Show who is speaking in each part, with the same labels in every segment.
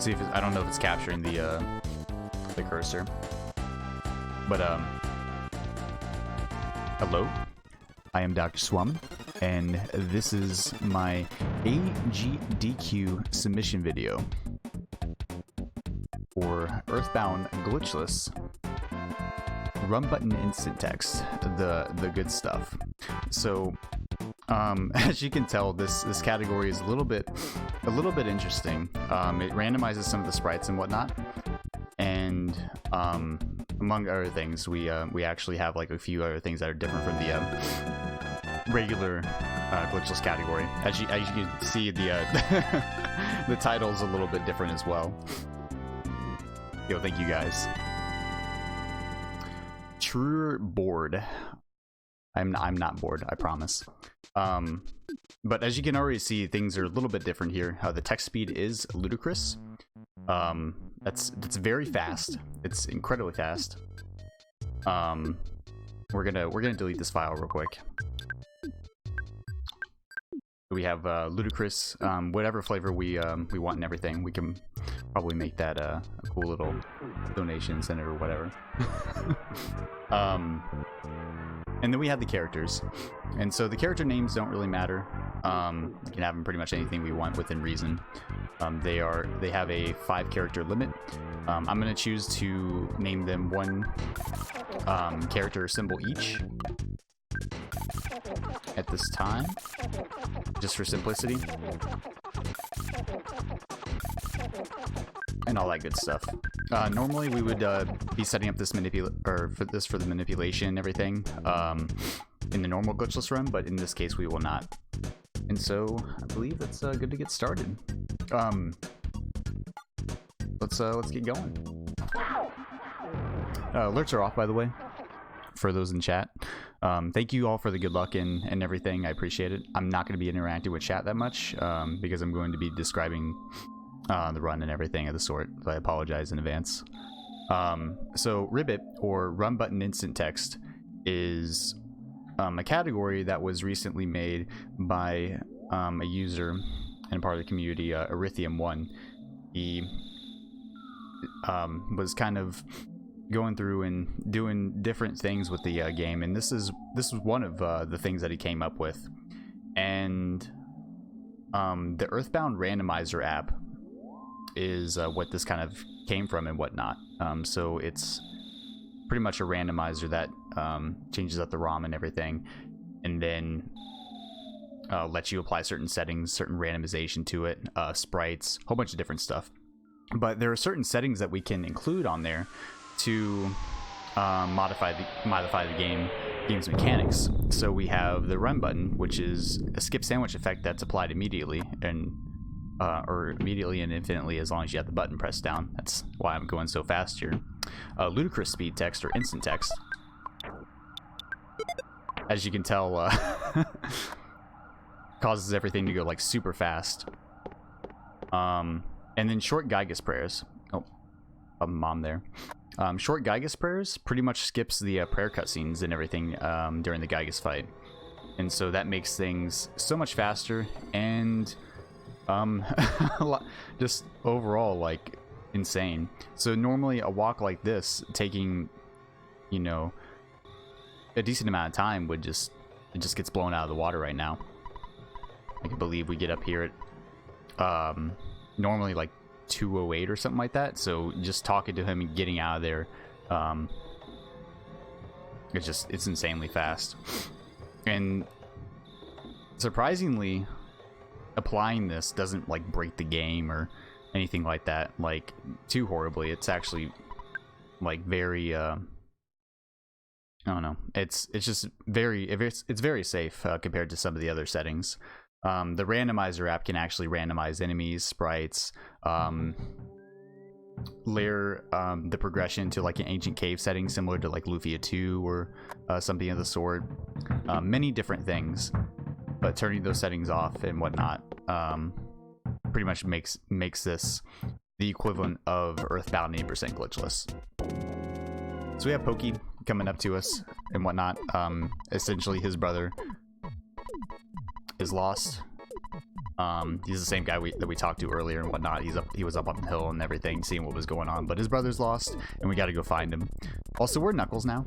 Speaker 1: see if I don't know if it's capturing the cursor, but hello, I am Dr. Swum, and this is my AGDQ submission video for EarthBound Glitchless run button instant text, the good stuff. So as you can tell, this category is a little bit interesting. It randomizes some of the sprites and whatnot, and among other things, we actually have like a few other things that are different from the regular glitchless category. As you can see, the the title's a little bit different as well. Yo, thank you guys. Truer bored. I'm not bored, I promise. But as you can already see, things are a little bit different here. The text speed is ludicrous. That's very fast. It's incredibly fast. We're gonna delete this file real quick. We have ludicrous, whatever flavor we want and everything. We can probably make that a cool little donation center or whatever. And then we have the characters, and so the character names don't really matter. We can have them pretty much anything we want within reason. They have a 5-character limit. I'm gonna choose to name them one character symbol each at this time, just for simplicity and all that good stuff. Normally we would be setting up this for the manipulation and everything in the normal glitchless run, but in this case we will not. And so I believe that's good to get started. Let's get going. Alerts are off, by the way, for those in chat. Thank you all for the good luck and everything. I appreciate it. I'm not going to be interacting with chat that much because I'm going to be describing the run and everything of the sort, so I apologize in advance. So RBIT, or run button instant text, is a category that was recently made by a user and part of the community, Erythium1. He was kind of going through and doing different things with the game, and this is one of the things that he came up with. And the EarthBound randomizer app is what this kind of came from and whatnot. So it's pretty much a randomizer that changes up the ROM and everything, and then lets you apply certain settings, certain randomization to it, sprites, a whole bunch of different stuff. But there are certain settings that we can include on there to modify the game's mechanics. So we have the run button, which is a skip sandwich effect that's applied immediately, and or immediately and infinitely as long as you have the button pressed down. That's why I'm going so fast here. Ludicrous speed text, or instant text, as you can tell, causes everything to go like super fast. And then short Giygas Prayers. Oh, a mom there. Short Giygas Prayers pretty much skips the prayer cutscenes and everything during the Giygas fight, and so that makes things so much faster and just overall like insane. So normally a walk like this, taking, you know, a decent amount of time, it just gets blown out of the water right now. I can believe we get up here at normally like 208 or something like that. So just talking to him and getting out of there, it's insanely fast. And surprisingly, applying this doesn't like break the game or anything like that, like too horribly. It's actually like very I don't know, it's just it's very safe compared to some of the other settings. The randomizer app can actually randomize enemies, sprites, layer the progression to like an ancient cave setting similar to like Lufia 2 or something of the sort. Many different things, but turning those settings off and whatnot pretty much makes this the equivalent of EarthBound 80% glitchless. So we have Pokey coming up to us and whatnot. Essentially his brother is lost He's the same guy that we talked to earlier and whatnot. He was up on the hill and everything, seeing what was going on. But his brother's lost, and we got to go find him. Also, we're Knuckles now.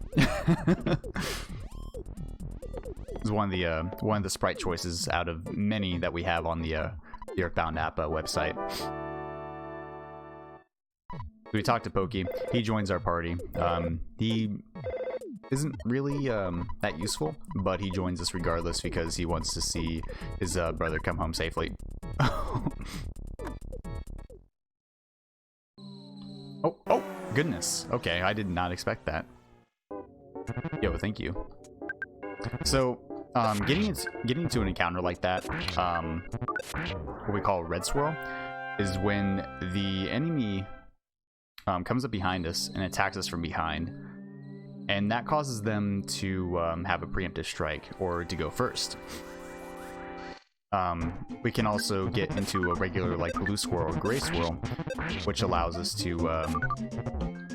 Speaker 1: It's one of the sprite choices out of many that we have on the EarthBound app website. We talked to Pokey. He joins our party. He isn't really that useful, but he joins us regardless because he wants to see his brother come home safely. Oh, goodness. Okay, I did not expect that. Yo, thank you. So, getting into an encounter like that, what we call red swirl, is when the enemy comes up behind us and attacks us from behind. And that causes them to have a preemptive strike, or to go first. We can also get into a regular like blue swirl or gray swirl, which allows us to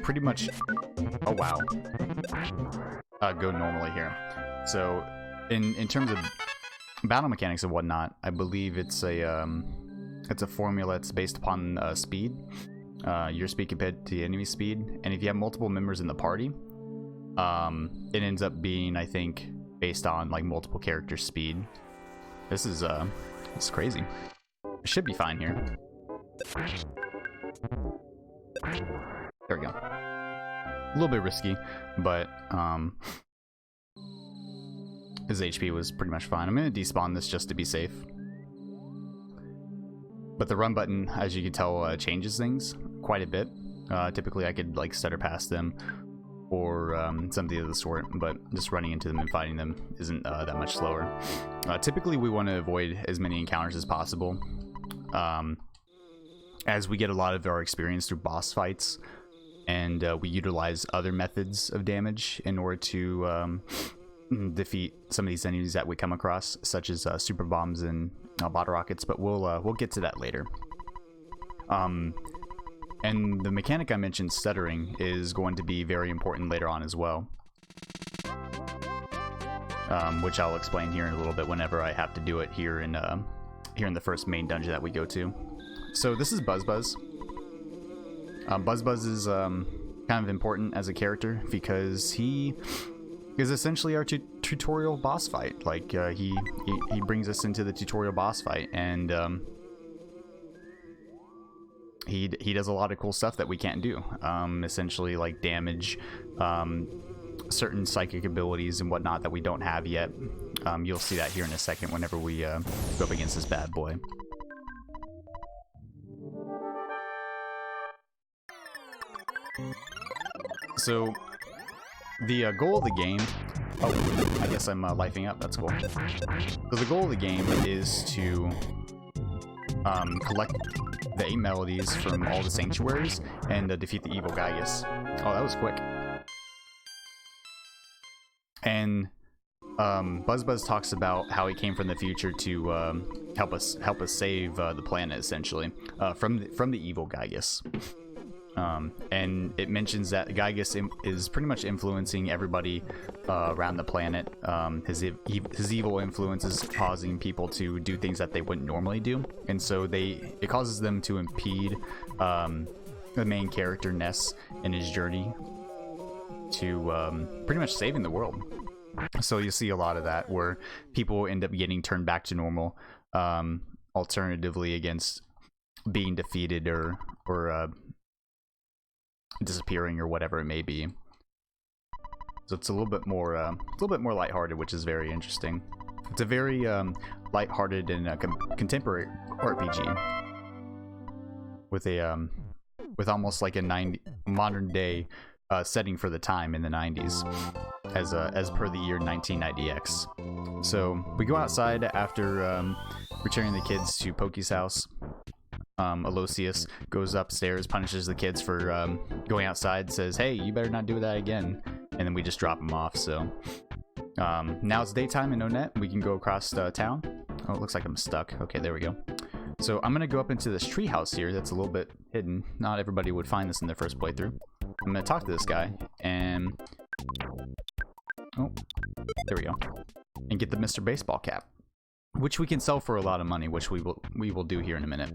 Speaker 1: pretty much, oh wow, go normally here. So in terms of battle mechanics and whatnot, I believe it's a formula that's based upon speed, your speed compared to the enemy speed, and if you have multiple members in the party, it ends up being, I think, based on like multiple characters' speed. This is crazy. It should be fine here. There we go. A little bit risky, but his HP was pretty much fine. I'm gonna despawn this just to be safe. But the run button, as you can tell, changes things quite a bit. Typically I could like stutter past them or something of the sort, but just running into them and fighting them isn't that much slower. Typically we want to avoid as many encounters as possible, as we get a lot of our experience through boss fights, and we utilize other methods of damage in order to defeat some of these enemies that we come across, such as super bombs and bottle rockets, but we'll get to that later. And the mechanic I mentioned, stuttering, is going to be very important later on as well, which I'll explain here in a little bit whenever I have to do it here in the first main dungeon that we go to. So this is Buzz. Buzz is kind of important as a character because he is essentially our tutorial boss fight. Like he brings us into the tutorial boss fight, and he does a lot of cool stuff that we can't do. Essentially like damage, certain psychic abilities and whatnot that we don't have yet. You'll see that here in a second whenever we go up against this bad boy. So the goal of the game, oh, I guess I'm lifing up, that's cool. So the goal of the game is to collect the 8 melodies from all the sanctuaries and defeat the evil Giygas. Oh, that was quick. And Buzz talks about how he came from the future to help us save the planet, essentially, from the evil Giygas. And it mentions that Giygas is pretty much influencing everybody around the planet. His evil influence is causing people to do things that they wouldn't normally do, and so it causes them to impede the main character Ness in his journey to pretty much saving the world. So you see a lot of that where people end up getting turned back to normal, alternatively against being defeated or disappearing or whatever it may be. So it's a little bit more lighthearted, which is very interesting. It's a very lighthearted and contemporary RPG with almost like a modern day setting for the time in the 90s, as per the year 1990X. So we go outside after returning the kids to Pokey's house. Aloysius goes upstairs, punishes the kids for going outside, says, hey, you better not do that again, and then we just drop them off. So now it's daytime in Onet. We can go across town. Oh, it looks like I'm stuck. Okay, there we go. So I'm gonna go up into this tree house here that's a little bit hidden. Not everybody would find this in their first playthrough. I'm gonna talk to this guy and oh, there we go, and get the Mr. Baseball cap. which we can sell for a lot of money, which we will do here in a minute.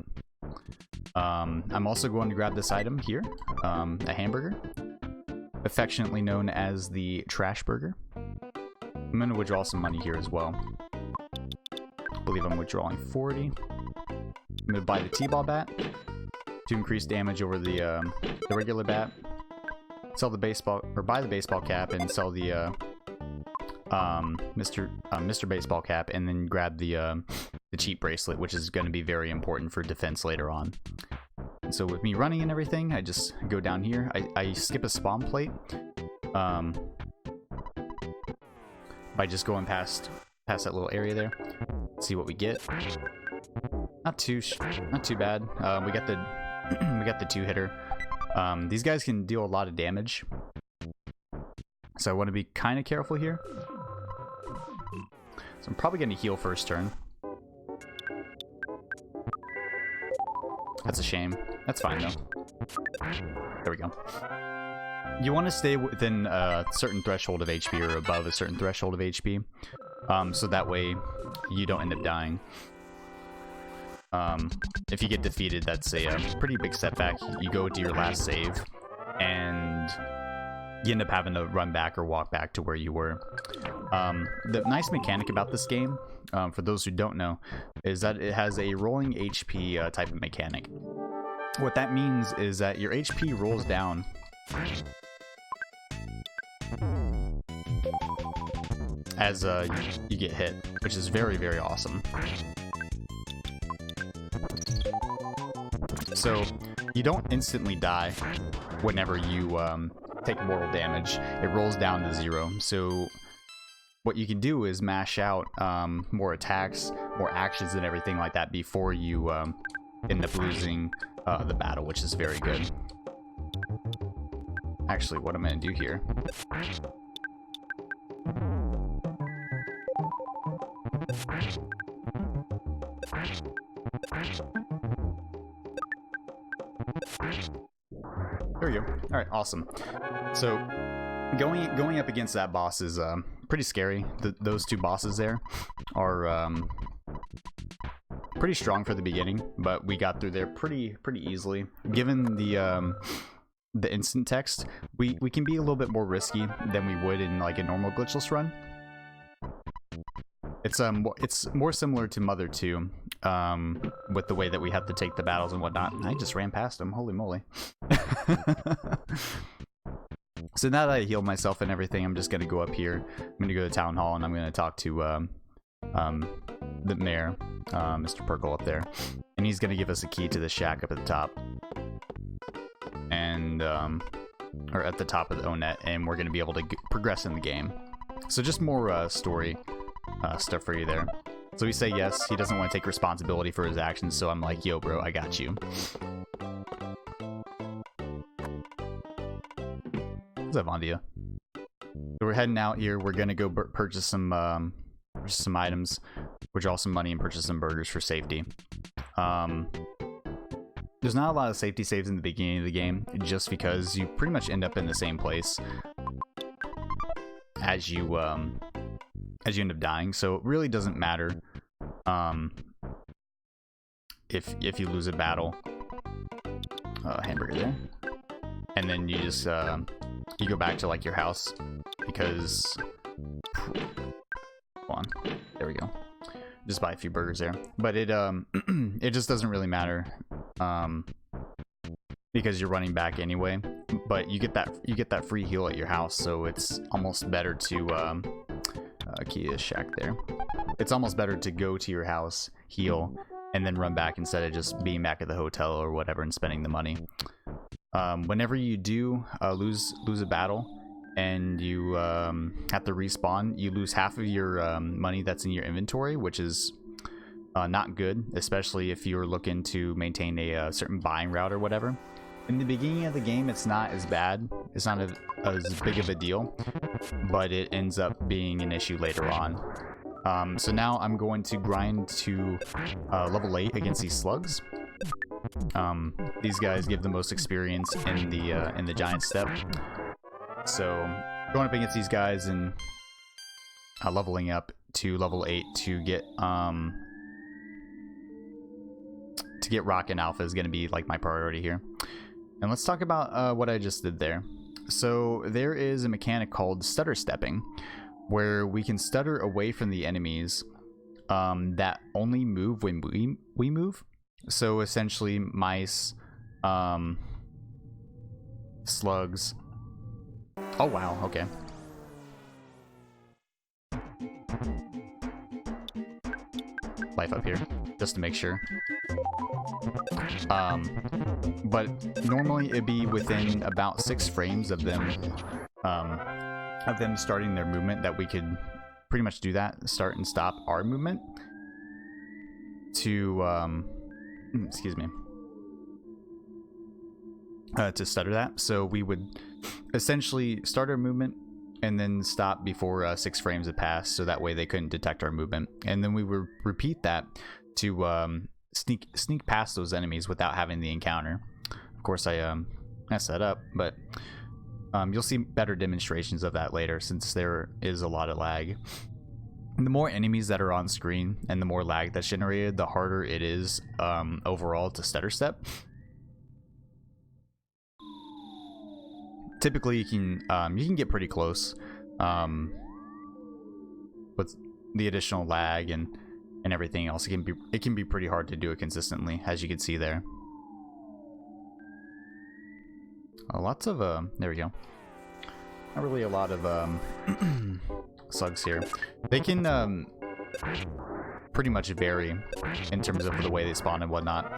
Speaker 1: I'm also going to grab this item here, a hamburger, affectionately known as the trash burger. I'm going to withdraw some money here as well. I believe I'm withdrawing 40. I'm going to buy the T-ball bat to increase damage over the regular bat. Sell the baseball, or buy the baseball cap and sell the Mr. Baseball cap, and then grab the cheat bracelet, which is going to be very important for defense later on. And so with me running and everything, I just go down here. I skip a spawn plate by just going past that little area there. See what we get. Not too bad. We got the two-hitter. These guys can deal a lot of damage, so I want to be kind of careful here. So I'm probably going to heal first turn. That's a shame. That's fine though. There we go. You want to stay within a certain threshold of HP, or above a certain threshold of HP, so that way you don't end up dying. If you get defeated, that's a pretty big setback. You go to your last save, and you end up having to run back or walk back to where you were. The nice mechanic about this game, for those who don't know, is that it has a rolling HP type of mechanic. What that means is that your HP rolls down as you get hit, which is very, very awesome. So you don't instantly die whenever you take mortal damage. It rolls down to 0. So what you can do is mash out more attacks, more actions, and everything like that before you end up losing the battle, which is very good. Actually, what I'm going to do here. There we go. Alright, awesome. So, going up against that boss is pretty scary. Those two bosses there are pretty strong for the beginning, but we got through there pretty easily. Given the instant text, we can be a little bit more risky than we would in like a normal glitchless run. It's more similar to Mother 2, with the way that we have to take the battles and whatnot. I just ran past him, holy moly. So now that I healed myself and everything, I'm just gonna go up here. I'm gonna go to Town Hall, and I'm gonna talk to the mayor, Mr. Purgle up there, and he's gonna give us a key to the shack up at the top, and or at the top of the Onet, and we're gonna be able to progress in the game. So just more story stuff for you there. So we say yes. He doesn't want to take responsibility for his actions, so I'm like, yo bro, I got you. What's up, Vondia? So we're heading out here. We're gonna go purchase some items, withdraw some money, and purchase some burgers for safety. There's not a lot of safety saves in the beginning of the game, just because you pretty much end up in the same place as you end up dying. So it really doesn't matter if you lose a battle. Hamburger there, and then you just you go back to like your house, because hold on, there we go. Just buy a few burgers there, but it it just doesn't really matter because you're running back anyway. But you get that free heal at your house, so it's almost better to key is shack there. It's almost better to go to your house, heal, and then run back instead of just being back at the hotel or whatever and spending the money. Whenever you do lose a battle and you have to respawn, you lose half of your money that's in your inventory, which is not good, especially if you're looking to maintain a certain buying route or whatever. In the beginning of the game, it's not as bad. It's not as big of a deal, but it ends up being an issue later on. So now I'm going to grind to level 8 against these slugs. These guys give the most experience in the giant step. So going up against these guys and leveling up to level 8 to get Rocket Alpha is going to be like my priority here. And let's talk about what I just did there. So there is a mechanic called stutter stepping, where we can stutter away from the enemies that only move when we move. So essentially mice, slugs. Oh wow, okay. Life up here, just to make sure. But normally it'd be within about 6 frames of them starting their movement that we could pretty much do that, start and stop our movement to excuse me, to stutter that. So we would essentially start our movement and then stop before 6 frames had passed, so that way they couldn't detect our movement, and then we would repeat that to sneak past those enemies without having the encounter. Of course, I messed that up, but you'll see better demonstrations of that later, since there is a lot of lag. And the more enemies that are on screen and the more lag that's generated, the harder it is overall to stutter step. Typically, you can get pretty close with the additional lag and everything else. It can be pretty hard to do it consistently, as you can see there. Lots of there we go. Not really a lot of slugs here. They can pretty much vary in terms of the way they spawn and whatnot.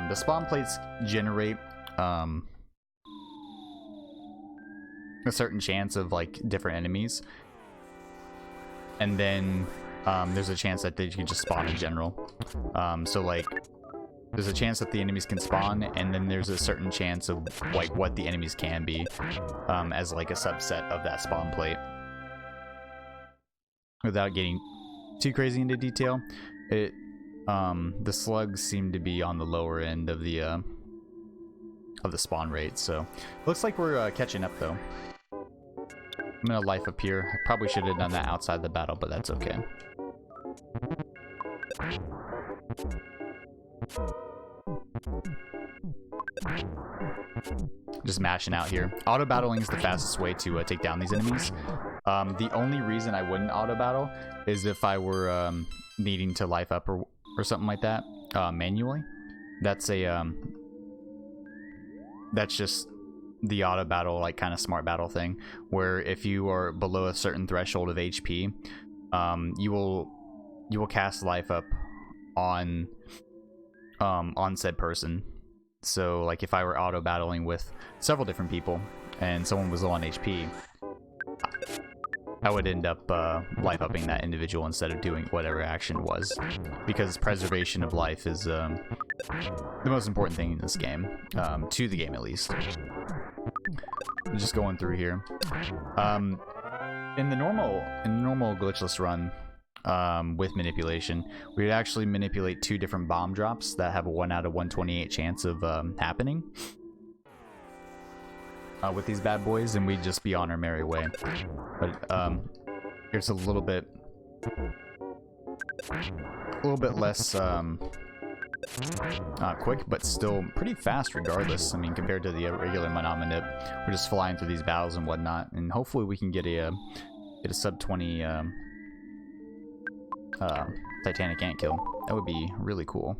Speaker 1: The spawn plates generate a certain chance of like different enemies, and then there's a chance that they can just spawn in general. So like there's a chance that the enemies can spawn, and then there's a certain chance of like what the enemies can be as like a subset of that spawn plate. Without getting too crazy into detail, the slugs seem to be on the lower end of the spawn rate, so looks like we're catching up though. I'm gonna life up here. I probably should have done that outside the battle, but that's okay. Just mashing out here. Auto battling is the fastest way to take down these enemies. The only reason I wouldn't auto battle is if I were needing to life up or something like that manually. That's just the auto battle, like kind of smart battle thing, where if you are below a certain threshold of HP, you will cast life up on said person. So like if I were auto battling with several different people and someone was low on HP, I would end up life upping that individual instead of doing whatever action was, because preservation of life is the most important thing in this game, to the game at least. I'm just going through here. In the normal glitchless run, with manipulation, we would actually manipulate 2 different bomb drops that have a 1 out of 128 chance of happening with these bad boys, and we'd just be on our merry way. But here's a little bit less quick, but still pretty fast regardless. I mean, compared to the regular Monomanip, we're just flying through these battles and whatnot, and hopefully we can get a sub 20 Titanic Ant kill. That would be really cool.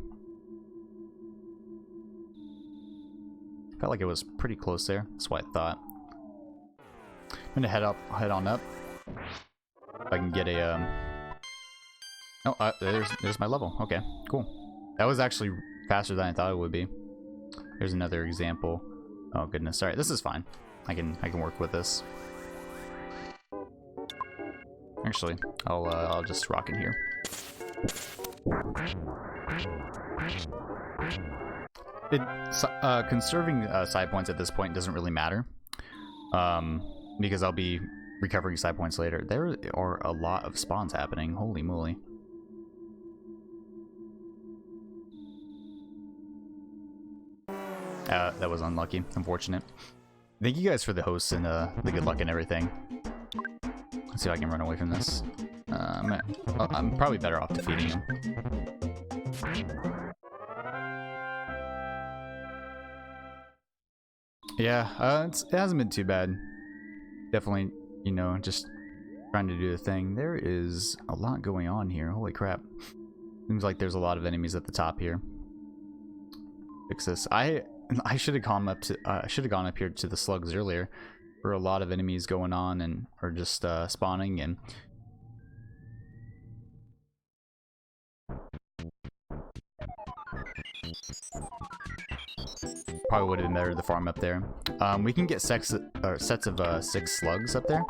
Speaker 1: Felt like it was pretty close there. That's what I thought. I'm gonna head on up. If I can get a oh, there's my level. Okay, cool. That was actually faster than I thought it would be. There's another example. Oh goodness. All right, this is fine. I can work with this. Actually, I'll just rock in here. Conserving side points at this point doesn't really matter, because I'll be recovering side points later. There are a lot of spawns happening. Holy moly. That was unlucky. Unfortunate. Thank you guys for the hosts and the good luck and everything. Let's see if I can run away from this. I'm probably better off defeating him. Yeah, it hasn't been too bad. Definitely, you know, just trying to do the thing. There is a lot going on here. Holy crap. Seems like there's a lot of enemies at the top here. Fix this. I should have gone up here to the slugs earlier. There were a lot of enemies going on and or just spawning and probably would have been better to farm up there. We can get sets of 6 slugs up there,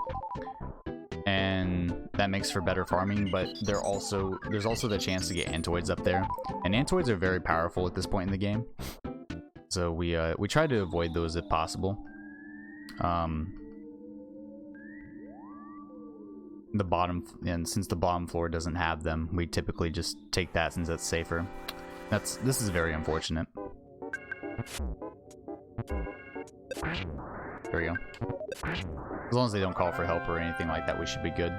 Speaker 1: and that makes for better farming. But there's also the chance to get antoids up there, and antoids are very powerful at this point in the game. So we try to avoid those if possible. The bottom, and since the bottom floor doesn't have them, we typically just take that since that's safer. This is very unfortunate. There we go. As long as they don't call for help or anything like that, we should be good.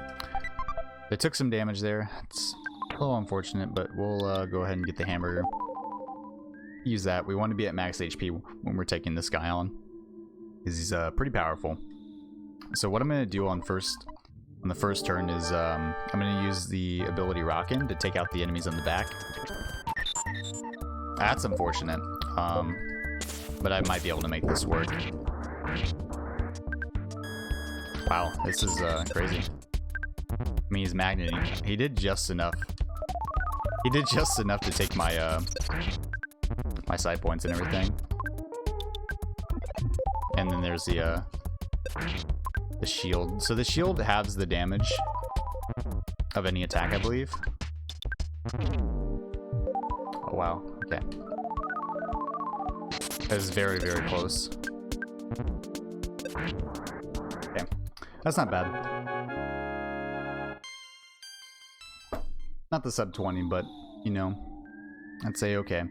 Speaker 1: They took some damage there. It's a little unfortunate, but we'll go ahead and get the hamburger. Use that. We want to be at max HP when we're taking this guy on, because he's pretty powerful. So what I'm going to do on the first turn is I'm going to use the ability Rockin' to take out the enemies on the back. That's unfortunate, but I might be able to make this work. Wow, this is crazy. I mean, he's magneting. He did just enough. He did just enough to take my my side points and everything. And then there's the shield. So the shield halves the damage of any attack, I believe. Oh wow, okay. That is very, very close. Okay, that's not bad. Not the sub 20, but, you know, I'd say okay.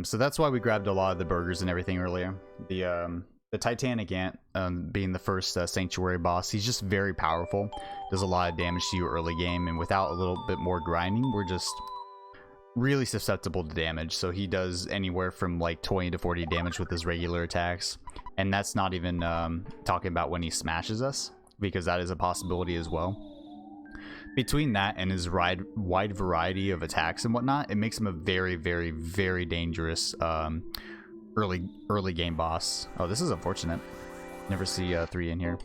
Speaker 1: So that's why we grabbed a lot of the burgers and everything earlier. The Titanic Ant, being the first Sanctuary boss, he's just very powerful. Does a lot of damage to you early game, and without a little bit more grinding, we're just really susceptible to damage. So he does anywhere from like 20 to 40 damage with his regular attacks, and that's not even talking about when he smashes us, because that is a possibility as well. Between that and his wide variety of attacks and whatnot, it makes him a very, very, very dangerous early game boss. Oh, this is unfortunate. Never see 3 in here.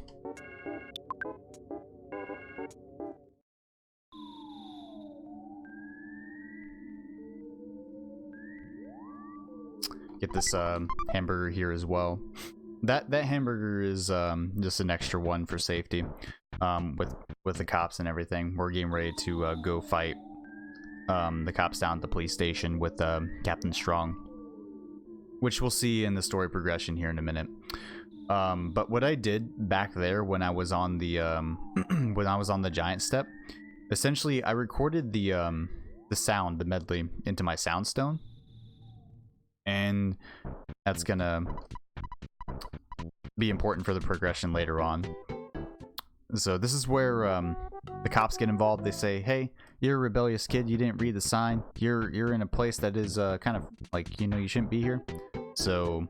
Speaker 1: Get this hamburger here as well. That hamburger is just an extra one for safety. With the cops and everything, we're getting ready to go fight the cops down at the police station with Captain Strong, which we'll see in the story progression here in a minute. But what I did back there when I was on the when I was on the giant step, essentially I recorded the sound, the medley, into my sound stone, and that's gonna be important for the progression later on. So this is where the cops get involved. They say, "Hey, you're a rebellious kid. You didn't read the sign. You're in a place that is kind of like, you know, you shouldn't be here. So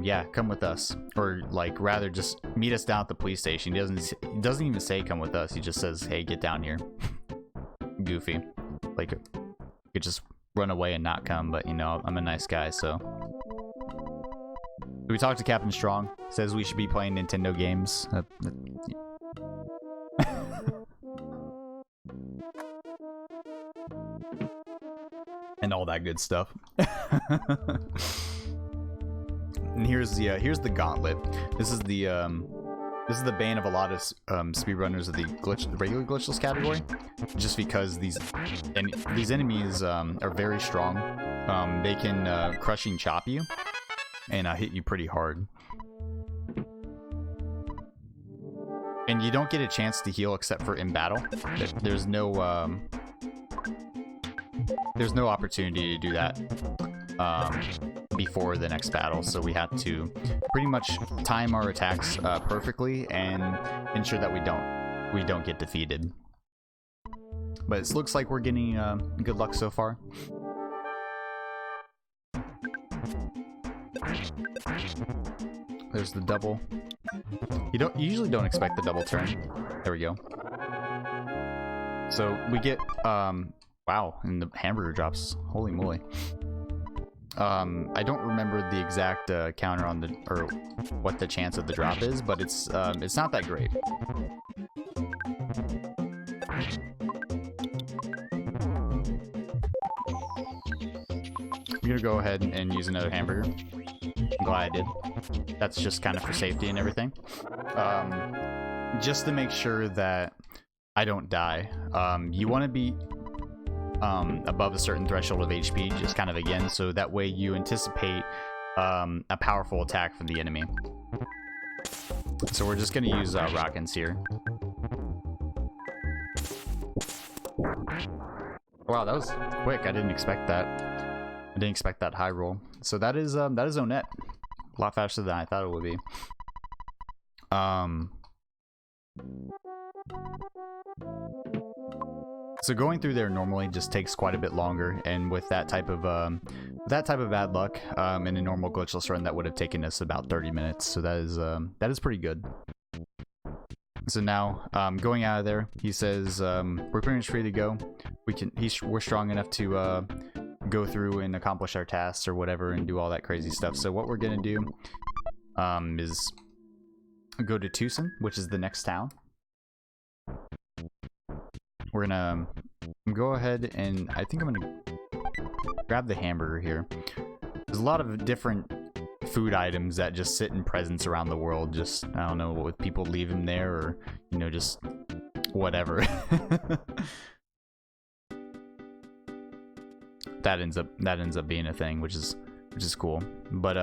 Speaker 1: yeah, come with us." Or like rather just meet us down at the police station. He doesn't even say come with us. He just says, "Hey, get down here." Goofy. Like, you could just run away and not come, but you know, I'm a nice guy, so. We talked to Captain Strong. Says we should be playing Nintendo games. And all that good stuff. And here's the gauntlet. This is the bane of a lot of speedrunners of the regular glitchless category, just because these enemies are very strong. They can crushing chop you and hit you pretty hard, and you don't get a chance to heal except for in battle. There's no opportunity to do that before the next battle, so we have to pretty much time our attacks perfectly and ensure that we don't get defeated. But it looks like we're getting good luck so far. There's the double. You usually don't expect the double turn. There we go. So we get wow, and the hamburger drops. Holy moly. I don't remember the exact counter on the, or what the chance of the drop is, but it's not that great. I'm gonna go ahead and use another hamburger. I'm glad I did. That's just kind of for safety and everything. Just to make sure that I don't die. You want to be above a certain threshold of HP, just kind of again, so that way you anticipate a powerful attack from the enemy. So we're just going to use rockets here. Wow, that was quick. I didn't expect that. I didn't expect that high roll. So that is Onett. A lot faster than I thought it would be. So going through there normally just takes quite a bit longer, and with that type of bad luck, in a normal glitchless run, that would have taken us about 30 minutes. So that is pretty good. So now, going out of there, he says we're pretty much free to go. We're strong enough to go through and accomplish our tasks or whatever and do all that crazy stuff. So what we're gonna do is go to Tucson, which is the next town. We're gonna go ahead and I think I'm gonna grab the hamburger here. There's a lot of different food items that just sit in presents around the world. Just, I don't know, with people leave them there, or, you know, just whatever. that ends up being a thing, which is cool. But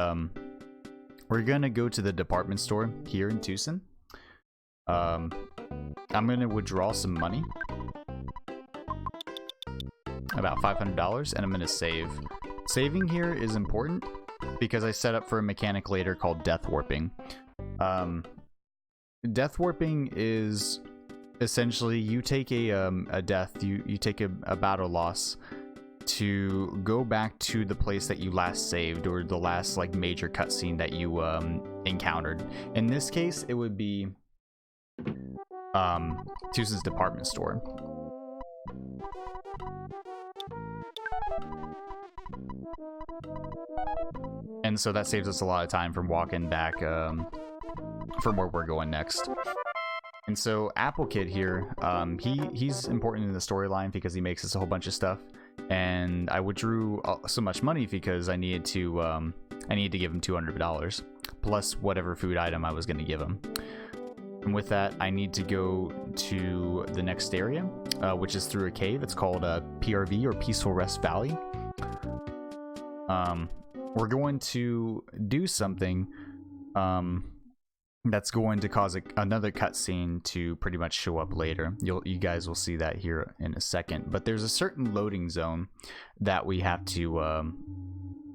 Speaker 1: we're gonna go to the department store here in Tucson. I'm gonna withdraw some money, about $500, and I'm gonna save. Saving here is important because I set up for a mechanic later called death warping. Death warping is essentially you take a death, you take a battle loss to go back to the place that you last saved, or the last like major cutscene that you encountered. In this case, it would be Tucson's department store. And so that saves us a lot of time from walking back from where we're going next. And so Apple Kid here, he's important in the storyline because he makes us a whole bunch of stuff. And I withdrew so much money because I needed to give him $200 plus whatever food item I was going to give him. And with that, I need to go to the next area, which is through a cave. It's called PRV, or Peaceful Rest Valley. We're going to do something that's going to cause another cutscene to pretty much show up later. You guys will see that here in a second. But there's a certain loading zone that we have to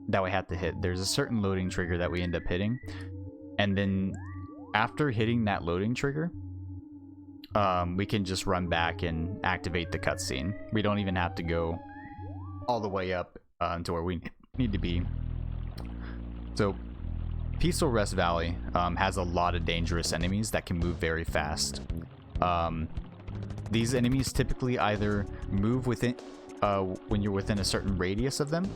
Speaker 1: hit. There's a certain loading trigger that we end up hitting, and then after hitting that loading trigger, we can just run back and activate the cutscene. We don't even have to go all the way up to where we need to be. So Peaceful Rest Valley has a lot of dangerous enemies that can move very fast. These enemies typically either move within when you're within a certain radius of them,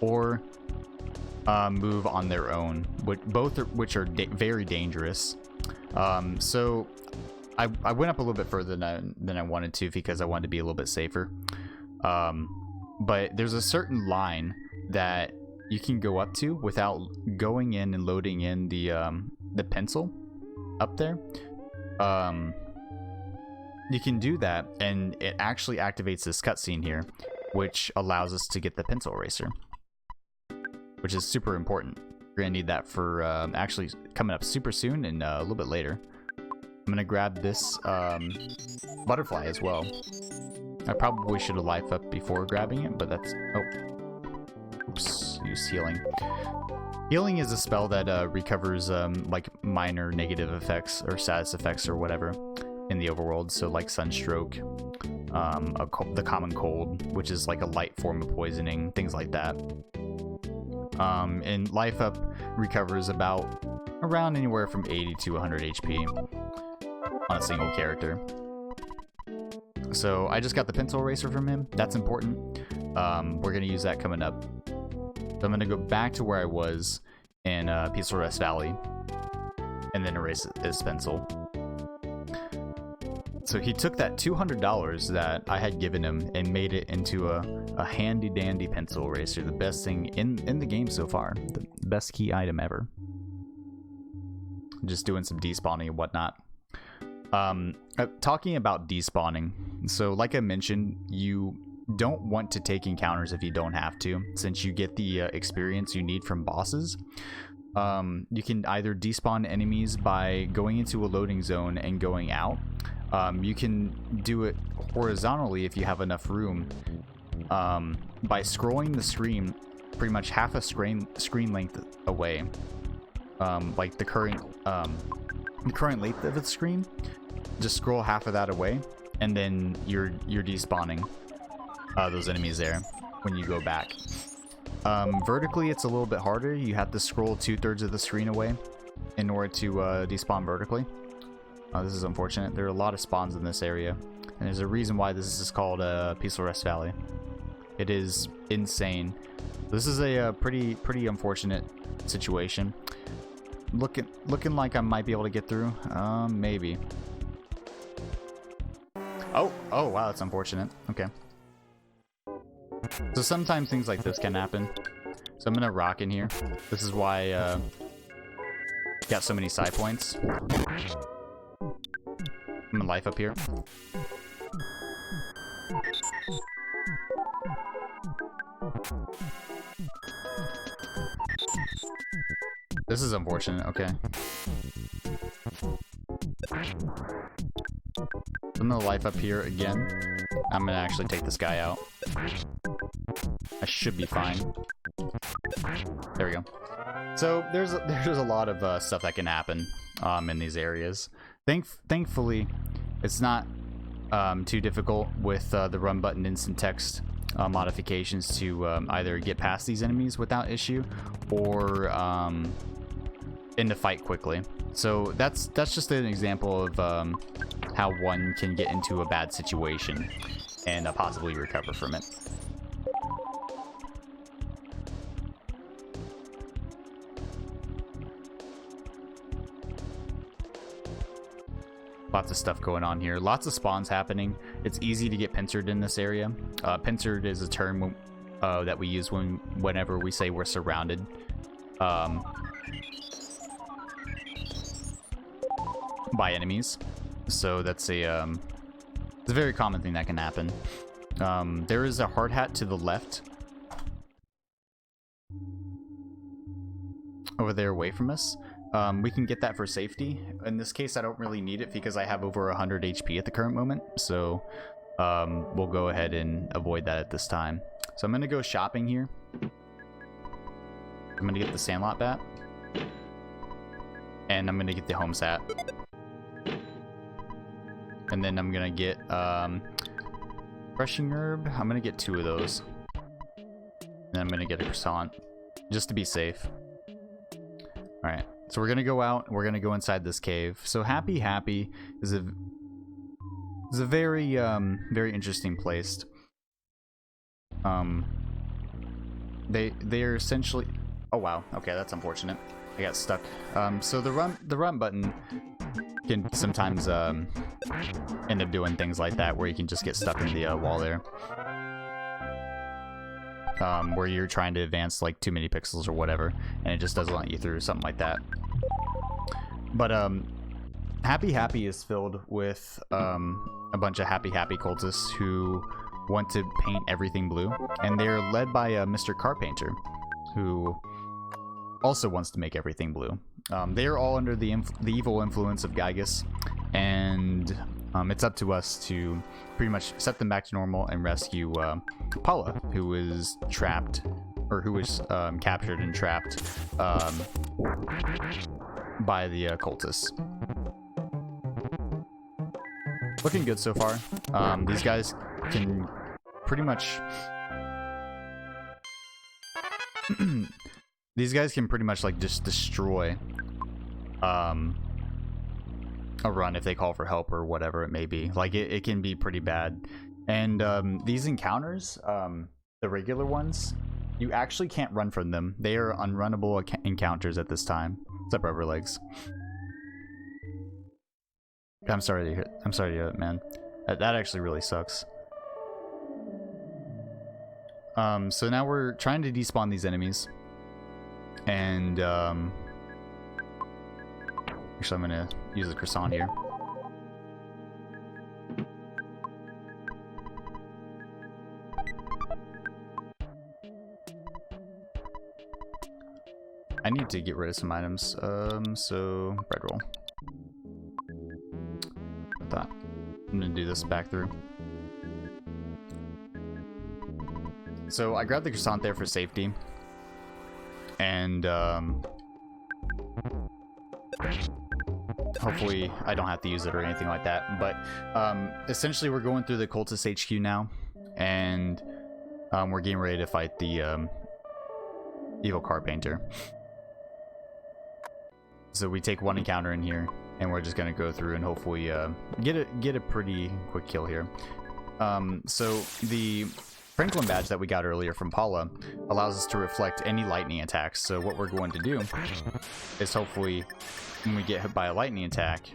Speaker 1: or move on their own, which are very dangerous. So I went up a little bit further than I wanted to because I wanted to be a little bit safer. But there's a certain line that you can go up to without going in and loading in the pencil up there. You can do that, and it actually activates this cutscene here, which allows us to get the pencil eraser, which is super important. We're gonna need that for actually coming up super soon and a little bit later. I'm gonna grab this butterfly as well. I probably should have life up before grabbing it, but that's... Oh. Oops. Use healing. Healing is a spell that recovers like minor negative effects or status effects or whatever in the overworld, so like sunstroke, the common cold, which is like a light form of poisoning, things like that. And life up recovers about around anywhere from 80 to 100 HP on a single character. So I just got the pencil eraser from him. That's important. We're gonna use that coming up. So I'm gonna go back to where I was in Peaceful Rest Valley and then erase his pencil. So he took that $200 that I had given him and made it into a handy dandy pencil eraser, the best thing in the game so far, the best key item ever. Just doing some despawning and whatnot. Talking about despawning, so like I mentioned, you don't want to take encounters if you don't have to, since you get the experience you need from bosses. You can either despawn enemies by going into a loading zone and going out. You can do it horizontally if you have enough room, by scrolling the screen pretty much half a screen length away, like the current length of the screen. Just scroll half of that away, and then you're despawning those enemies there when you go back. Vertically, it's a little bit harder. You have to scroll 2/3 of the screen away in order to despawn vertically. This is unfortunate. There are a lot of spawns in this area, and there's a reason why this is called Peaceful Rest Valley. It is insane. This is a pretty unfortunate situation. Looking like I might be able to get through. Maybe. Oh wow, that's unfortunate. Okay. So sometimes things like this can happen. So I'm gonna rock in here. This is why got so many side points. I'm gonna life up here. This is unfortunate. Okay. I'm gonna life up here again. I'm gonna actually take this guy out. I should be fine. There we go. So there's a lot of stuff that can happen in these areas. Thankfully, it's not too difficult with the run button instant text modifications to either get past these enemies without issue or end the fight quickly. So that's just an example of how one can get into a bad situation and possibly recover from it. Lots of stuff going on here. Lots of spawns happening. It's easy to get pincered in this area. Pincered is a term that we use whenever we say we're surrounded. By enemies. So that's it's a very common thing that can happen. There is a hard hat to the left. Over there away from us. We can get that for safety. In this case, I don't really need it because I have over 100 HP at the current moment. So we'll go ahead and avoid that at this time. So I'm going to go shopping here. I'm going to get the Sandlot Bat. And I'm going to get the Home Sat. And then I'm going to get Crushing Herb. I'm going to get 2 of those. And I'm going to get a Croissant. Just to be safe. Alright. So we're gonna go out. We're gonna go inside this cave. So Happy is a very very interesting place. They're essentially. Oh wow. Okay, that's unfortunate. I got stuck. So the run button can sometimes end up doing things like that, where you can just get stuck in the wall there. Where you're trying to advance like too many pixels or whatever, and it just doesn't let you through, something like that. But Happy is filled with a bunch of happy cultists who want to paint everything blue, and they're led by Mr. Carpainter, who also wants to make everything blue. They are all under the evil influence of Giygas, and it's up to us to pretty much set them back to normal and rescue Paula, who was trapped, or who was captured and trapped by the cultists. looking good so far. These guys can pretty much like just destroy a run if they call for help or whatever it may be. Like it can be pretty bad. And these encounters, the regular ones, you actually can't run from them. They are unrunnable encounters at this time. What's up, Rubber Legs? I'm sorry to hear that, man. That actually really sucks. So now we're trying to despawn these enemies. And actually I'm gonna use the croissant here. I need to get rid of some items. So bread roll. That. I'm gonna do this back through. So I grabbed the croissant there for safety. And hopefully I don't have to use it or anything like that. But essentially we're going through the Cultist HQ now. And we're getting ready to fight the evil car painter. So we take one encounter in here, and we're just gonna go through and hopefully get a pretty quick kill here. So the Franklin badge that we got earlier from Paula allows us to reflect any lightning attacks. So what we're going to do is hopefully when we get hit by a lightning attack,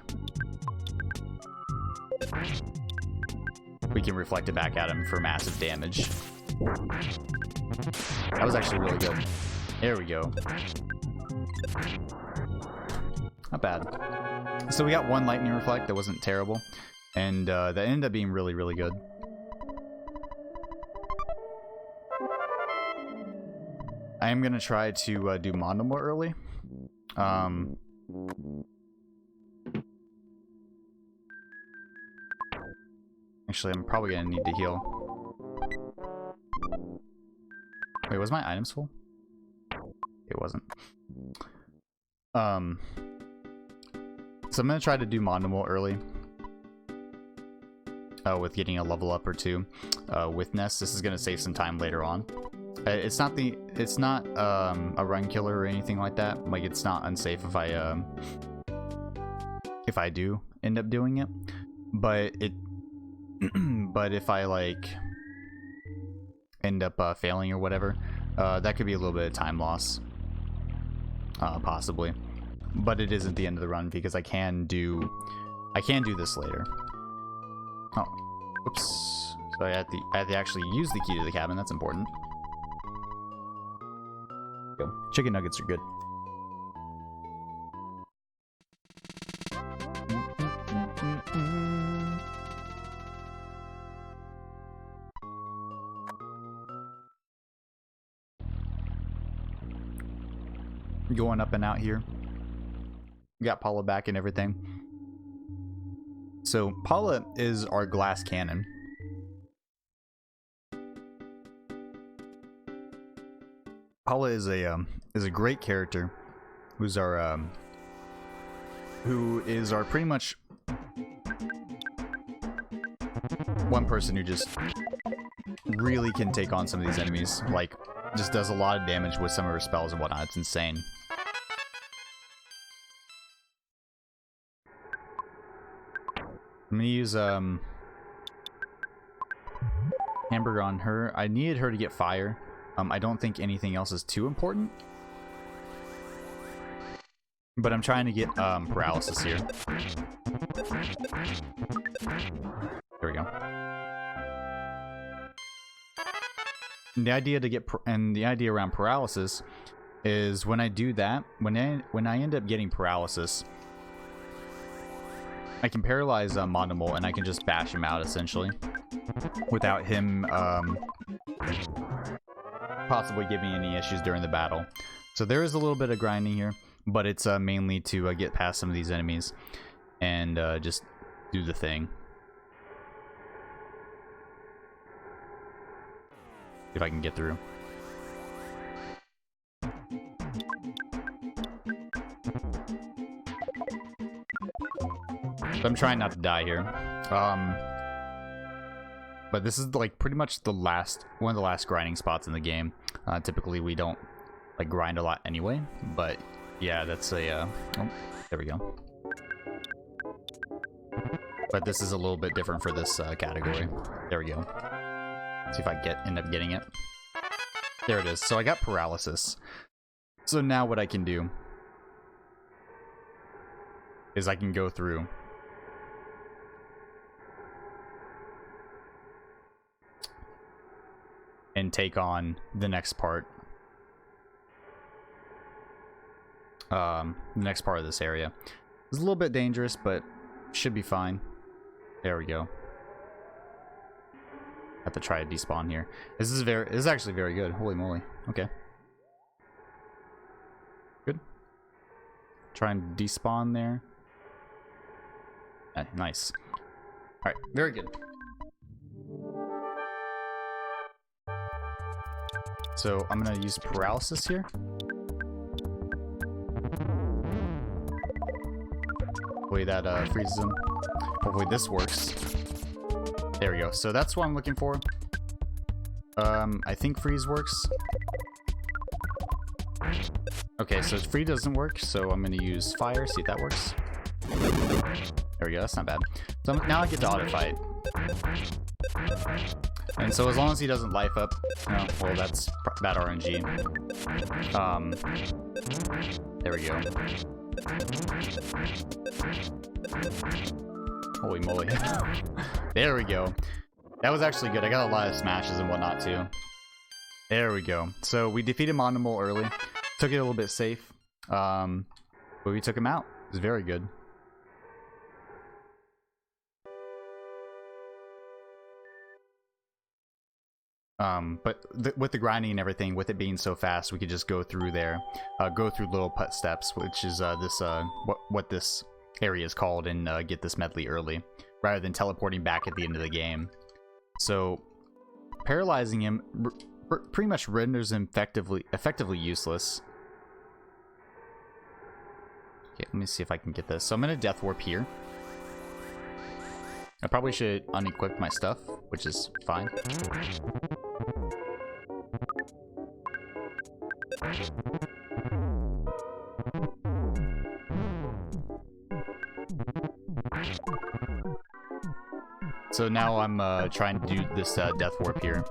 Speaker 1: we can reflect it back at him for massive damage. That was actually really good. There we go. Not bad. So we got one lightning reflect that wasn't terrible, and that ended up being really, really good. I am gonna try to do Mondo more early. Actually, I'm probably gonna need to heal. Wait, was my items full? It wasn't. So I'm gonna try to do Mondo early. With getting a level up or two with Nest. This is gonna save some time later on. It's not a run killer or anything like that. Like, it's not unsafe if I do end up doing it, but if I like end up failing or whatever, that could be a little bit of time loss, possibly. But it isn't the end of the run because I can do this later. Oh, oops. So I have to actually use the key to the cabin. That's important. Go. Chicken nuggets are good. Going up and out here. We got Paula back and everything. So Paula is our glass cannon. Paula is a great character who is our pretty much one person who just really can take on some of these enemies. Like, just does a lot of damage with some of her spells and whatnot. It's insane. I'm gonna use hamburger on her. I needed her to get fire. I don't think anything else is too important, but I'm trying to get paralysis here. There we go. And the idea around paralysis is when I do that, when I end up getting paralysis, I can paralyze Monomol and I can just bash him out essentially without him possibly giving any issues during the battle. So there is a little bit of grinding here, but it's mainly to get past some of these enemies and just do the thing. If I can get through. So I'm trying not to die here. But this is like pretty much the one of the last grinding spots in the game. Typically we don't like grind a lot anyway, but yeah, that's a oh, there we go. But this is a little bit different for this category. There we go. See if I end up getting it. There it is. So I got paralysis. So now what I can do is I can go through and take on the next part. The next part of this area. It's a little bit dangerous, but should be fine. There we go. Have to try to despawn here. This is actually very good. Holy moly. Okay. Good. Try and despawn there. Nice. Alright, very good. So I'm gonna use paralysis here. Hopefully that freezes him. Hopefully this works. There we go. So that's what I'm looking for. I think freeze works. Okay, so freeze doesn't work, so I'm gonna use fire, see if that works. There we go, that's not bad. So now I get to auto fight. And so as long as he doesn't life up, no, well that's bad RNG. There we go. Holy moly. There we go. That was actually good. I got a lot of smashes and whatnot too. There we go. So we defeated Mondimal early. Took it a little bit safe. But we took him out. It was very good. But with the grinding and everything, with it being so fast, we could just go through there, go through little putt steps, which is what this area is called, and get this medley early, rather than teleporting back at the end of the game. So paralyzing him pretty much renders him effectively useless. Okay, let me see if I can get this. So I'm gonna death warp here. I probably should unequip my stuff, which is fine. So now I'm trying to do this death warp here.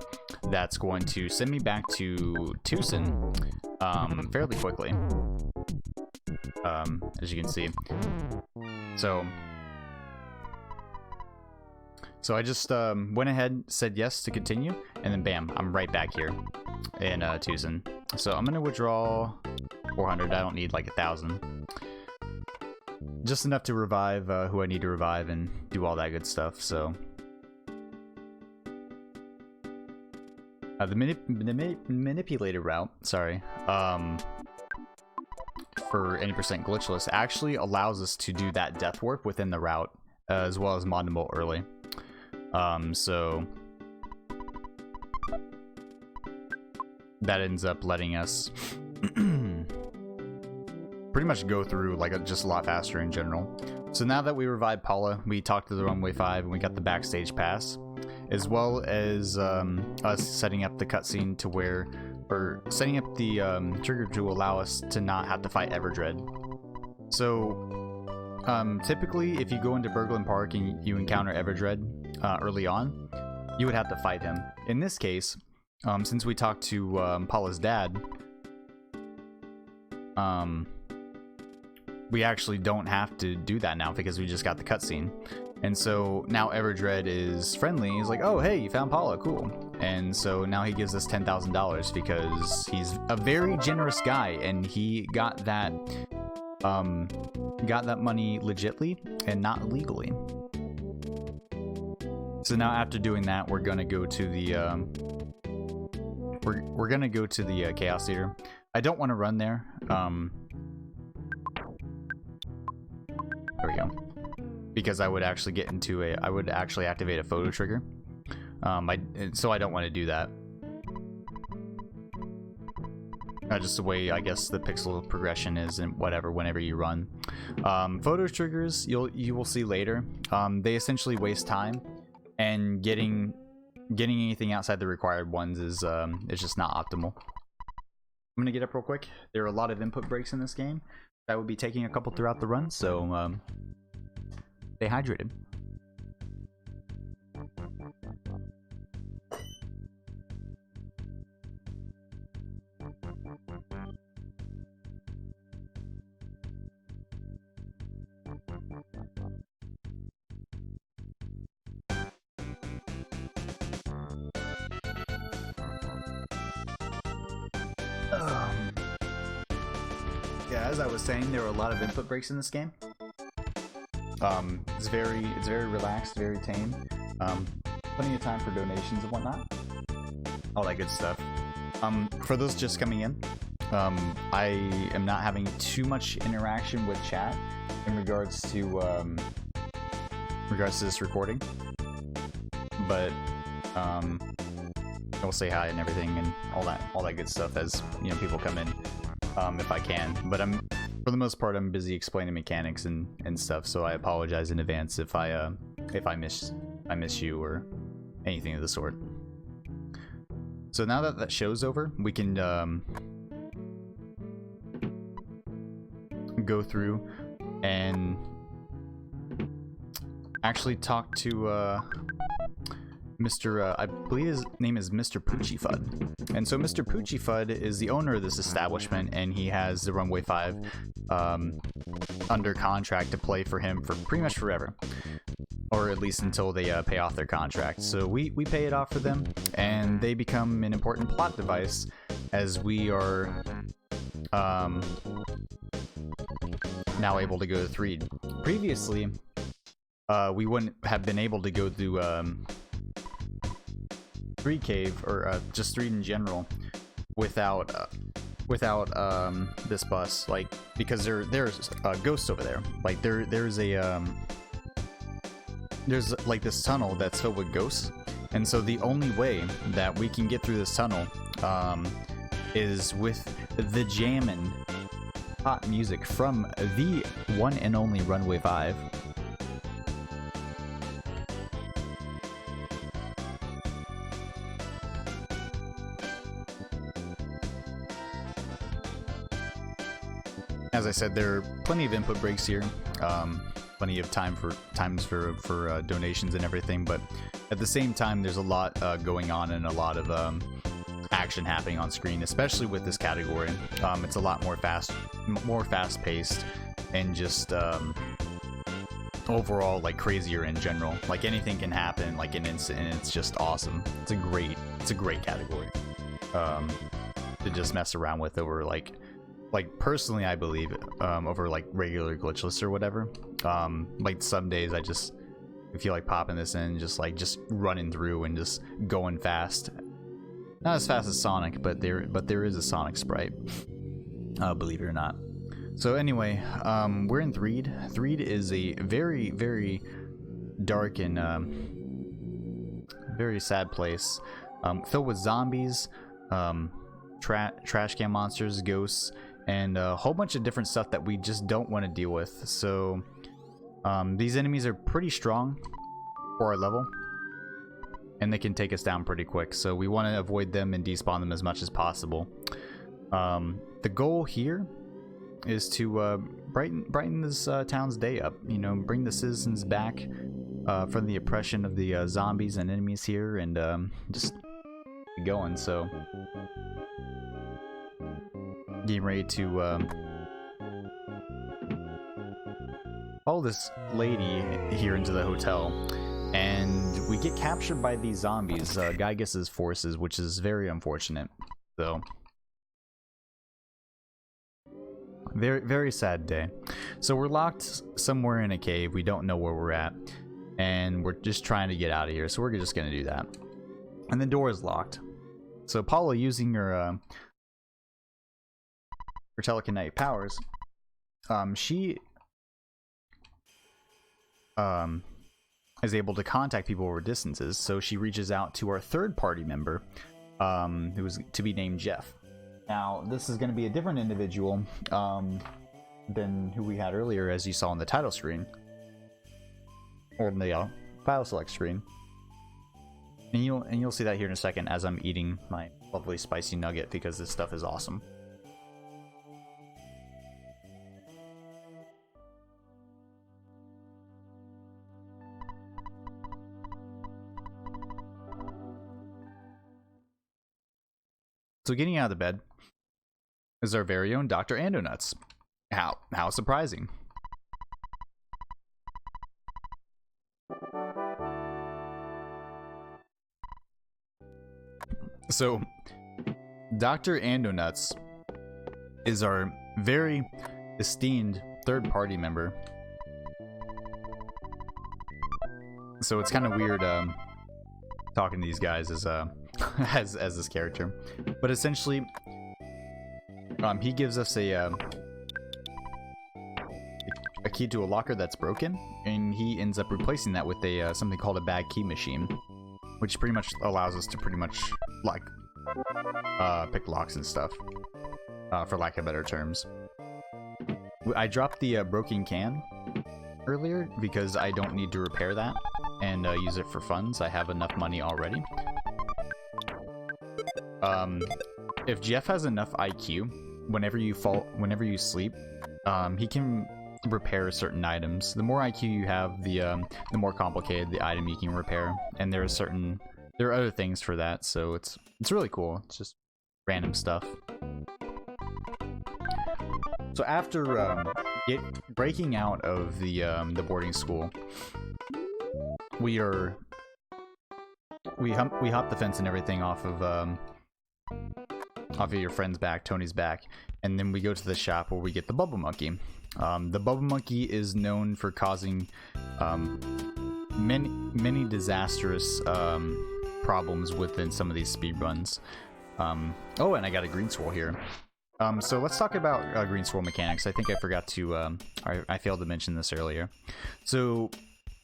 Speaker 1: That's going to send me back to Tucson fairly quickly, as you can see. So I just went ahead, said yes to continue, and then bam, I'm right back here in Tucson. So I'm gonna withdraw 400. I don't need like 1,000. Just enough to revive who I need to revive and do all that good stuff. So the manipulated route, sorry, for any percent glitchless actually allows us to do that death warp within the route, as well as Mondimal early. So that ends up letting us pretty much go through like just a lot faster in general. So now that we revived Paula, we talked to the Runway 5 and we got the backstage pass, as well as us setting up the cutscene to where, or setting up the trigger to allow us to not have to fight Everdread. So typically if you go into Berglund Park and you encounter Everdread early on, you would have to fight him. In this case, since we talked to Paula's dad, we actually don't have to do that now because we just got the cutscene. And so now Everdread is friendly. He's like, oh, hey, you found Paula, cool. And so now he gives us $10,000 because he's a very generous guy and he got that money legitly and not illegally. So now after doing that, we're gonna go to the we're gonna go to the Chaos Theater. I don't want to run there. There we go. Because I would actually get into I would actually activate a photo trigger. So I don't want to do that. Just the way I guess the pixel progression is and whatever whenever you run. Photo triggers you will see later. They essentially waste time, and getting anything outside the required ones is just not optimal. I'm gonna get up real quick. There are a lot of input breaks in this game. I will be taking a couple throughout the run, so stay hydrated. Yeah, as I was saying, there are a lot of input breaks in this game. It's very relaxed, very tame. Plenty of time for donations and whatnot. All that good stuff. For those just coming in, I am not having too much interaction with chat in regards to this recording, but I'll say hi and everything and all that good stuff as you know people come in, if I can. But for the most part I'm busy explaining mechanics and stuff, so I apologize in advance if I miss you or anything of the sort. So now that that show's over, we can go through and actually talk to Mr. I believe his name is Mr. Poochie Fudd. And so Mr. Poochie Fudd is the owner of this establishment, and he has the Runway 5 under contract to play for him for pretty much forever. Or at least until they pay off their contract. So we pay it off for them, and they become an important plot device as we are now able to go to Threed. Previously, we wouldn't have been able to go through Threed Cave, or just Threed in general, without this bus, like, because there's ghosts over there. Like there's like this tunnel that's filled with ghosts, and so the only way that we can get through this tunnel is with the jammin' hot music from the one and only Runway 5. As I said, there are plenty of input breaks here, plenty of times for donations and everything, but at the same time there's a lot going on and a lot of action happening on screen, especially with this category. It's a lot more fast-paced, and just overall like crazier in general. Like anything can happen like an instant, and it's just awesome. It's a great category to just mess around with over like personally I believe over like regular glitchless or whatever. Like some days I feel like popping this in, just running through and just going fast. Not as fast as Sonic, but there is a Sonic sprite, believe it or not. So anyway, we're in Threed. Threed is a very, very dark and very sad place, filled with zombies, trash can monsters, ghosts, and a whole bunch of different stuff that we just don't want to deal with. So these enemies are pretty strong for our level, and they can take us down pretty quick, so we want to avoid them and despawn them as much as possible. The goal here is to brighten this town's day up, you know, bring the citizens back from the oppression of the zombies and enemies here, and just get going. So getting ready to follow this lady here into the hotel, and we get captured by these zombies, Giygas' forces, which is very unfortunate. So very, very sad day. So we're locked somewhere in a cave. We don't know where we're at, and we're just trying to get out of here, so we're just gonna do that. And the door is locked. So Paula, using her telekinetic powers, she is able to contact people over distances. So she reaches out to our third party member, who is to be named Jeff. Now, this is going to be a different individual than who we had earlier, as you saw on the title screen. Or in the file select screen. And you'll see that here in a second as I'm eating my lovely spicy nugget, because this stuff is awesome. So getting out of the bed is our very own Dr. Andonuts. How surprising. So, Dr. Andonuts is our very esteemed third-party member. So it's kind of weird talking to these guys as as this character, but essentially, he gives us a key to a locker that's broken, and he ends up replacing that with a something called a bag key machine, which pretty much allows us to pretty much like pick locks and stuff, for lack of better terms. I dropped the broken can earlier because I don't need to repair that and use it for funds. I have enough money already. If Jeff has enough IQ, whenever you sleep, he can repair certain items. The more IQ you have, the more complicated the item you can repair, and there are other things for that, so it's really cool. It's just random stuff. So after breaking out of the boarding school, we hop the fence and everything off of your friend's back, Tony's back, and then we go to the shop where we get the Bubble Monkey. The Bubble Monkey is known for causing many disastrous problems within some of these speedruns. Oh, and I got a green swirl here. So let's talk about green swirl mechanics. I think I forgot to, I failed to mention this earlier. So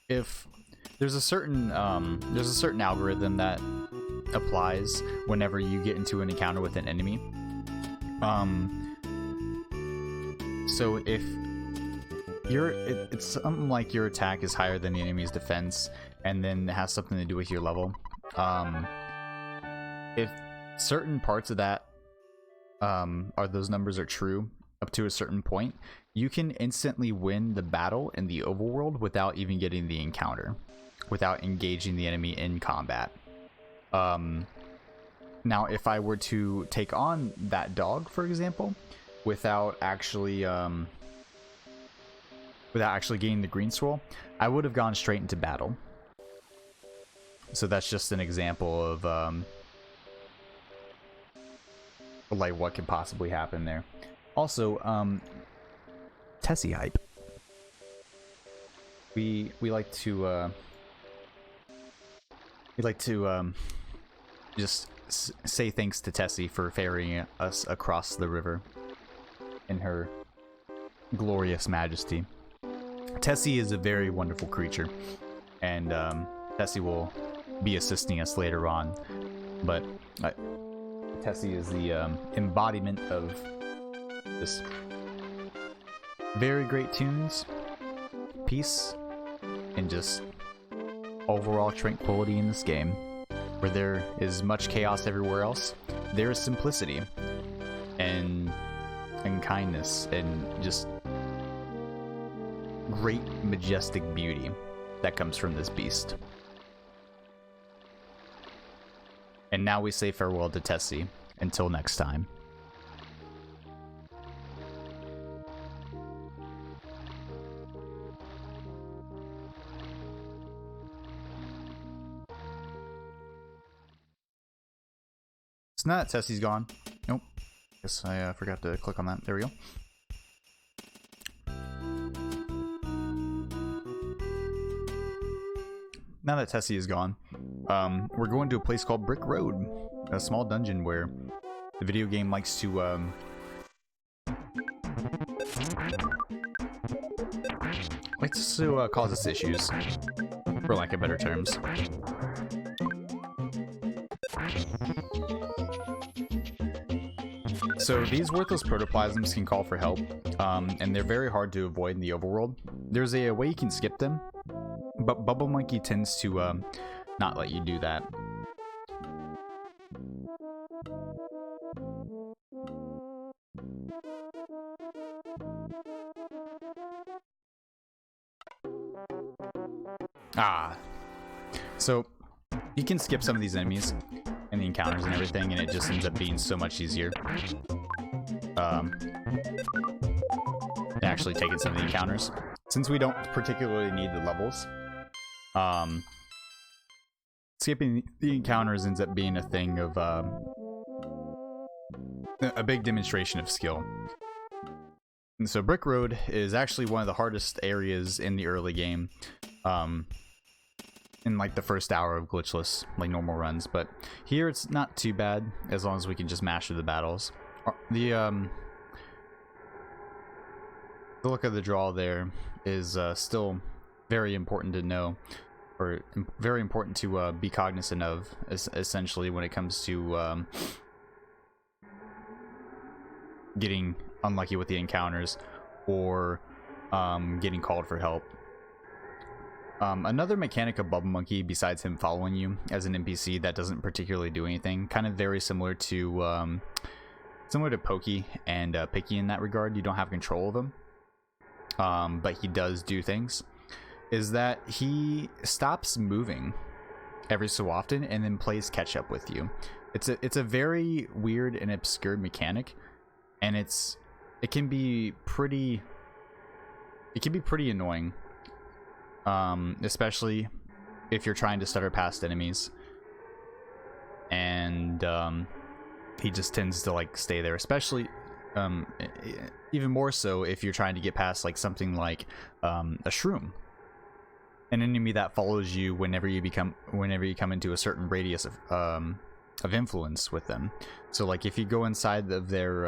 Speaker 1: if there's a certain algorithm that applies whenever you get into an encounter with an enemy. So if it's something like your attack is higher than the enemy's defense, and then it has something to do with your level. If certain parts of that those numbers are true up to a certain point, you can instantly win the battle in the overworld without even getting the encounter, without engaging the enemy in combat. Now, if I were to take on that dog, for example, without actually getting the green swirl, I would have gone straight into battle. So that's just an example of like what could possibly happen there. Also, Tessie hype. We like to just say thanks to Tessie for ferrying us across the river in her glorious majesty. Tessie is a very wonderful creature, and Tessie will be assisting us later on, but Tessie is the embodiment of just very great tunes, peace, and just overall tranquility in this game. Where there is much chaos everywhere else, there is simplicity and kindness and just great majestic beauty that comes from this beast. And now we say farewell to Tessie until next time. So now that Tessie's gone, nope, guess I forgot to click on that. There we go. Now that Tessie is gone, we're going to a place called Brick Road, a small dungeon where the video game likes to cause us issues, for lack of better terms. So these worthless protoplasms can call for help, and they're very hard to avoid in the overworld. There's a way you can skip them, but Bubble Monkey tends to not let you do that. So you can skip some of these enemies and the encounters and everything, and it just ends up being so much easier. Actually taking some of the encounters, since we don't particularly need the levels. Skipping the encounters ends up being a thing of a big demonstration of skill. And so Brick Road is actually one of the hardest areas in the early game, in like the first hour of glitchless, like normal runs. But here it's not too bad as long as we can just master the battles. The look of the draw there is still very important to know, or very important to be cognizant of, essentially, when it comes to getting unlucky with the encounters or getting called for help. Another mechanic of Bubble Monkey, besides him following you as an NPC that doesn't particularly do anything, kind of very similar to Pokey and Picky in that regard. You don't have control of him, but he does do things, is that he stops moving every so often and then plays catch up with you. It's a very weird and obscure mechanic, and it can be pretty annoying, especially if you're trying to stutter past enemies, and he just tends to like stay there, especially even more so if you're trying to get past like something like a shroom, an enemy that follows you whenever you come into a certain radius of influence with them. So like if you go inside of their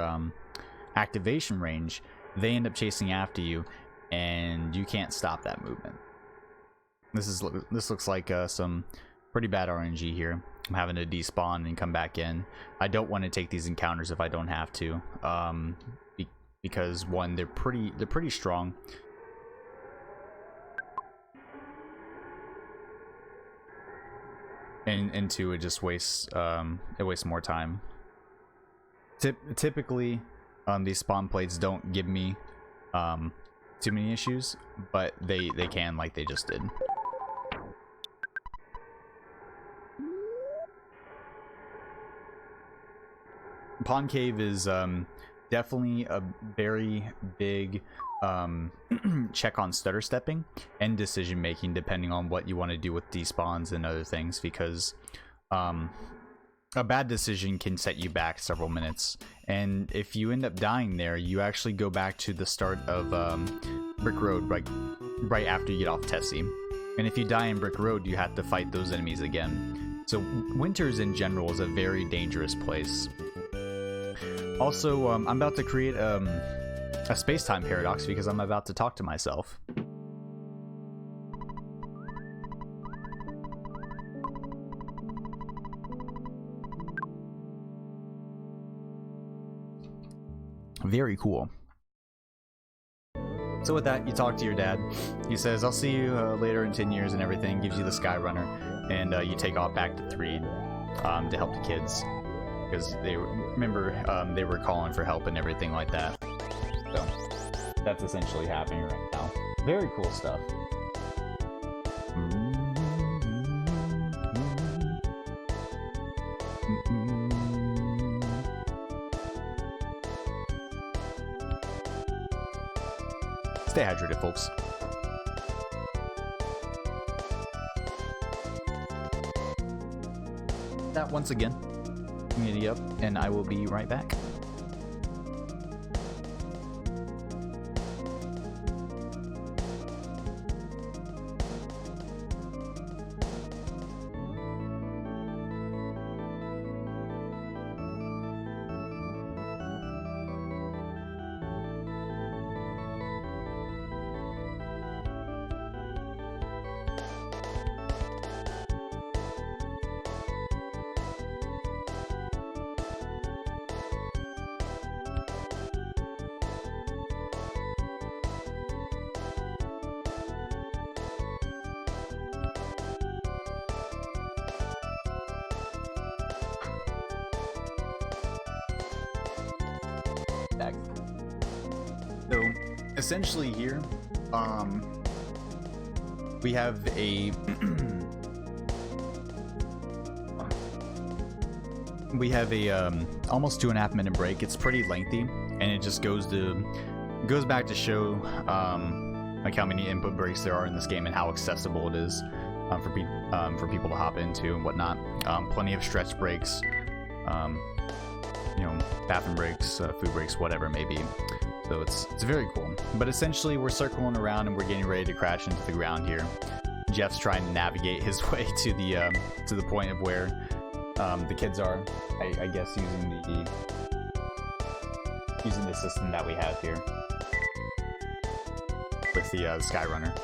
Speaker 1: activation range, they end up chasing after you, and you can't stop that movement. This looks like some pretty bad RNG here. I'm having to despawn and come back in. I don't want to take these encounters if I don't have to, because one, they're pretty strong, and two, it just wastes more time. Typically, these spawn plates don't give me too many issues, but they can, like they just did. Pond Cave is definitely a very big check on stutter stepping and decision making, depending on what you want to do with despawns and other things, because a bad decision can set you back several minutes, and if you end up dying there, you actually go back to the start of Brick Road right after you get off Tessie. And if you die in Brick Road, you have to fight those enemies again. So Winters in general is a very dangerous place. Also, I'm about to create a space-time paradox because I'm about to talk to myself. Very cool. So with that, you talk to your dad. He says, I'll see you later in 10 years and everything. Gives you the Sky Runner, and you take off back to Threed to help the kids, because they were calling for help and everything like that. So that's essentially happening right now. Very cool stuff. Stay hydrated, folks. That once again, community up, and I will be right back. back. So essentially here, we have a almost 2.5 minute break. It's pretty lengthy, and it just goes back to show like how many input breaks there are in this game and how accessible it is for people to hop into and whatnot. Plenty of stretch breaks, you know, bathroom breaks, food breaks, whatever it may be. So it's very cool. But essentially, we're circling around and we're getting ready to crash into the ground here. Jeff's trying to navigate his way to the point of where the kids are. I guess using the system that we have here with the Skyrunner.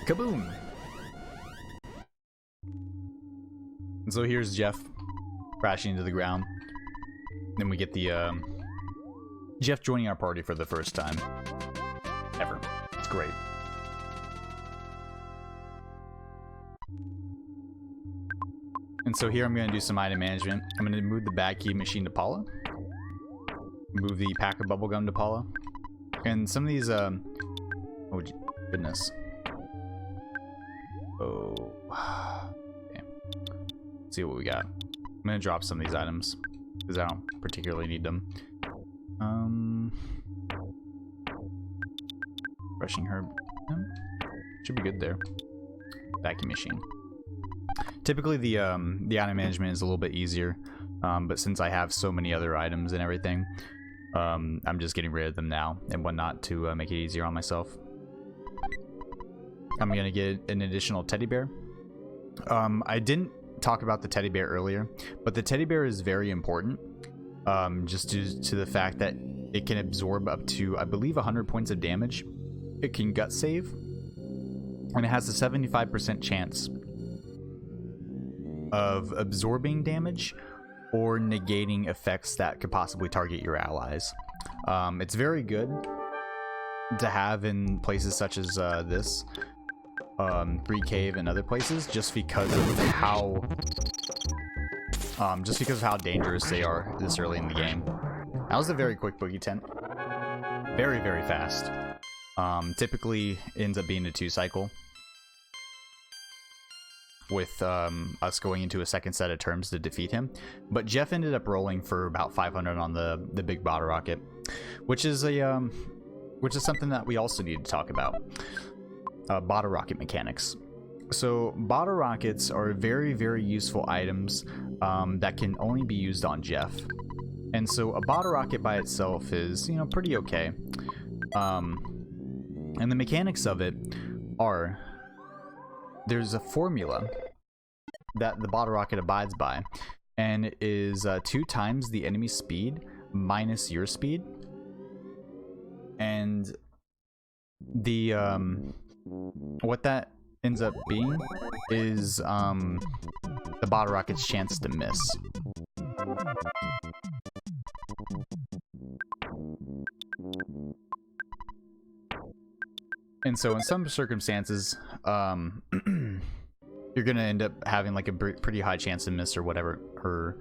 Speaker 1: Kaboom! And so here's Jeff crashing into the ground. Then we get the Jeff joining our party for the first time ever. It's great. And so here I'm going to do some item management. I'm going to move the bag key machine to Paula. Move the pack of bubblegum to Paula. And some of these, oh goodness. Oh. Okay. Let's see what we got. I'm going to drop some of these items because I don't particularly need them. Brushing herb. Should be good there. Vacuum machine. Typically the item management is a little bit easier, but since I have so many other items and everything, I'm just getting rid of them now and whatnot to make it easier on myself. I'm gonna get an additional teddy bear. I didn't talk about the teddy bear earlier, but the teddy bear is very important, just due to the fact that it can absorb up to, I believe, 100 points of damage. It can gut save, and it has a 75% chance of absorbing damage or negating effects that could possibly target your allies. It's very good to have in places such as this, Free Cave and other places, just because of how dangerous they are this early in the game. That was a very quick boogie tent. Very, very fast. Typically ends up being a 2-cycle. With us going into a second set of terms to defeat him, but Jeff ended up rolling for about 500 on the big bottle rocket, which is something that we also need to talk about. Bottle rocket mechanics. So bottle rockets are very, very useful items that can only be used on Jeff, and so a bottle rocket by itself is, you know, pretty okay. And the mechanics of it are, there's a formula that the bottle rocket abides by, and it is 2 times the enemy speed minus your speed. And the what that ends up being is the bottle rocket's chance to miss. And so in some circumstances, you're gonna end up having like a pretty high chance to miss or whatever, or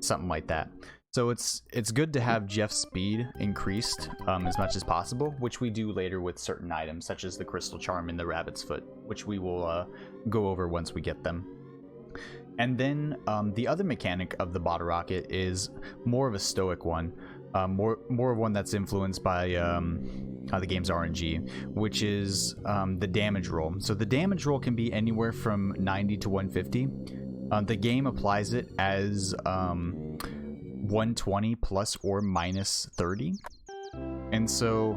Speaker 1: something like that. So it's good to have Jeff's speed increased as much as possible, which we do later with certain items such as the crystal charm and the rabbit's foot, which we will go over once we get them. And then the other mechanic of the bottle rocket is more of a stoic one, more of one that's influenced by the game's RNG, which is the damage roll. So the damage roll can be anywhere from 90 to 150. The game applies it as 120 plus or minus 30. And so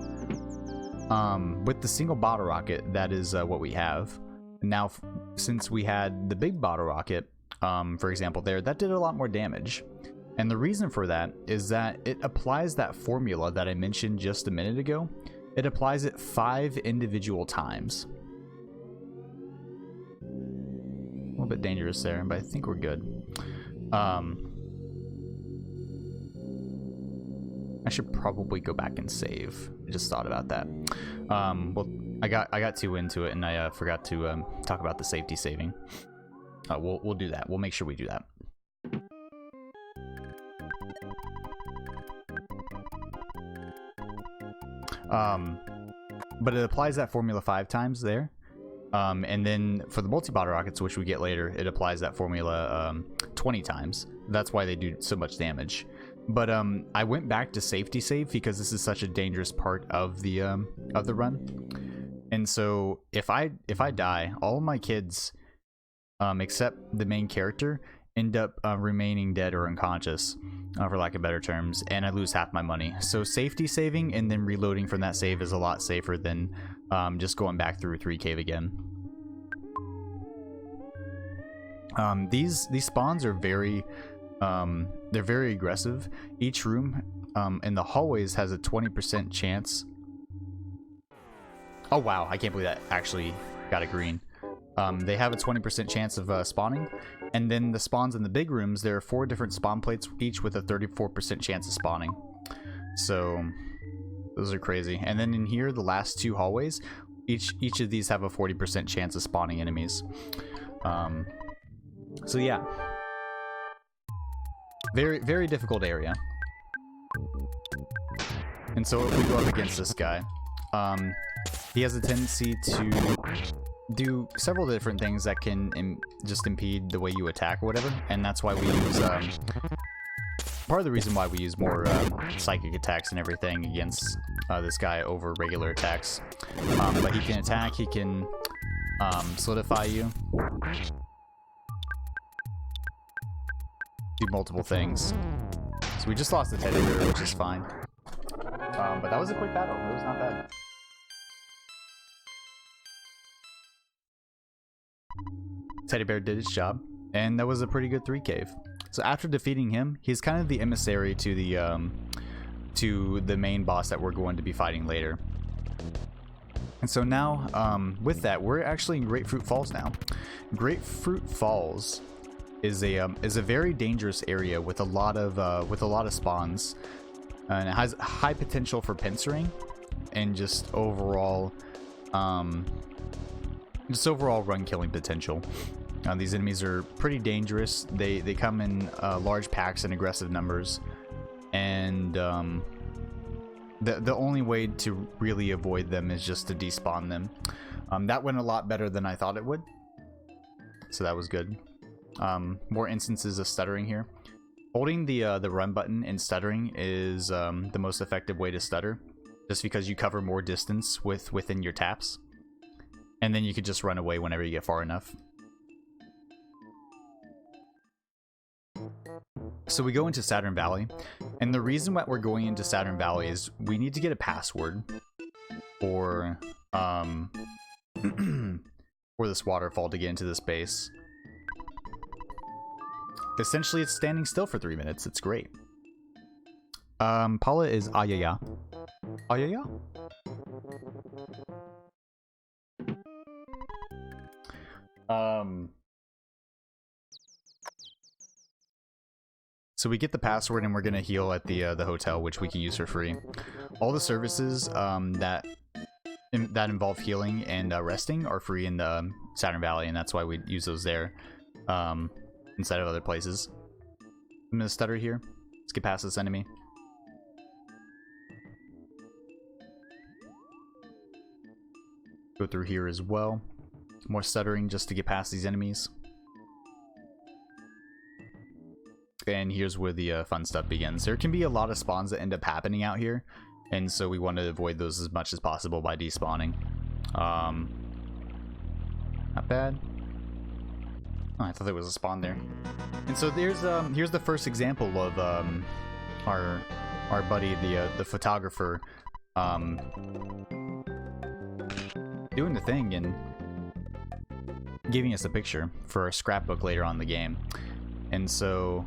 Speaker 1: with the single bottle rocket, that is what we have. Now, since we had the big bottle rocket, for example, that did a lot more damage. And the reason for that is that it applies that formula that I mentioned just a minute ago. It applies it 5 individual times. A little bit dangerous there, but I think we're good. I should probably go back and save. I just thought about that. Well, I got too into it, and I forgot to talk about the safety saving. We'll do that. We'll make sure we do that. But it applies that formula 5 times there. And then for the multi-bot rockets, which we get later, it applies that formula 20 times. That's why they do so much damage. But I went back to safety save because this is such a dangerous part of the run. And so if I die, all of my kids, except the main character, end up remaining dead or unconscious, for lack of better terms, and I lose half my money. So safety saving and then reloading from that save is a lot safer than just going back through 3 cave again. These spawns are very they're very aggressive. Each room in the hallways has a 20% chance. Oh wow, I can't believe that actually got a green. They have a 20% chance of spawning, and then the spawns in the big rooms, there are 4 different spawn plates, each with a 34% chance of spawning. So those are crazy. And then in here, the last 2 hallways, each of these have a 40% chance of spawning enemies. So yeah, very difficult area. And so if we go up against this guy, he has a tendency to do several different things that can just impede the way you attack or whatever, and that's why we use part of the reason why we use more psychic attacks and everything against this guy over regular attacks. But he can attack, he can solidify you, do multiple things. So we just lost the teddy bear, which is fine, but that was a quick battle. It was not bad. Teddy bear did its job, and that was a pretty good 3 cave. So after defeating him, he's kind of the emissary to the main boss that we're going to be fighting later. And so now, with that, we're actually in Grapefruit Falls now. Grapefruit Falls is a very dangerous area with a lot of spawns, and it has high potential for pincering and just overall run killing potential. These enemies are pretty dangerous. They come in large packs and aggressive numbers, and the only way to really avoid them is just to despawn them. That went a lot better than I thought it would, so that was good. More instances of stuttering here. Holding the run button and stuttering is the most effective way to stutter, just because you cover more distance within your taps, and then you could just run away whenever you get far enough. So we go into Saturn Valley, and the reason why we're going into Saturn Valley is we need to get a password for for this waterfall to get into this base. Essentially, it's standing still for 3 minutes. It's great. Paula is ayaya. Ayaya? So we get the password and we're gonna heal at the hotel, which we can use for free. All the services that involve healing and resting are free in the Saturn Valley, and that's why we use those there instead of other places. I'm gonna stutter here. Let's get past this enemy. Go through here as well. More stuttering just to get past these enemies. And here's where the fun stuff begins. There can be a lot of spawns that end up happening out here, and so we want to avoid those as much as possible by despawning. Not bad. Oh, I thought there was a spawn there. And so there's here's the first example of our buddy the photographer doing the thing and giving us a picture for a scrapbook later on in the game. And so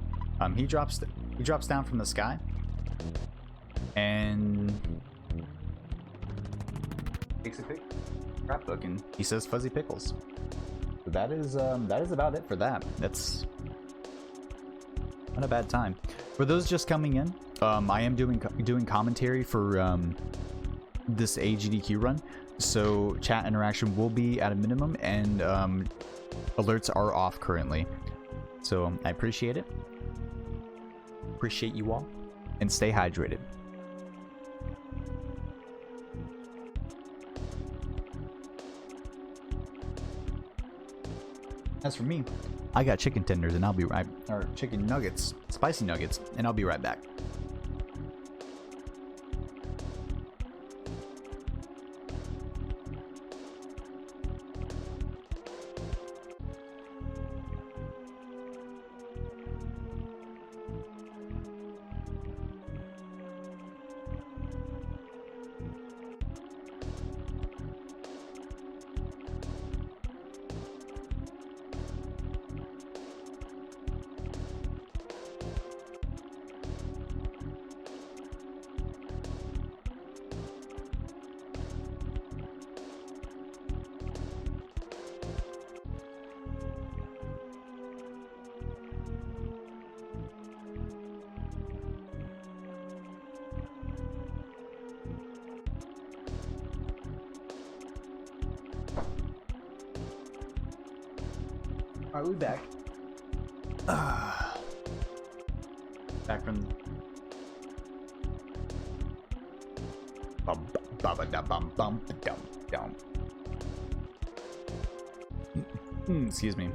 Speaker 1: he drops down from the sky and takes a pic scrapbook, and he says fuzzy pickles. So that is about it for that. That's not a bad time. For those just coming in, I am doing commentary for this AGDQ run, so chat interaction will be at a minimum, and alerts are off currently. So I appreciate it. Appreciate you all, and stay hydrated. As for me, I got chicken tenders and I'll be right, or chicken nuggets, spicy nuggets, and I'll be right back. Alright, we back. Back from excuse me.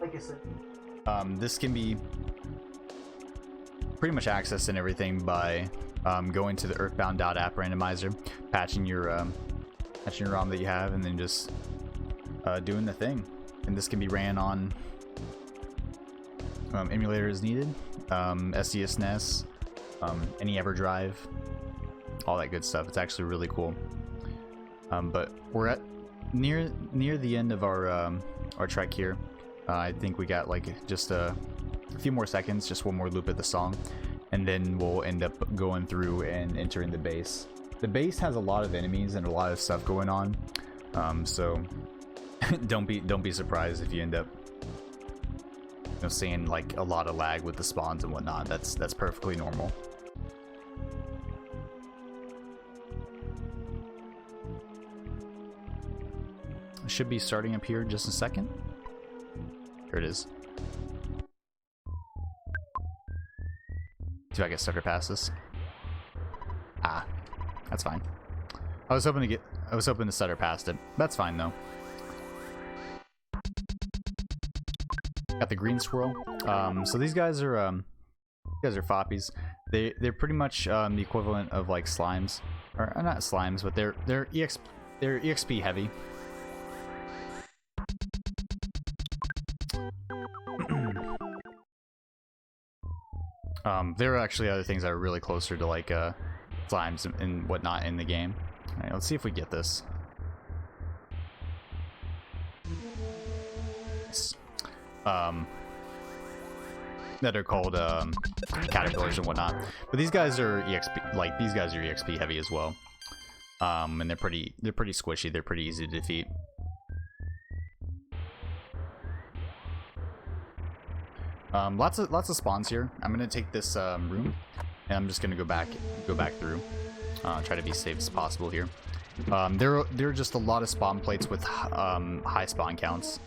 Speaker 1: Like I said, this can be pretty much accessed and everything by going to the EarthBound.app randomizer, patching your ROM that you have, and then just doing the thing. And this can be ran on emulator as needed, SDS, NES, any EverDrive, all that good stuff. It's actually really cool. But we're at near the end of our trek here. I think we got like just a few more seconds, just one more loop at the song, and then we'll end up going through and entering the base. The base has a lot of enemies and a lot of stuff going on, so don't be surprised if you end up, you know, seeing like a lot of lag with the spawns and whatnot. That's perfectly normal. Should be starting up here just a second. Here it is. See if I can stutter past this. Ah, that's fine. I was hoping to stutter past it. That's fine though. Got the green squirrel. So these guys are foppies. They're pretty much the equivalent of like slimes, or not slimes, but they're EXP heavy. There are actually other things that are really closer to like slimes and whatnot in the game. Alright, let's see if we get this. That are called caterpillars and whatnot. But these guys are EXP, like these guys are EXP heavy as well. And they're pretty squishy. They're pretty easy to defeat. Lots of spawns here. I'm gonna take this room, and I'm just gonna go back through. Try to be safe as possible here. There are just a lot of spawn plates with high spawn counts,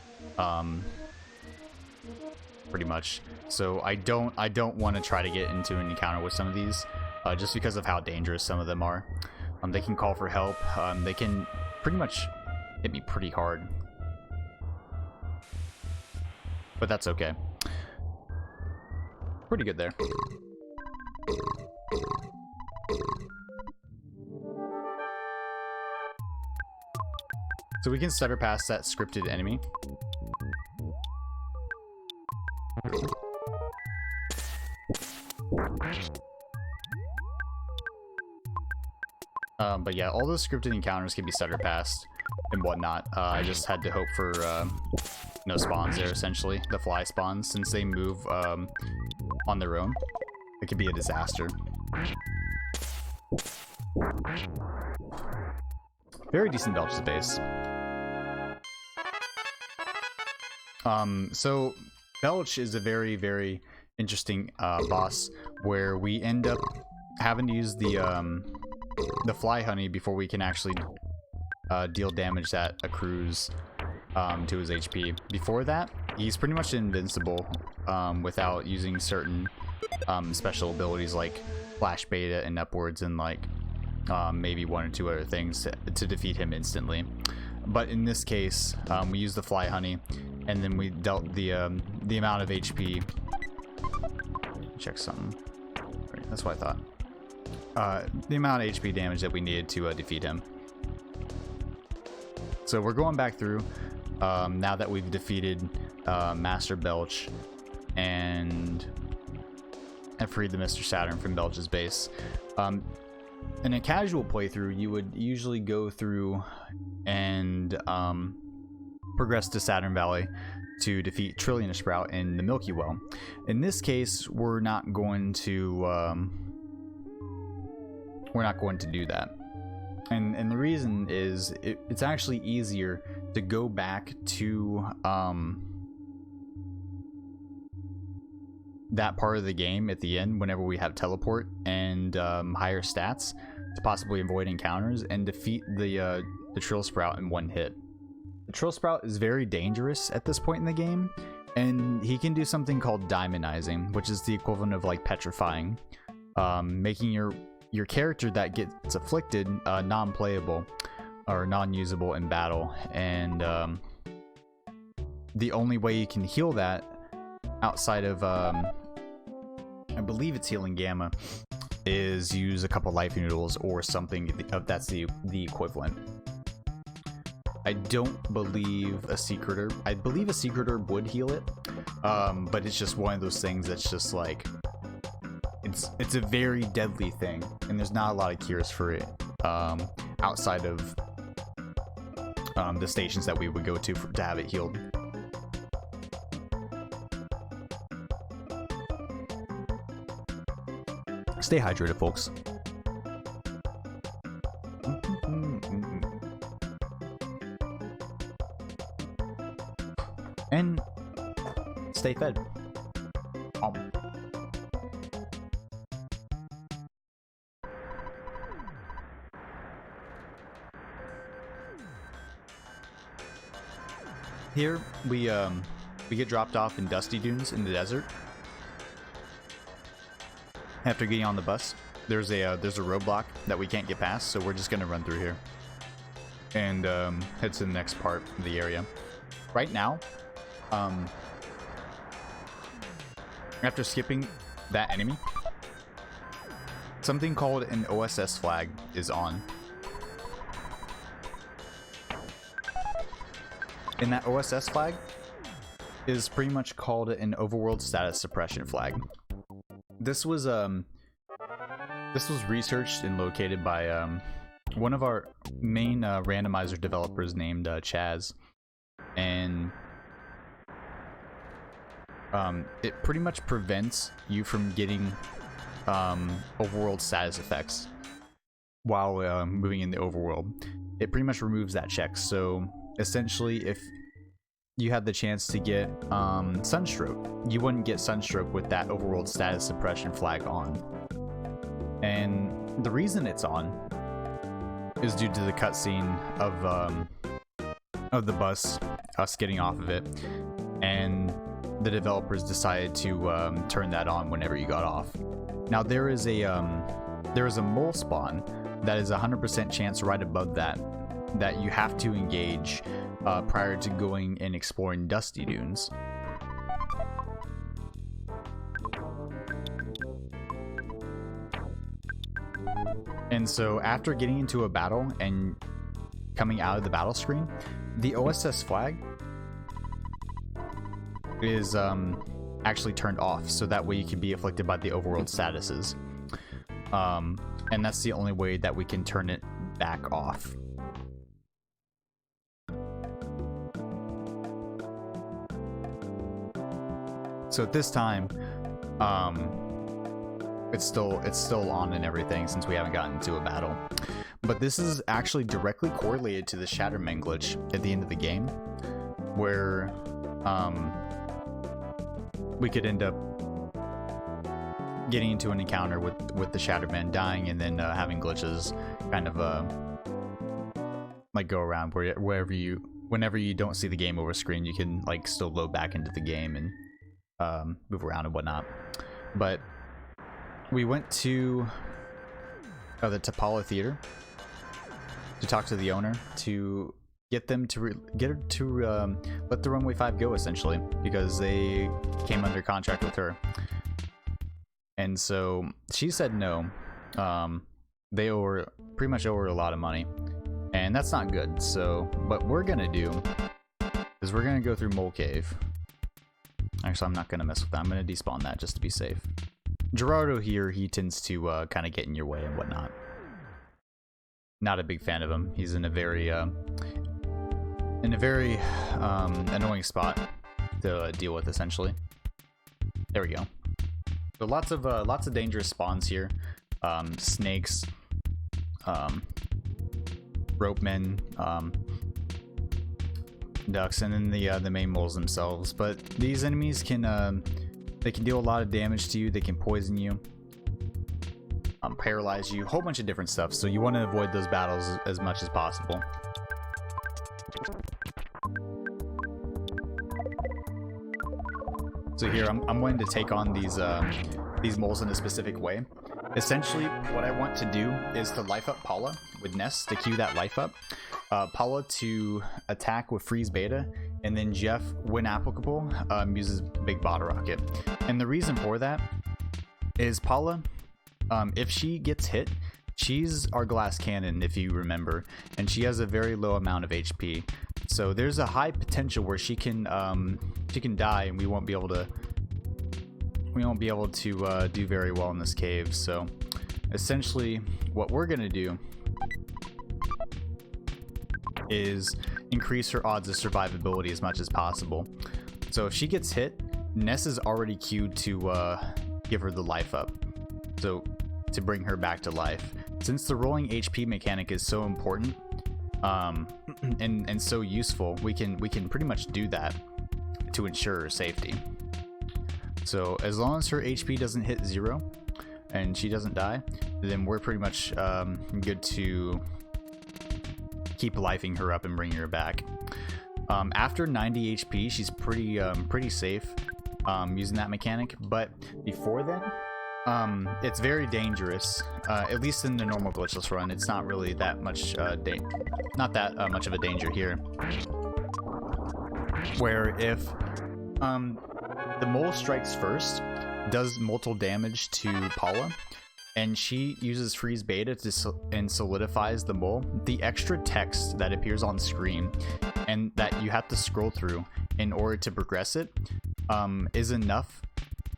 Speaker 1: pretty much. So I don't want to try to get into an encounter with some of these, just because of how dangerous some of them are. They can call for help. They can pretty much hit me pretty hard, but that's okay. Pretty good there. So we can stutter past that scripted enemy. But yeah, all those scripted encounters can be stutter past and whatnot. I just had to hope for no spawns there, essentially. The fly spawns, since they move on their own, it could be a disaster. Very decent belch to base. So belch is a very interesting boss, where we end up having to use the fly honey before we can actually deal damage that accrues to his HP. Before that, he's pretty much invincible without using certain special abilities like flash beta and upwards, and like maybe one or two other things to defeat him instantly. But in this case, we used the fly honey, and then we dealt the amount of HP. Check something. Right, that's what I thought. The amount of HP damage that we needed to defeat him. So we're going back through now that we've defeated Master Belch and freed the Mr. Saturn from Belch's base. In a casual playthrough, you would usually go through and progress to Saturn Valley to defeat Trillion Sprout in the Milky Well. In this case, we're not going to do that. And the reason is it's actually easier to go back to that part of the game at the end whenever we have teleport and higher stats to possibly avoid encounters and defeat the Trill Sprout in one hit. The Trill Sprout is very dangerous at this point in the game, and he can do something called diamondizing, which is the equivalent of like petrifying, making your character that gets afflicted non-playable or non-usable in battle. And the only way you can heal that outside of I believe it's healing gamma is use a couple life noodles or something that's the equivalent. I don't believe a secret herb. I believe a secret herb would heal it, but it's just one of those things that's just like it's a very deadly thing, and there's not a lot of cures for it outside of the stations that we would go to to have it healed. Stay hydrated, folks. And stay fed. Here we get dropped off in dusty dunes in the desert. After getting on the bus, there's a roadblock that we can't get past, so we're just gonna run through here and head to the next part of the area. Right now, after skipping that enemy, something called an OSS flag is on. And that OSS flag is pretty much called an overworld status suppression flag. This was researched and located by one of our main randomizer developers named Chaz, and it pretty much prevents you from getting overworld status effects while moving in the overworld. It pretty much removes that check. So essentially, if you had the chance to get Sunstroke, you wouldn't get Sunstroke with that overworld status suppression flag on. And the reason it's on is due to the cutscene of the bus, us getting off of it, and the developers decided to turn that on whenever you got off. Now there is a mole spawn that is 100% chance right above that you have to engage prior to going and exploring Dusty Dunes. And so after getting into a battle and coming out of the battle screen, the OSS flag is actually turned off, so that way you can be afflicted by the overworld statuses. And that's the only way that we can turn it back off. So at this time, it's still on and everything since we haven't gotten into a battle. But this is actually directly correlated to the Shatterman glitch at the end of the game, where we could end up getting into an encounter with the Shatterman, dying, and then having glitches kind of like go around whenever you don't see the game over screen, you can like still load back into the game and move around and whatnot. But we went to the Tapala Theater to talk to the owner to get them to get her to let the Runway 5 go, essentially, because they came under contract with her. And so she said no. They pretty much owe her a lot of money, and that's not good. So what we're gonna do is we're gonna go through Mole Cave. Actually, I'm not gonna mess with that. I'm gonna despawn that just to be safe. Gerardo here, he tends to kind of get in your way and whatnot. Not a big fan of him. He's in a very annoying spot to deal with, essentially. There we go. So lots of dangerous spawns here. Snakes, rope men, ducks, and then the main moles themselves. But these enemies can they can deal a lot of damage to you. They can poison you, paralyze you, a whole bunch of different stuff. So you want to avoid those battles as much as possible. So here I'm going to take on these moles in a specific way. Essentially, what I want to do is to life up Paula with Ness to queue that life up. Paula to attack with Freeze Beta, and then Jeff, when applicable, uses Big Bottle Rocket. And the reason for that is Paula, if she gets hit, she's our glass cannon, if you remember, and she has a very low amount of HP. So there's a high potential where she can die, and we won't be able to do very well in this cave. So essentially what we're gonna do is increase her odds of survivability as much as possible. So if she gets hit, Ness is already queued to give her the life up, so to bring her back to life. Since the rolling HP mechanic is so important and so useful, we can pretty much do that to ensure her safety. So as long as her HP doesn't hit 0 and she doesn't die, then we're pretty much good to keep lifing her up and bringing her back. After 90 HP, she's pretty safe using that mechanic. But before then, it's very dangerous. At least in the normal glitchless run, it's not really that much much of a danger here. Where if the mole strikes first, does multiple damage to Paula, and she uses Freeze Beta and solidifies the mole, the extra text that appears on screen and that you have to scroll through in order to progress it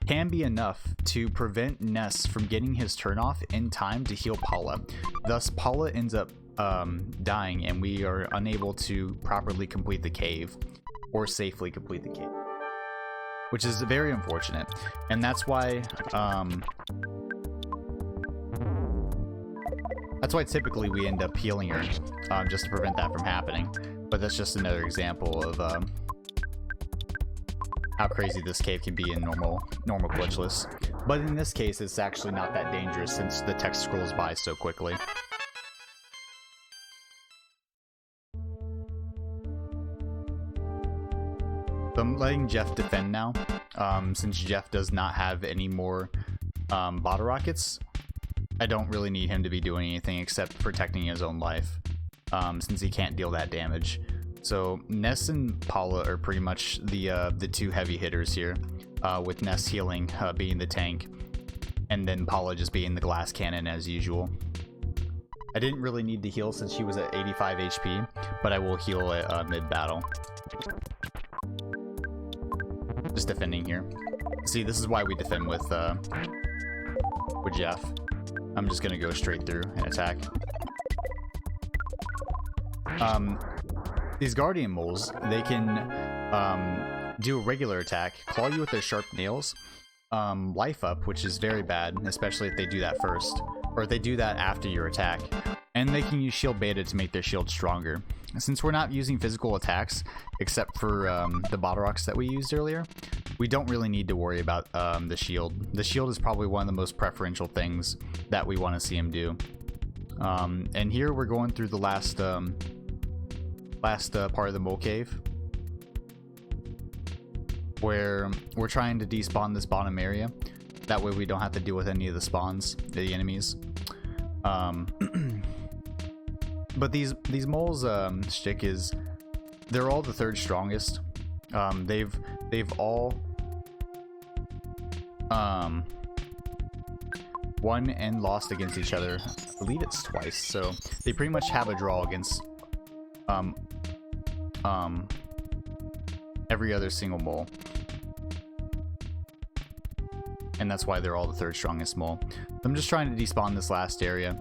Speaker 1: can be enough to prevent Ness from getting his turn off in time to heal Paula. Thus, Paula ends up dying, and we are unable to properly complete the cave or safely complete the cave, which is very unfortunate. And that's why typically we end up healing her, just to prevent that from happening. But that's just another example of how crazy this cave can be in normal glitchless. But in this case, it's actually not that dangerous since the text scrolls by so quickly. So I'm letting Jeff defend now, since Jeff does not have any more bottle rockets. I don't really need him to be doing anything except protecting his own life, since he can't deal that damage. So Ness and Paula are pretty much the two heavy hitters here, with Ness healing, being the tank, and then Paula just being the glass cannon as usual. I didn't really need to heal since she was at 85 HP, but I will heal at mid-battle. Just defending here. See, this is why we defend with Jeff. I'm just gonna go straight through and attack. These guardian moles, they can do a regular attack, claw you with their sharp nails, life up, which is very bad, especially if they do that first, or if they do that after your attack, and they can use shield beta to make their shield stronger. Since we're not using physical attacks except for the bottle rocks that we used earlier, we don't really need to worry about the shield. The shield is probably one of the most preferential things that we want to see him do. And here we're going through the last part of the mole cave, where we're trying to despawn this bottom area. That way we don't have to deal with any of the spawns, the enemies. But these moles shtick is they're all the third strongest. They've all won and lost against each other. I believe it's twice, so they pretty much have a draw against every other single mole. And that's why they're all the third strongest mole. I'm just trying to despawn this last area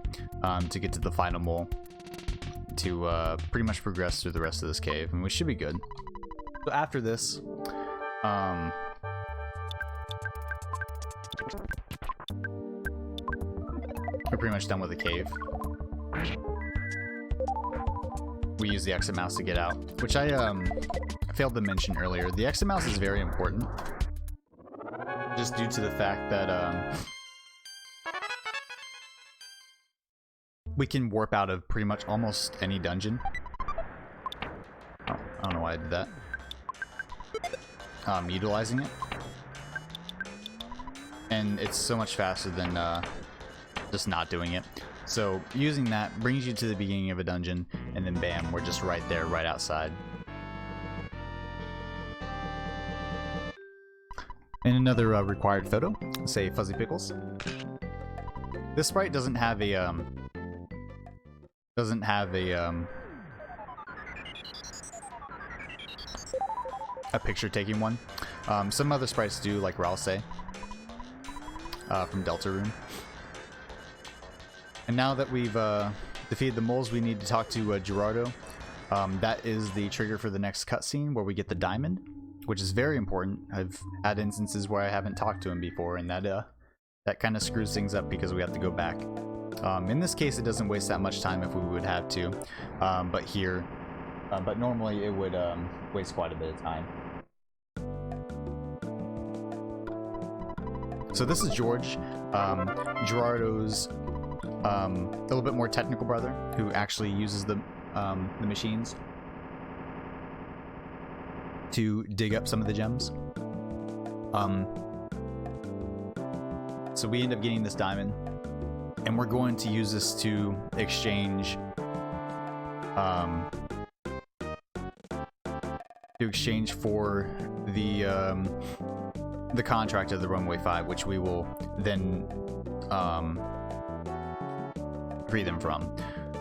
Speaker 1: to get to the final mole to pretty much progress through the rest of this cave, and we should be good. So after this, we're pretty much done with the cave. We use the exit mouse to get out, which I failed to mention earlier. The exit mouse is very important, just due to the fact that we can warp out of pretty much almost any dungeon. Oh, I don't know why I did that. Utilizing it. And it's so much faster than just not doing it. So using that brings you to the beginning of a dungeon, and then bam, we're just right there, right outside. And another required photo, say Fuzzy Pickles. This sprite doesn't have a picture taking one. Some other sprites do, like Ralsei from Deltarune. And now that we've defeated the moles, we need to talk to Gerardo. That is the trigger for the next cutscene where we get the diamond, which is very important. I've had instances where I haven't talked to him before, and that kind of screws things up because we have to go back. In this case, it doesn't waste that much time if we would have to, but normally it would waste quite a bit of time. So this is George, Gerardo's a little bit more technical brother who actually uses the machines to dig up some of the gems. So we end up getting this diamond, and we're going to use this to exchange for the contract of the Runway 5, which we will then free them from.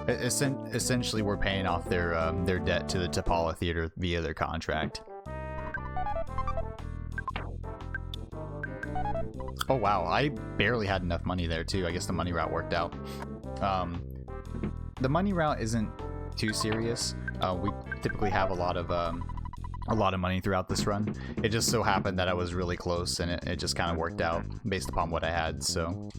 Speaker 1: Essentially, we're paying off their debt to the Tapala Theater via their contract. Oh wow, I barely had enough money there too. I guess the money route worked out. The money route isn't too serious. We typically have a lot of money throughout this run. It just so happened that I was really close, and it just kind of worked out based upon what I had. So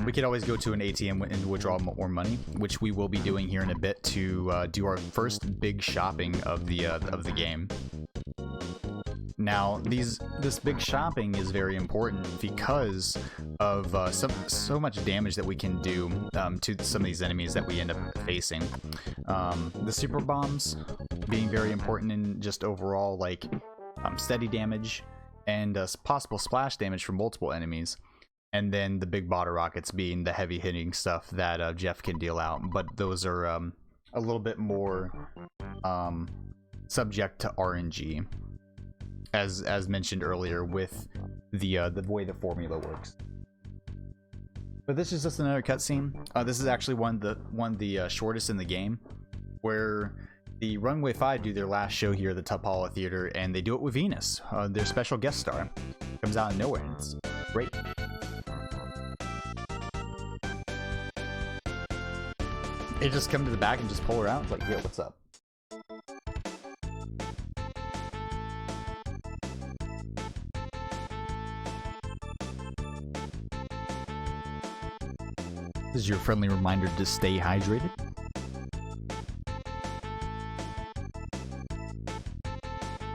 Speaker 1: we could always go to an ATM and withdraw more money, which we will be doing here in a bit to do our first big shopping of the game. Now, this big shopping is very important because of so much damage that we can do to some of these enemies that we end up facing. The super bombs being very important in just overall like steady damage and possible splash damage from multiple enemies. And then the big bottle rockets being the heavy hitting stuff that Jeff can deal out, but those are a little bit more subject to RNG. As mentioned earlier with the way the formula works. But this is just another cutscene. This is actually one of the shortest in the game, where the Runway 5 do their last show here at the Tapala Theater, and they do it with Venus, their special guest star. Comes out of nowhere, and it's great. They just come to the back and just pull her out. It's like, yeah, what's up? This is your friendly reminder to stay hydrated.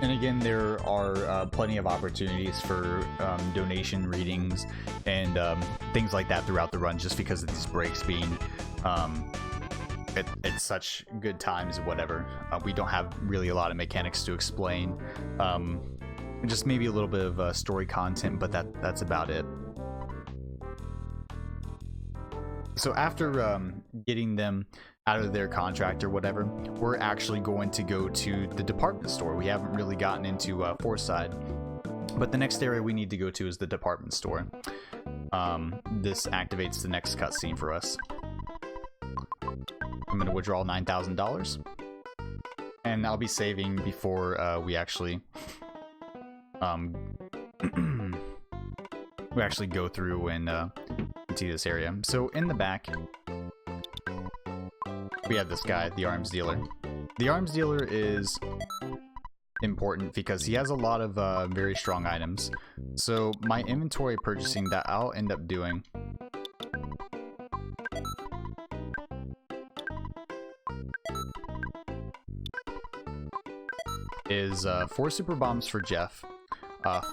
Speaker 1: And again, there are plenty of opportunities for donation readings and things like that throughout the run, just because of these breaks being at such good times, whatever. We don't have really a lot of mechanics to explain. Just maybe a little bit of story content, but that's about it. So after getting them out of their contract or whatever, we're actually going to go to the department store. We haven't really gotten into Forside, but the next area we need to go to is the department store. This activates the next cutscene for us. I'm going to withdraw $9,000, and I'll be saving before we actually go through and into this area. So in the back, we have this guy, the arms dealer. The arms dealer is important because he has a lot of very strong items. So my inventory purchasing that I'll end up doing is 4 super bombs for Jeff,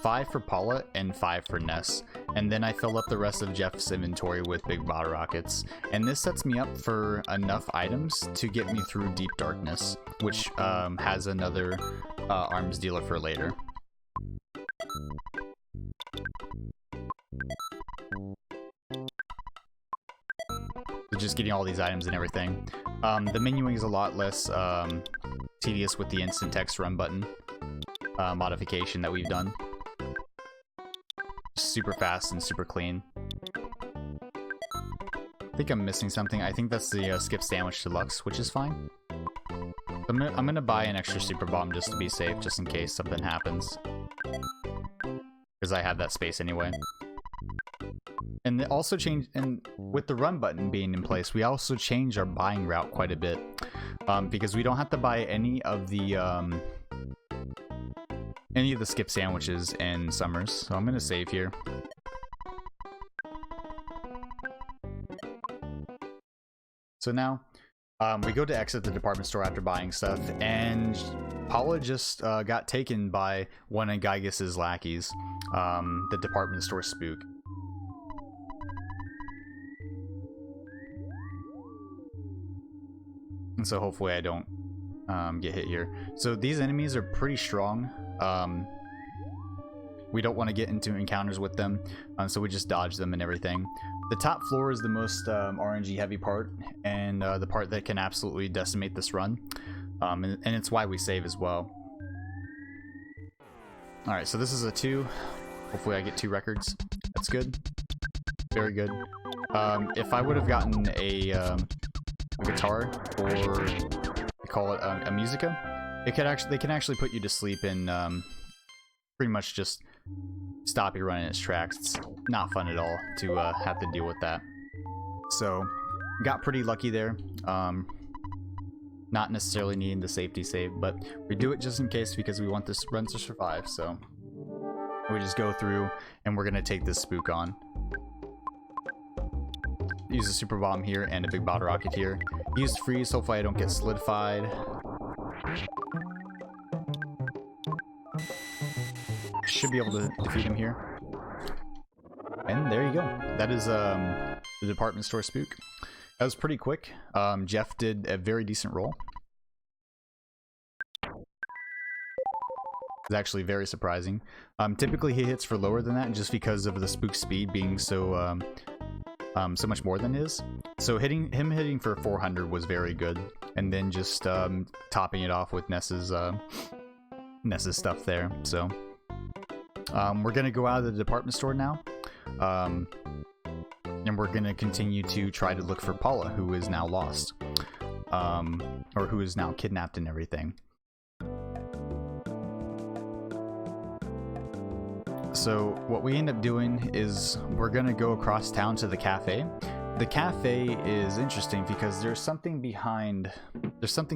Speaker 1: 5 for Paula, and 5 for Ness. And then I fill up the rest of Jeff's inventory with big bottle rockets. And this sets me up for enough items to get me through Deep Darkness, which has another arms dealer for later. So just getting all these items and everything. The menuing is a lot less tedious with the instant text run button modification that we've done. Super fast and super clean. I think I'm missing something. I think that's the skip sandwich deluxe, which is fine. I'm gonna buy an extra super bomb just to be safe, just in case something happens, because I have that space anyway. And they also change, and with the run button being in place, we also change our buying route quite a bit, because we don't have to buy any of the skip sandwiches in Summers. So I'm gonna save here. So now we go to exit the department store after buying stuff, and Paula just got taken by one of Giygas's lackeys, the department store spook. And so hopefully I don't get hit here. So these enemies are pretty strong. We don't want to get into encounters with them, so we just dodge them and everything. The top floor is the most RNG heavy part, and the part that can absolutely decimate this run, and it's why we save as well. Alright, so this is a 2. Hopefully I get 2 records. That's good. Very good. If I would have gotten a guitar, or we call it a musica, they can actually put you to sleep and pretty much just stop you running its tracks. It's not fun at all to have to deal with that. So got pretty lucky there. Not necessarily needing the safety save, but we do it just in case because we want this run to survive. So we just go through and we're gonna take this spook on. Use a super bomb here and a big bottle rocket here. Use freeze, hopefully I don't get solidified. Should be able to defeat him here. And there you go. That is the department store spook. That was pretty quick. Jeff did a very decent roll. It's actually very surprising. Typically he hits for lower than that just because of the spook speed being so so much more than his. So hitting for 400 was very good, and then just topping it off with Ness's stuff there. So we're gonna go out of the department store now, and we're gonna continue to try to look for Paula, who is now lost, or who is now kidnapped and everything. So what we end up doing is we're gonna go across town to the cafe. The cafe is interesting because there's something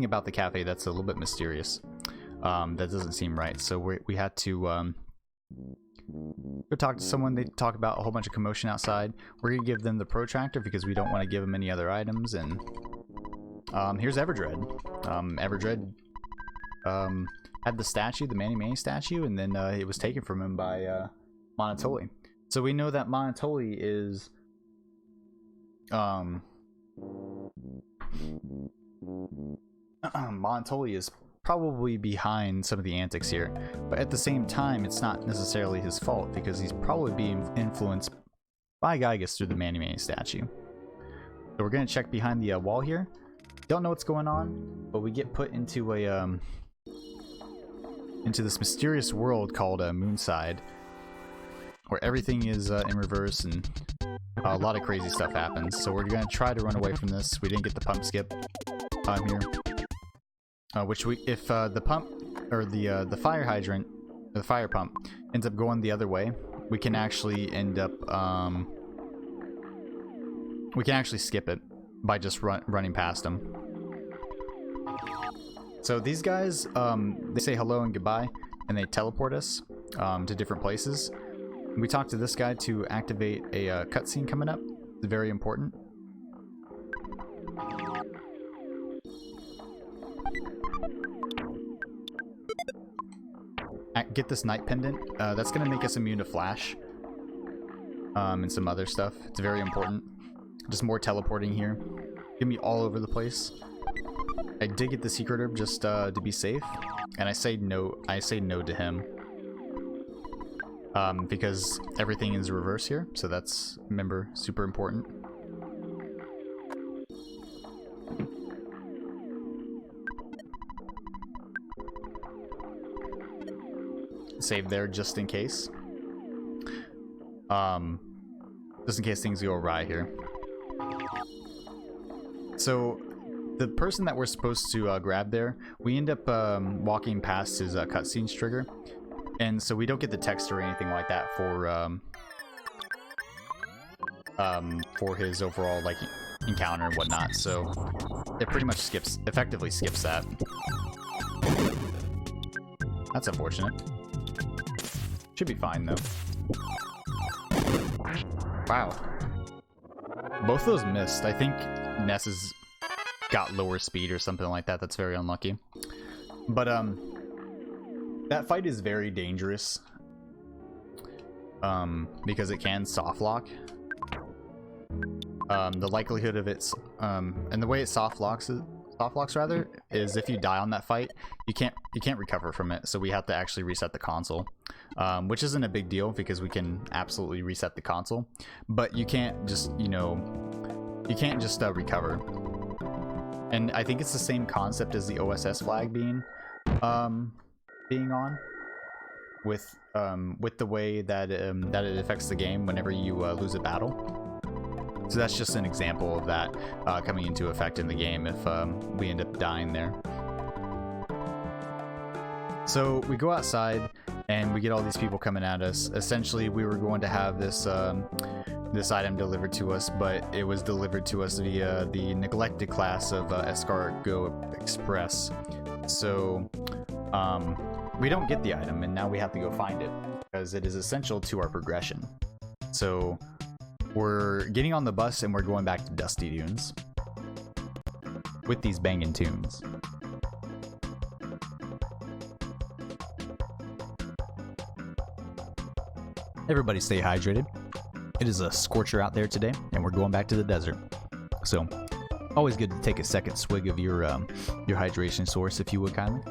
Speaker 1: about the cafe that's a little bit mysterious, that doesn't seem right. So we had to go talk to someone. They talk about a whole bunch of commotion outside. We're gonna give them the protractor because we don't want to give them any other items. And here's Everdread. Everdread had the statue, the Manny statue, and then it was taken from him by Monotoli. So we know that Monotoli is probably behind some of the antics here, but at the same time it's not necessarily his fault because he's probably being influenced by Giygas through the Manny statue. So we're gonna check behind the wall here. Don't know what's going on, but we get put into a into this mysterious world called Moonside, where everything is in reverse and a lot of crazy stuff happens. So we're gonna try to run away from this. We didn't get the pump skip here, which we, if the pump or the fire hydrant, or the fire pump ends up going the other way, we can actually end up we can actually skip it by just running past them. So these guys, they say hello and goodbye, and they teleport us to different places. We talked to this guy to activate a cutscene coming up. It's very important. Get this night pendant. That's going to make us immune to flash and some other stuff. It's very important. Just more teleporting here. Get me all over the place. I did get the secret herb just to be safe, and I say no to him because everything is reverse here. So that's, remember, super important. Save there just in case. Just in case things go awry here. So the person that we're supposed to grab there, we end up walking past his cutscenes trigger, and so we don't get the text or anything like that for his overall like encounter and whatnot. So it pretty much effectively skips that. That's unfortunate. Should be fine though. Wow. Both of those missed. I think Ness has got lower speed or something like that. That's very unlucky. But that fight is very dangerous. Because it can soft lock. The likelihood of its and the way it soft locks rather is if you die on that fight, you can't recover from it. So we have to actually reset the console, which isn't a big deal because we can absolutely reset the console, but you can't just recover. And I think it's the same concept as the OSS flag being on with the way that it affects the game whenever you lose a battle. So that's just an example of that coming into effect in the game if we end up dying there. So we go outside and we get all these people coming at us. Essentially, we were going to have this this item delivered to us, but it was delivered to us via the neglected class of Escargot Express. So we don't get the item, and now we have to go find it because it is essential to our progression. So we're getting on the bus and we're going back to Dusty Dunes with these banging tunes. Everybody stay hydrated. It is a scorcher out there today, and we're going back to the desert. So, always good to take a second swig of your hydration source, if you would kindly.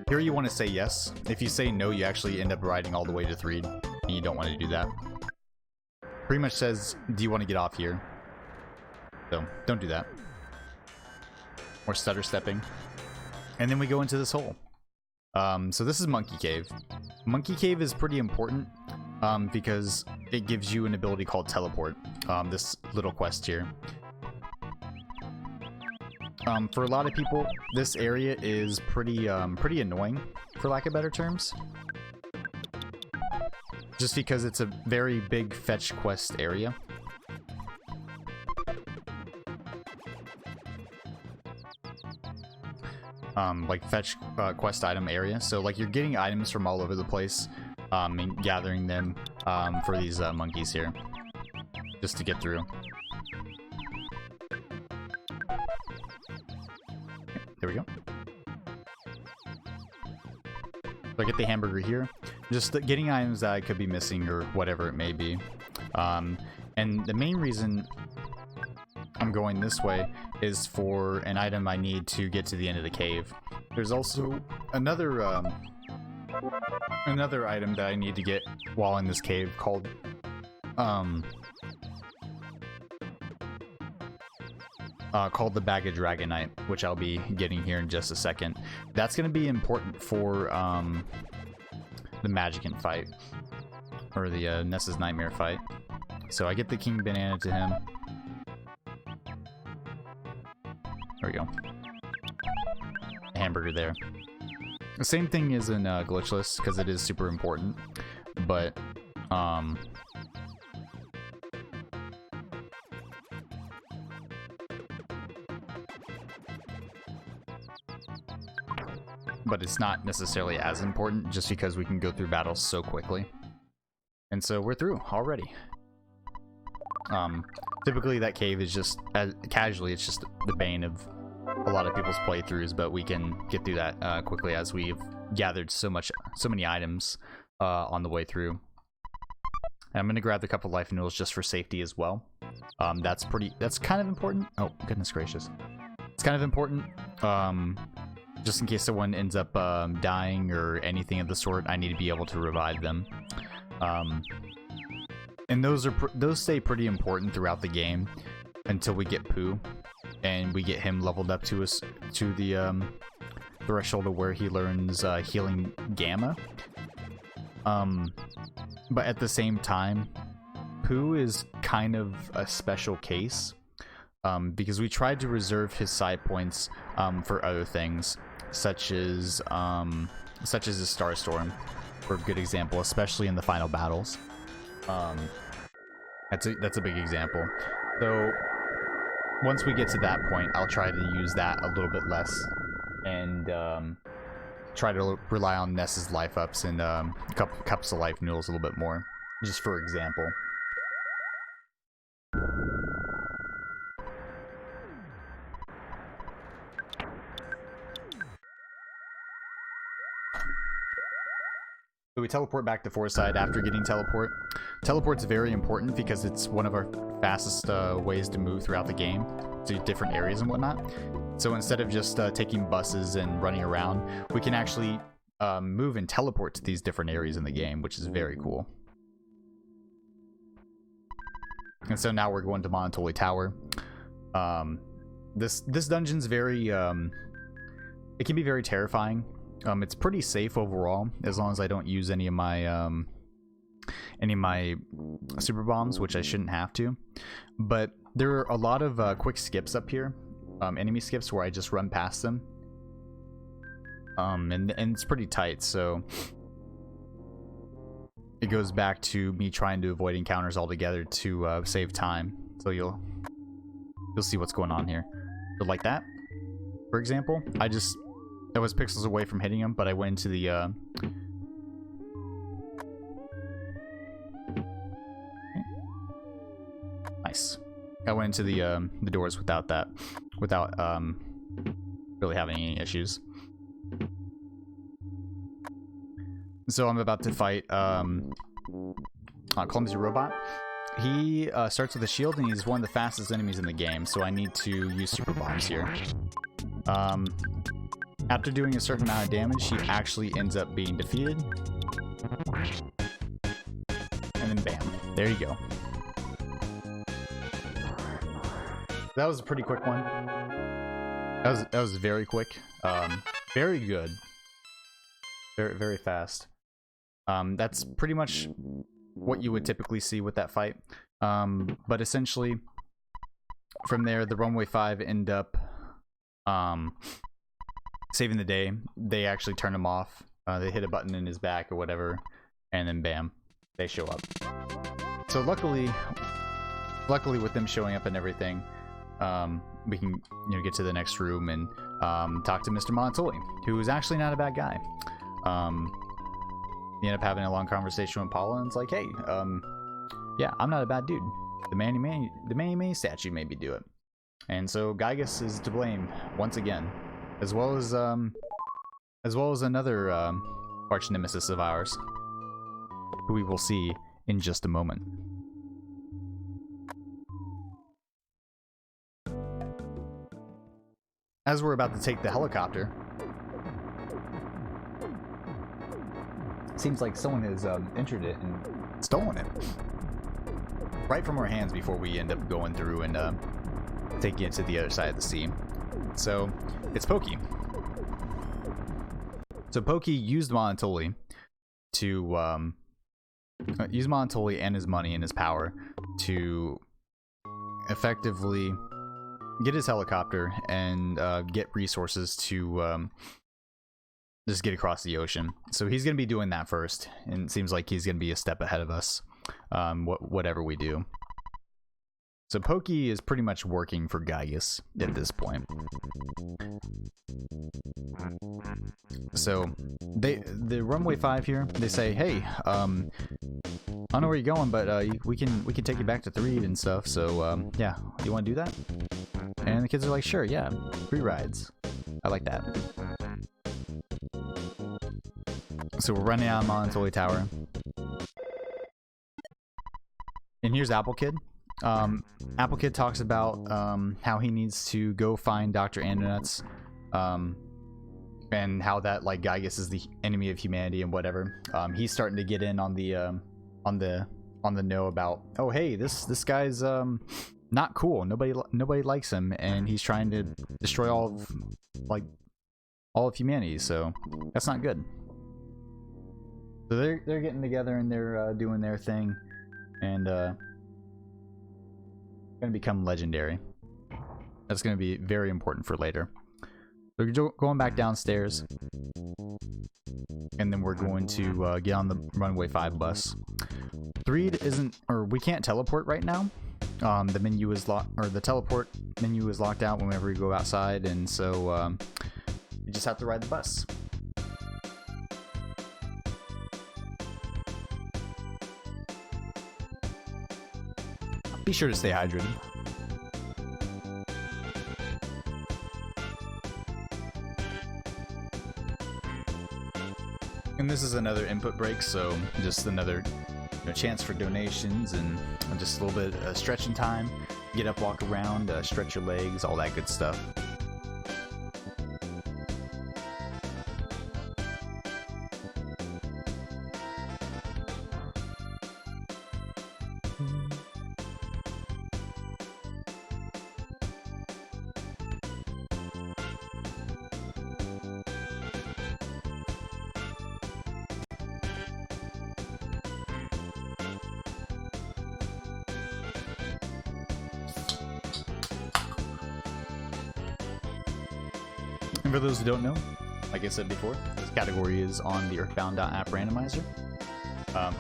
Speaker 1: Here you want to say yes. If you say no, you actually end up riding all the way to Threed, and you don't want to do that. Pretty much says, do you want to get off here? So, don't do that. Or stutter stepping. And then we go into this hole. So this is Monkey Cave. Monkey Cave is pretty important because it gives you an ability called Teleport. This little quest here. For a lot of people, this area is pretty annoying, for lack of better terms. Just because it's a very big fetch quest area. Like fetch quest item area. So like you're getting items from all over the place and gathering them for these monkeys here. Just to get through. There we go. So I get the hamburger here. Just getting items that I could be missing or whatever it may be. And the main reason I'm going this way is for an item I need to get to the end of the cave. There's also another another item that I need to get while in this cave called called the Bag of Dragonite, which I'll be getting here in just a second. That's going to be important for the Magicant fight, or the Ness's Nightmare fight. So I get the King Banana to him. There we go. Hamburger there. The same thing is in Glitchless, because it is super important, but it's not necessarily as important just because we can go through battles so quickly. And so we're through already. Typically that cave is just, casually, it's just the bane of a lot of people's playthroughs, but we can get through that quickly as we've gathered so many items on the way through. And I'm going to grab the couple life noodles just for safety as well. That's kind of important. Oh, goodness gracious. It's kind of important. Just in case someone ends up dying or anything of the sort, I need to be able to revive them. And those stay pretty important throughout the game until we get Pooh, and we get him leveled up to the threshold of where he learns Healing Gamma. But at the same time, Pooh is kind of a special case, because we tried to reserve his side points for other things, such as the Star Storm, for a good example, especially in the final battles. That's a big example. So once we get to that point, I'll try to use that a little bit less, and try to rely on Ness's life ups and cups of life noodles a little bit more, just for example. So we teleport back to Foresight after getting teleport. Teleport's very important because it's one of our fastest ways to move throughout the game to different areas and whatnot. So instead of just taking buses and running around, we can actually move and teleport to these different areas in the game, which is very cool. And so now we're going to Monotoli Tower. This dungeon's very it can be very terrifying. It's pretty safe overall, as long as I don't use any of my super bombs, which I shouldn't have to. But there are a lot of quick skips up here, enemy skips where I just run past them, and it's pretty tight. So it goes back to me trying to avoid encounters altogether to save time. So you'll see what's going on here. So like that, for example, I was pixels away from hitting him, but I went into the nice. I went into the doors without really having any issues. So I'm about to fight Clumsy Robot. He starts with a shield, and he's one of the fastest enemies in the game, so I need to use super bombs here. After doing a certain amount of damage, he actually ends up being defeated. And then bam. There you go. That was a pretty quick one. That was very quick. Very good. Very, very fast. That's pretty much what you would typically see with that fight. But essentially, from there, the Runway 5 end up saving the day. They actually turn him off. They hit a button in his back or whatever, and then bam, they show up. So luckily with them showing up and everything, we can get to the next room and talk to Mr. Monotoli, who is actually not a bad guy. You end up having a long conversation with Paula, and it's like, hey, yeah, I'm not a bad dude. The Manny statue made me do it. And so Giygas is to blame once again, as well as another arch nemesis of ours, who we will see in just a moment. As we're about to take the helicopter, Seems like someone has entered it and stolen it right from our hands before we end up going through and taking it to the other side of the sea. So it's Pokey. So Pokey used Monotoli to use Monotoli and his money and his power to effectively get his helicopter and get resources to just get across the ocean. So he's going to be doing that first, and it seems like he's going to be a step ahead of us, whatever we do. So Pokey is pretty much working for Giygas at this point. So the runway 5 here, they say, hey, I don't know where you're going, but we can take you back to 3 and stuff. So yeah, you want to do that? And the kids are like, sure, yeah, free rides. I like that. So we're running out of Monotoli Tower. And here's Apple Kid. Apple Kid talks about how he needs to go find Dr. Andonuts, and how that, like, Giygas is the enemy of humanity and whatever. He's starting to get in on the know about, oh hey, this guy's not cool. Nobody likes him, and he's trying to destroy all of humanity. So that's not good. So they're getting together and they're doing their thing, and going to become legendary. That's going to be very important for later. So we're going back downstairs, and then we're going to get on the runway 5 bus. 3 isn't, or we can't teleport right now. The menu is locked, or the teleport menu is locked out whenever we go outside, and so you just have to ride the bus. Be sure to stay hydrated. And this is another input break, so just another chance for donations and just a little bit of stretching time. Get up, walk around, stretch your legs, all that good stuff. And for those who don't know, like I said before, this category is on the EarthBound.app randomizer,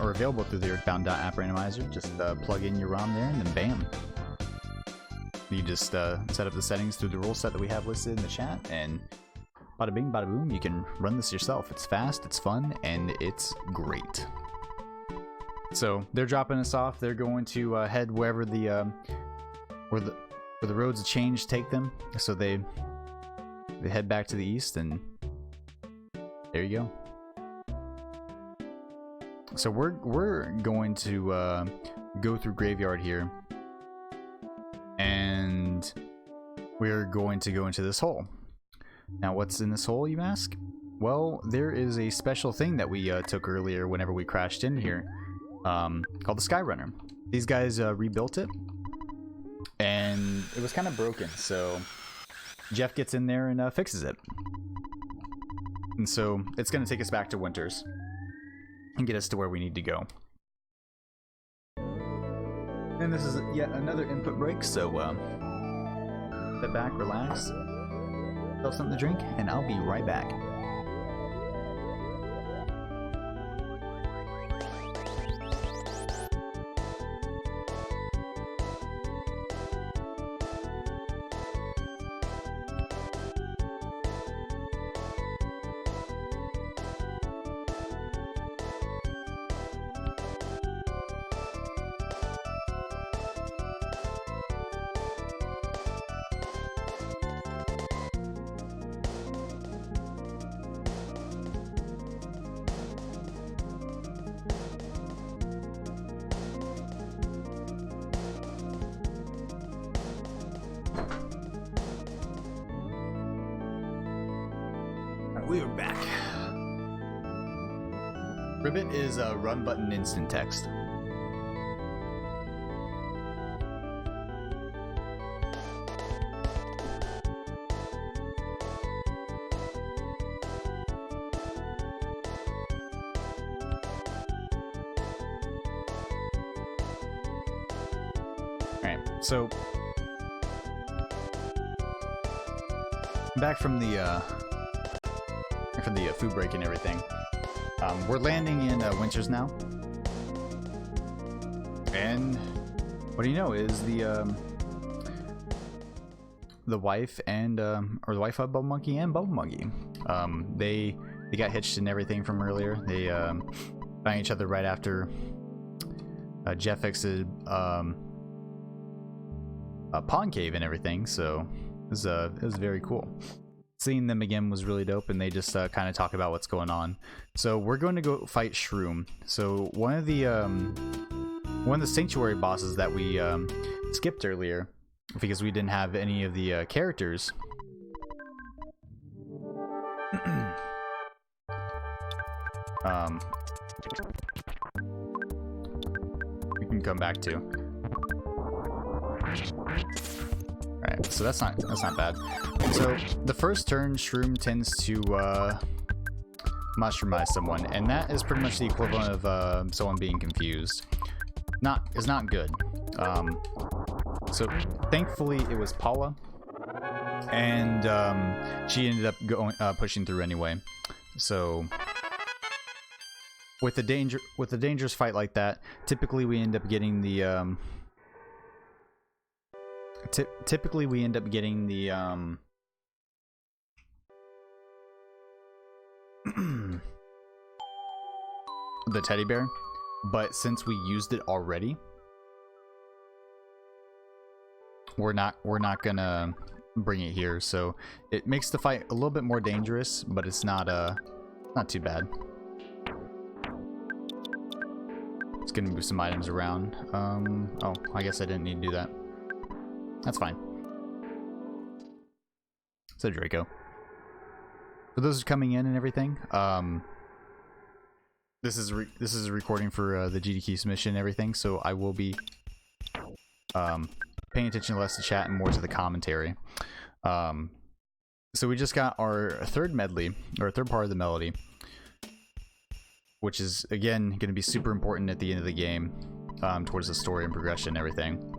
Speaker 1: or available through the EarthBound.app randomizer. Just plug in your ROM there, and then bam. You just set up the settings through the rule set that we have listed in the chat, and bada bing, bada boom, you can run this yourself. It's fast, it's fun, and it's great. So they're dropping us off. They're going to head wherever the where the roads of change take them. So they head back to the east, and there you go. So we're going to go through Graveyard here, and we're going to go into this hole. Now, what's in this hole, you ask? Well, there is a special thing that we took earlier whenever we crashed in here, called the Skyrunner. These guys rebuilt it, and it was kind of broken, so Jeff gets in there and fixes it. And so it's going to take us back to Winters and get us to where we need to go. And this is yet another input break, so sit back, relax, have something to drink, and I'll be right back. We are back. RBIT is a run button instant text. Alright, so back from the food break and everything. We're landing in Winters now, and what do you know is the wife and or the wife of Bubble Monkey and Bubble Monkey. They got hitched and everything from earlier. They found each other right after Jeff exited a pond cave and everything. So it was very cool. Seeing them again was really dope, and they just kind of talk about what's going on. So we're going to go fight Shroom. So one of the sanctuary bosses that we skipped earlier because we didn't have any of the characters. We can come back to. Alright, so that's not bad. So the first turn, Shroom tends to mushroomize someone, and that is pretty much the equivalent of someone being confused. It's not good. So thankfully it was Paula, and she ended up pushing through anyway. So with a dangerous fight like that, typically we end up getting the the teddy bear, but since we used it already, we're not gonna bring it here. So it makes the fight a little bit more dangerous, but it's not too bad. It's gonna move some items around. Oh, I guess I didn't need to do that. That's fine. So Draco. For those coming in and everything, this is a recording for the GDQ submission and everything, so I will be paying attention less to chat and more to the commentary. So we just got our third medley, or third part of the melody, which is again going to be super important at the end of the game, towards the story and progression and everything.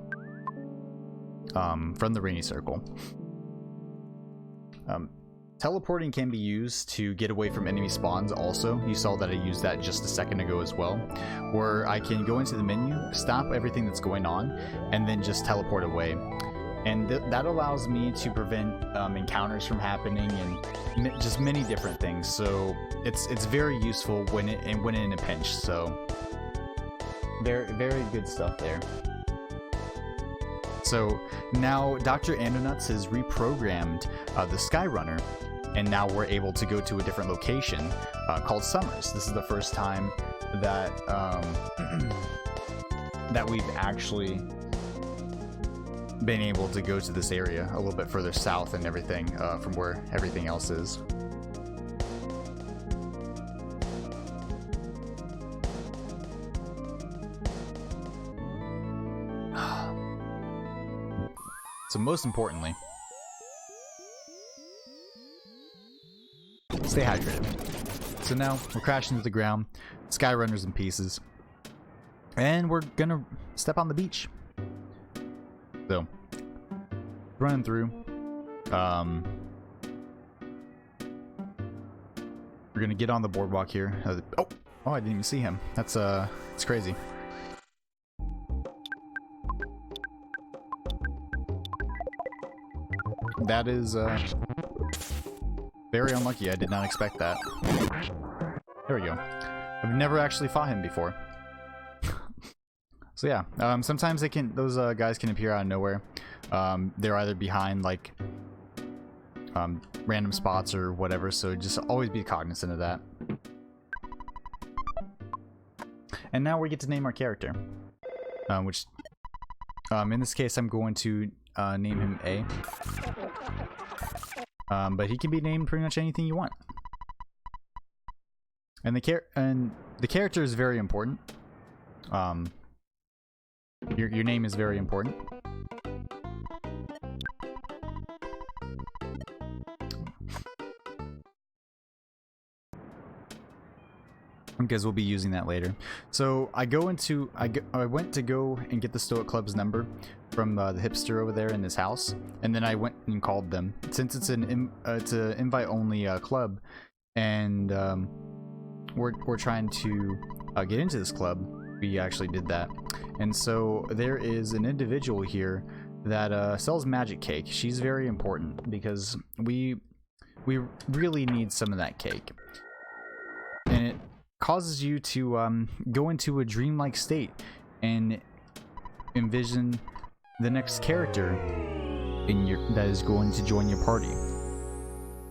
Speaker 1: From the Rainy Circle. Teleporting can be used to get away from enemy spawns also. You saw that I used that just a second ago as well, where I can go into the menu, stop everything that's going on, and then just teleport away. And that allows me to prevent encounters from happening and just many different things. So it's very useful when in a pinch. So very good stuff there. So now Dr. Andonuts has reprogrammed the Skyrunner, and now we're able to go to a different location called Summers. This is the first time that that we've actually been able to go to this area a little bit further south and everything from where everything else is. So most importantly, stay hydrated. So now we're crashing to the ground, Skyrunner's in pieces, and we're gonna step on the beach. So running through, we're gonna get on the boardwalk here. Oh, I didn't even see him. That's it's crazy. That is very unlucky. I did not expect that. There we go. I've never actually fought him before. So yeah, sometimes those guys can appear out of nowhere. They're either behind like random spots or whatever, so just always be cognizant of that. And now we get to name our character, which in this case I'm going to name him A. But he can be named pretty much anything you want. And the character is very important. Your name is very important. Because we'll be using that later. So I went to go and get the Stoic Club's number from the hipster over there in his house, and then I went and called them. Since it's an invite only club, and we're trying to get into this club. We actually did that, and so there is an individual here that sells magic cake. She's very important because we really need some of that cake, and it causes you to go into a dreamlike state and envision the next character that is going to join your party.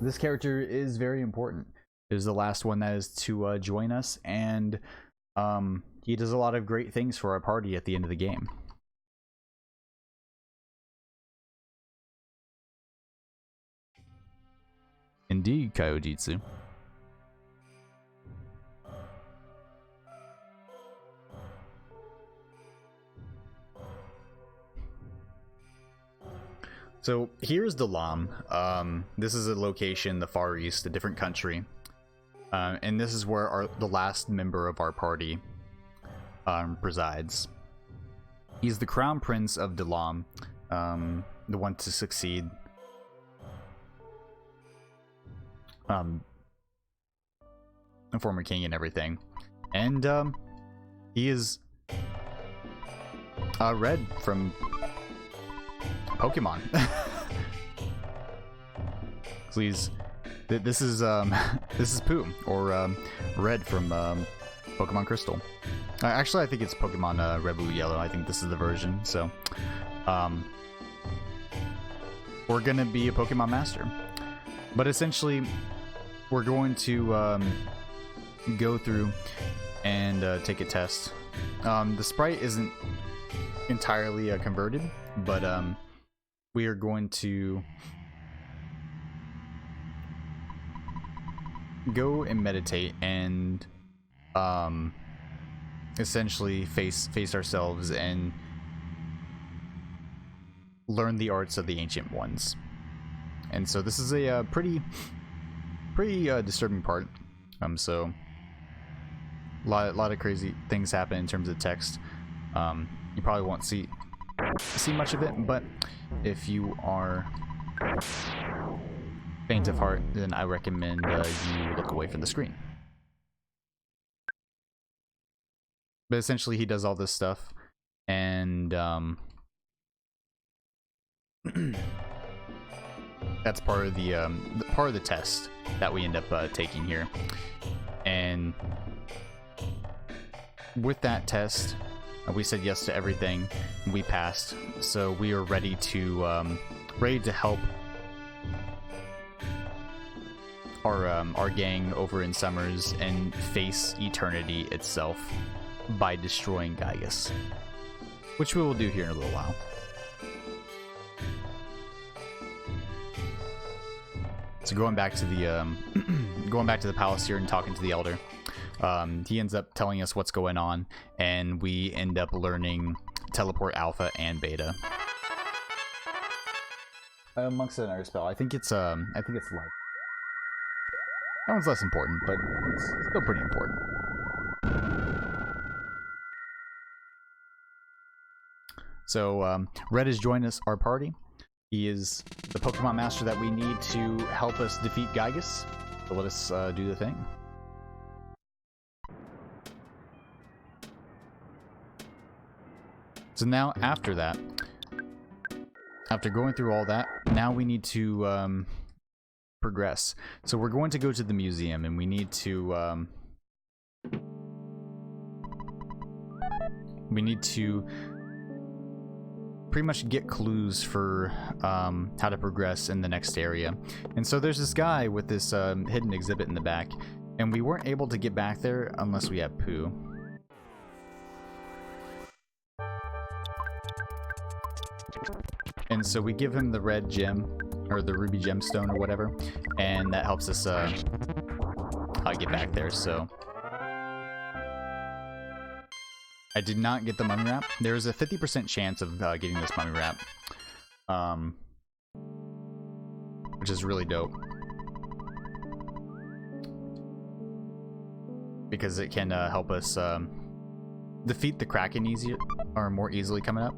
Speaker 1: This character is very important. It is the last one that is to join us, and he does a lot of great things for our party at the end of the game. Indeed, Kyojitsu. So here's Dalam. This is a location in the Far East, a different country. And this is where the last member of our party presides. He's the crown prince of Dalam, the one to succeed. A former king and everything. And he is Red from Pokemon. Please, this is Pooh, or Red from Pokemon Crystal. Actually, I think it's Pokemon Red, Blue, Yellow. I think this is the version. So, we're gonna be a Pokemon master, but essentially, we're going to go through and take a test. The sprite isn't entirely converted, but we are going to go and meditate and essentially face ourselves and learn the arts of the ancient ones. And so this is a pretty disturbing part. So a lot of crazy things happen in terms of text. You probably won't see much of it, but if you are faint of heart, then I recommend you look away from the screen. But essentially, he does all this stuff, and that's part of the test that we end up taking here. And with that test, we said yes to everything. We passed, so we are ready to help our gang over in Summers and face eternity itself by destroying Giygas, which we will do here in a little while. So going back to the palace here and talking to the elder. He ends up telling us what's going on, and we end up learning Teleport Alpha and Beta. Amongst another spell, I think it's life. That one's less important, but it's still pretty important. So Red has joined our party. He is the Pokemon Master that we need to help us defeat Giygas. So let us do the thing. So now, after that, after going through all that, now we need to progress. So we're going to go to the museum, and we need to pretty much get clues for how to progress in the next area. And so there's this guy with this hidden exhibit in the back, and we weren't able to get back there unless we had Pooh. And so we give him the red gem, or the ruby gemstone or whatever, and that helps us get back there, so I did not get the mummy wrap. There is a 50% chance of getting this mummy wrap, which is really dope because it can help us defeat the Kraken easier or more easily coming up.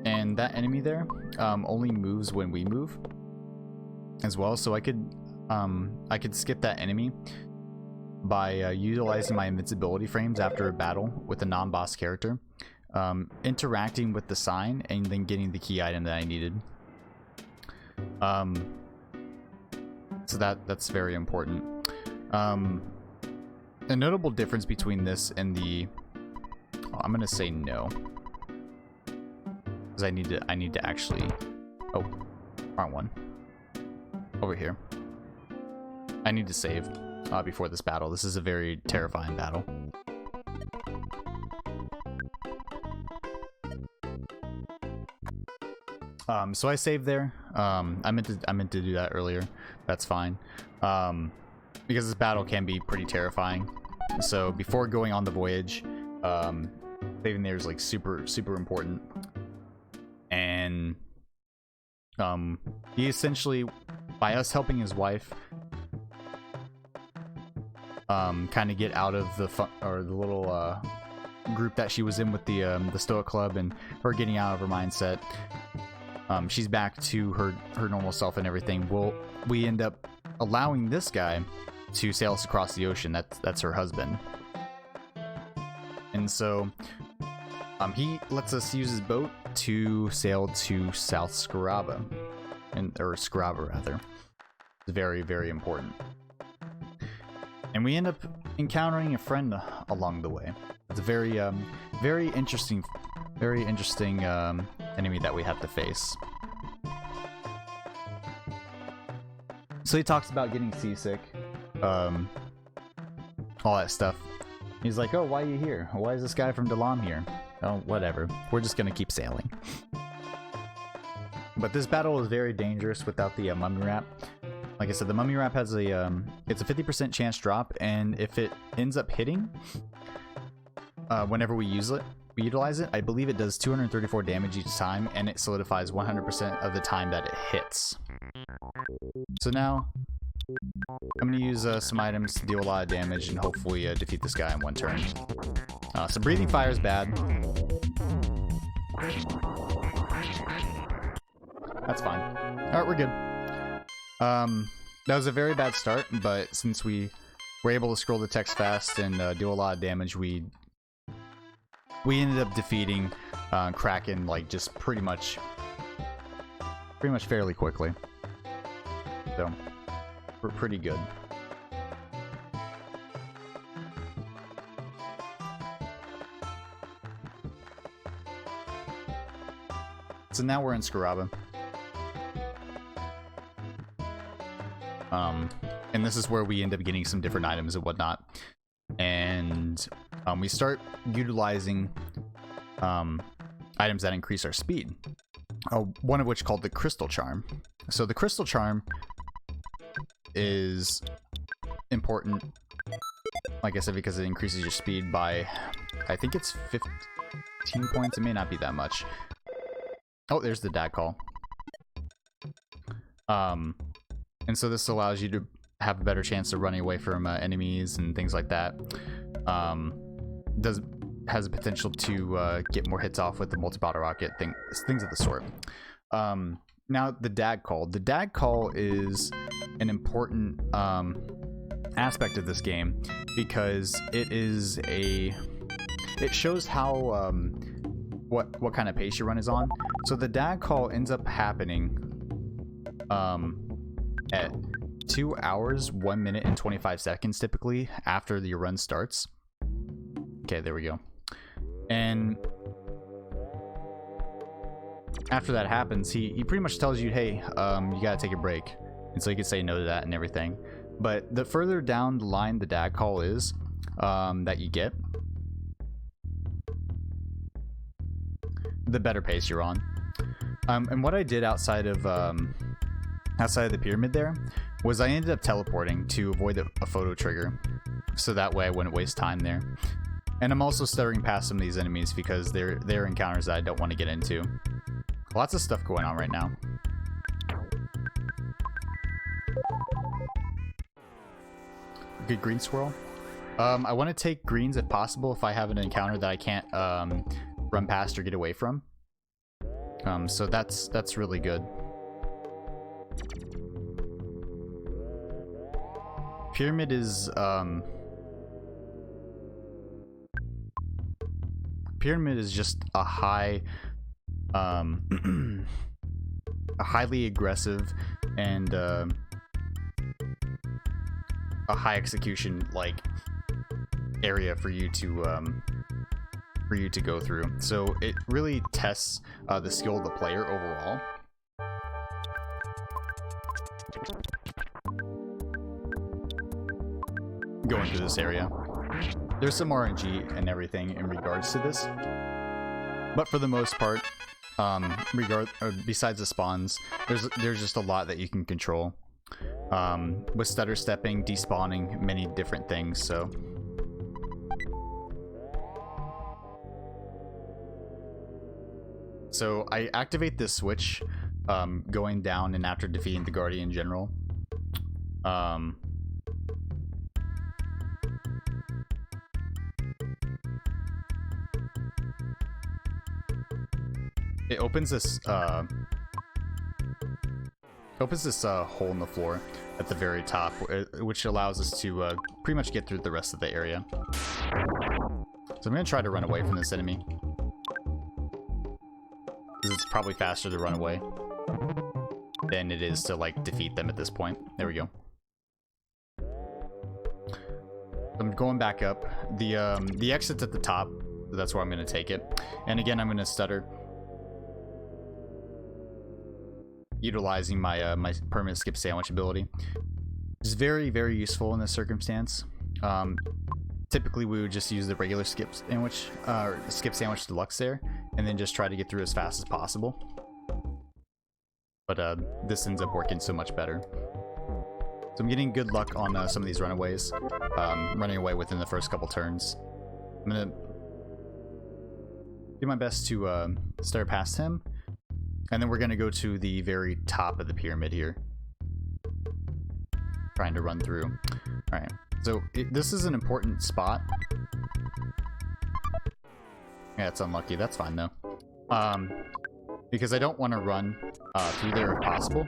Speaker 1: And that enemy there only moves when we move as well, so I could skip that enemy by utilizing my invincibility frames after a battle with a non-boss character, interacting with the sign, and then getting the key item that I needed. So that's very important. A notable difference between this and the... Oh, I'm gonna say no, because I need to actually... Oh, wrong one. Over here. I need to save before this battle. This is a very terrifying battle. So I saved there. I meant to do that earlier. That's fine. Because this battle can be pretty terrifying. So before going on the voyage, saving there is like super important. And he essentially, by us helping his wife kind of get out of the little group that she was in with the Stoic Club, and her getting out of her mindset, she's back to her normal self and everything. We end up allowing this guy to sail us across the ocean. That's her husband, and so he lets us use his boat to sail to South Scaraba, or Scaraba rather. It's very, very important. And we end up encountering a friend along the way. It's a very interesting enemy that we have to face. So he talks about getting seasick, all that stuff. He's like, "Oh, why are you here? Why is this guy from Dalam here?" Oh, whatever. We're just gonna keep sailing. But this battle is very dangerous without the mummy wrap. Like I said, the mummy wrap has it's a 50% chance drop, and if it ends up hitting, whenever we utilize it, I believe it does 234 damage each time, and it solidifies 100% of the time that it hits. So now, I'm going to use some items to deal a lot of damage and hopefully defeat this guy in one turn. So breathing fire is bad. That's fine. Alright, we're good. That was a very bad start, but since we were able to scroll the text fast and do a lot of damage, we ended up defeating Kraken like just pretty much fairly quickly. So we're pretty good. So now we're in Scaraba. And this is where we end up getting some different items and whatnot. And we start utilizing items that increase our speed. One of which called the Crystal Charm. So the Crystal Charm is important, like I said, because it increases your speed by, I think it's 15 points. It may not be that much. Oh, there's the dad call. And so this allows you to have a better chance of running away from enemies and things like that. Has a potential to get more hits off with the multi-bottle rocket, things of the sort. Now the dag call. The dag call is an important aspect of this game because it shows how what kind of pace your run is on. So the dag call ends up happening at 2 hours, 1 minute, and 25 seconds typically after your run starts. Okay, there we go. And after that happens, he pretty much tells you, hey, you gotta take a break. And so you can say no to that and everything. But the further down the line the dag call is that you get, the better pace you're on. And what I did outside of outside of the pyramid there was I ended up teleporting to avoid a photo trigger, so that way I wouldn't waste time there. And I'm also stuttering past some of these enemies because they're encounters that I don't want to get into. Lots of stuff going on right now. Good green swirl. I want to take greens if possible if I have an encounter that I can't run past or get away from. So that's really good. Pyramid is just a high a highly aggressive and a high execution like area for you to go through. So it really tests the skill of the player overall. Going through this area, there's some RNG and everything in regards to this, but for the most part, besides the spawns, there's just a lot that you can control with stutter stepping, despawning, many different things. So I activate this switch going down and after defeating the Guardian General. It opens this hole in the floor at the very top, which allows us to pretty much get through the rest of the area. So I'm going to try to run away from this enemy, because it's probably faster to run away than it is to like defeat them at this point. There we go. I'm going back up. The exit's at the top, so that's where I'm going to take it. And again, I'm going to stutter, utilizing my my permanent skip sandwich ability. It's very, very useful in this circumstance. Typically we would just use the regular skip sandwich deluxe there, and then just try to get through as fast as possible. But this ends up working so much better. So I'm getting good luck on some of these runaways, running away within the first couple turns. I'm gonna do my best to start past him. And then we're going to go to the very top of the pyramid here. Trying to run through. Alright, so this is an important spot. Yeah, it's unlucky. That's fine, though. Because I don't want to run through there if possible.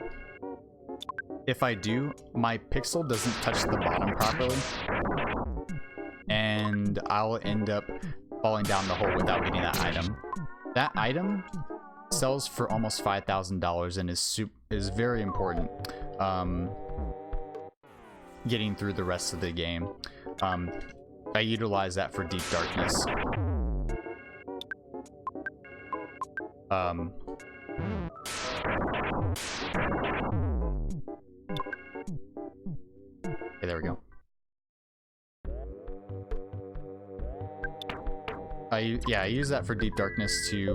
Speaker 1: If I do, my pixel doesn't touch the bottom properly. And I'll end up falling down the hole without getting that item. That item sells for almost $5,000 and is very important getting through the rest of the game. I utilize that for deep darkness. Okay, there we go. I use that for deep darkness to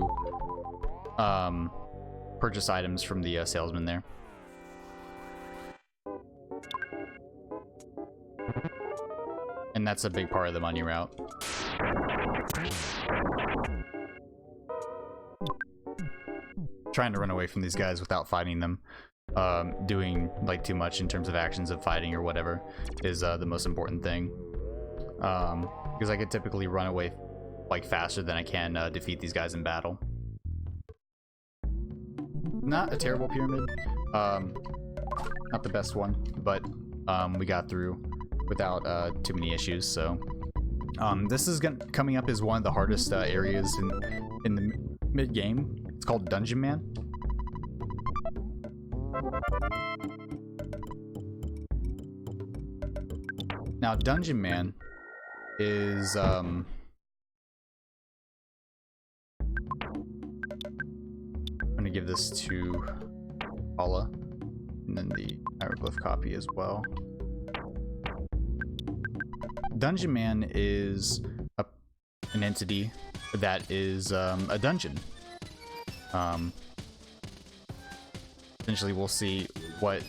Speaker 1: purchase items from the salesman there. And that's a big part of the money route. Trying to run away from these guys without fighting them, doing like too much in terms of actions of fighting or whatever is the most important thing. Because I could typically run away like faster than I can defeat these guys in battle. Not a terrible pyramid, not the best one, but we got through without too many issues. So this is coming up as one of the hardest areas in the mid game. It's called Dungeon Man. Now Dungeon Man is I'm gonna give this to Paula, and then the hieroglyph copy as well. Dungeon Man is an entity that is a dungeon. Essentially, we'll see what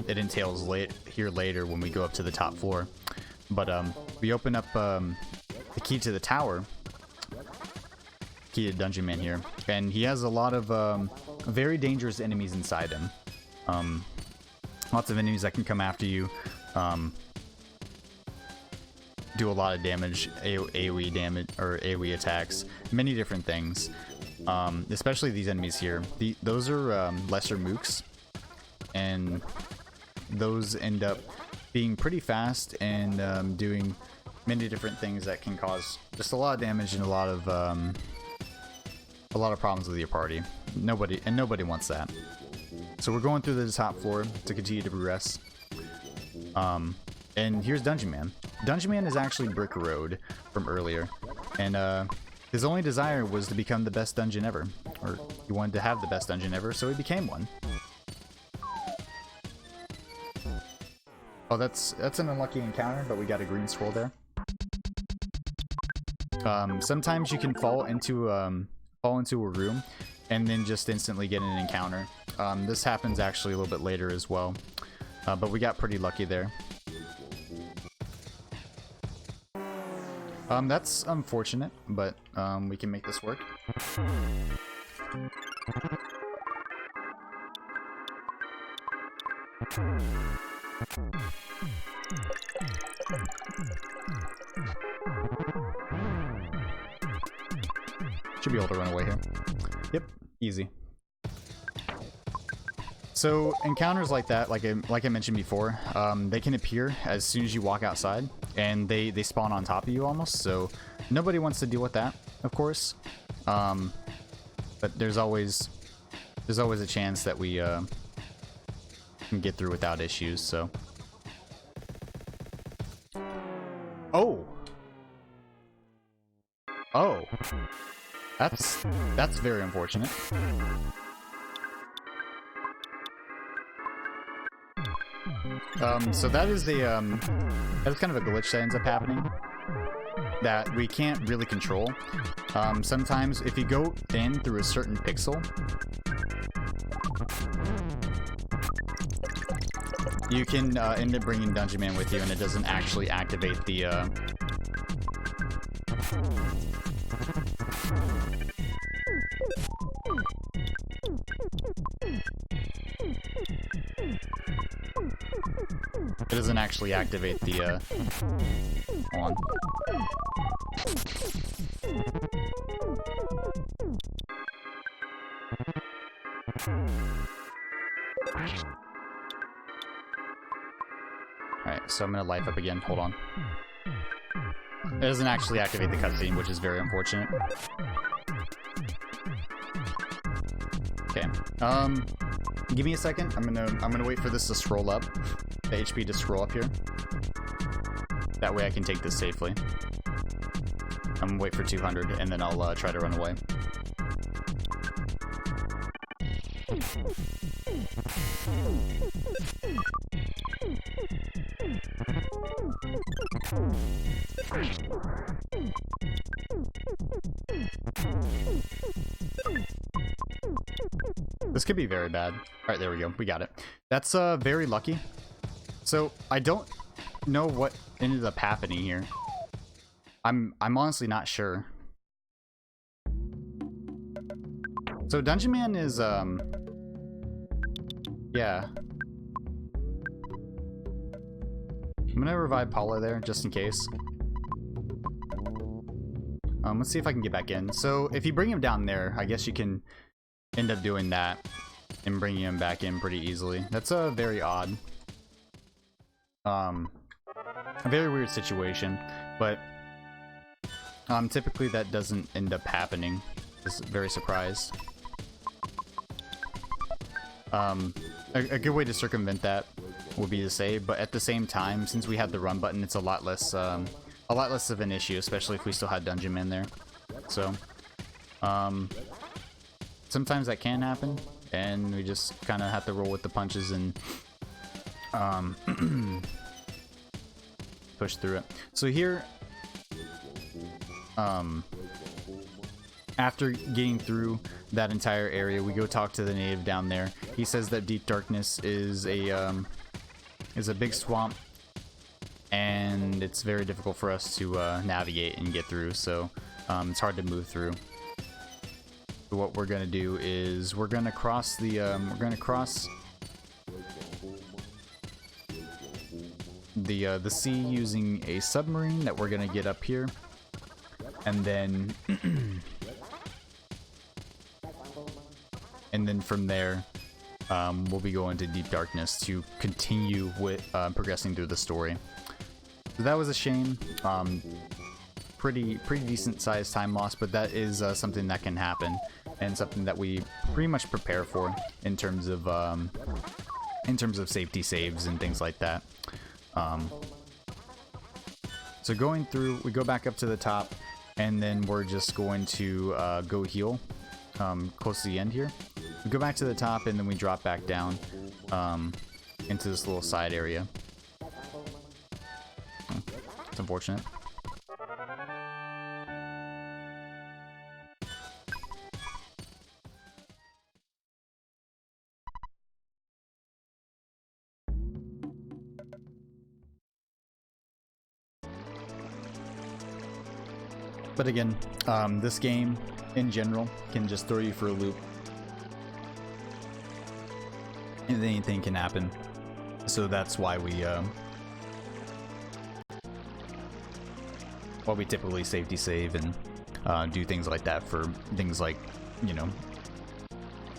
Speaker 1: it entails here later when we go up to the top floor. But we open up the key to the tower, key to Dungeon Man here, and he has a lot of very dangerous enemies inside him. Lots of enemies that can come after you, do a lot of damage, AoE damage or AoE attacks, many different things. Especially these enemies here. Those are lesser mooks, and those end up being pretty fast and doing many different things that can cause just a lot of damage and a lot of problems with your party. Nobody wants that. So we're going through the top floor to continue to progress. And here's Dungeon Man. Dungeon Man is actually Brick Road from earlier, and his only desire was to become the best dungeon ever, or he wanted to have the best dungeon ever, so he became one. Oh, that's an unlucky encounter, but we got a green scroll there. Sometimes you can fall into a room and then just instantly get an encounter. This happens actually a little bit later as well, but we got pretty lucky there. That's unfortunate, but we can make this work. Should be able to run away here. Yep, easy. So encounters like that, like I mentioned before, they can appear as soon as you walk outside, and they spawn on top of you almost. So nobody wants to deal with that, of course. But there's always a chance that we can get through without issues. So oh, that's very unfortunate. So that is kind of a glitch that ends up happening that we can't really control. Sometimes if you go in through a certain pixel, you can end up bringing Dungeon Man with you, and it doesn't actually activate the hold on. Alright, so I'm gonna life up again. Hold on. It doesn't actually activate the cutscene, which is very unfortunate. Okay. Give me a second. I'm gonna wait for this to scroll up. The HP to scroll up here. That way I can take this safely. I'm gonna wait for 200 and then I'll try to run away. This could be very bad. Alright, there we go. We got it. That's very lucky. So I don't know what ended up happening here. I'm honestly not sure. So Dungeon Man is yeah. I'm gonna revive Paula there just in case. Let's see if I can get back in. So if you bring him down there, I guess you can end up doing that and bringing him back in pretty easily. That's a very odd, a very weird situation, but typically that doesn't end up happening. Just very surprised. A good way to circumvent that would be to save, but at the same time, since we have the run button, it's a lot less of an issue, especially if we still had Dungeon Man there. So, sometimes that can happen, and we just kind of have to roll with the punches and push through it. So here, after getting through that entire area, we go talk to the native down there. He says that Deep Darkness is a big swamp, and it's very difficult for us to navigate and get through, so it's hard to move through. So what we're gonna do is we're gonna cross the the sea using a submarine that we're gonna get up here, and then and then from there we'll be going to Deep Darkness to continue with progressing through the story. So that was a shame. Pretty decent sized time loss, but that is something that can happen, and something that we pretty much prepare for in terms of safety saves and things like that. So going through, we go back up to the top, and then we're just going to go heal close to the end here. We go back to the top, and then we drop back down into this little side area. It's unfortunate. But again, this game in general can just throw you for a loop, and anything can happen. So that's why we typically safety save and do things like that for things like, you know,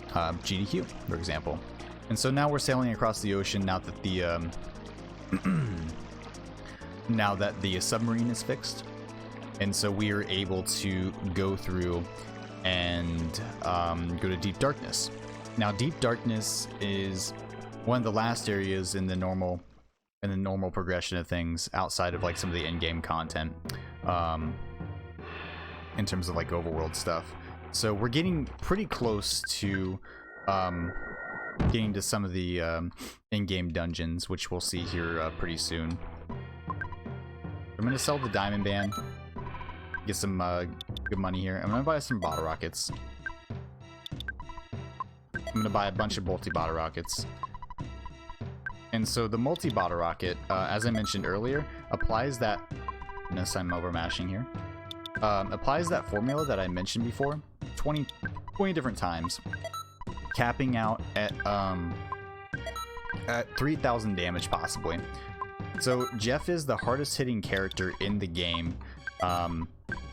Speaker 1: GDQ, for example. And so now we're sailing across the ocean now that the now that the submarine is fixed. And so we are able to go through and go to Deep Darkness. Now, Deep Darkness is one of the last areas in the normal progression of things, outside of like some of the in-game content, in terms of like overworld stuff. So we're getting pretty close to getting to some of the in-game dungeons, which we'll see here pretty soon. I'm gonna sell the Diamond Band. Get some good money here. I'm gonna buy some bottle rockets. I'm gonna buy a bunch of multi-bottle rockets. And so the multi-bottle rocket, as I mentioned earlier, applies that... Notice I'm overmashing here. Applies that formula that I mentioned before 20 different times, capping out at 3,000 damage possibly. So Jeff is the hardest hitting character in the game,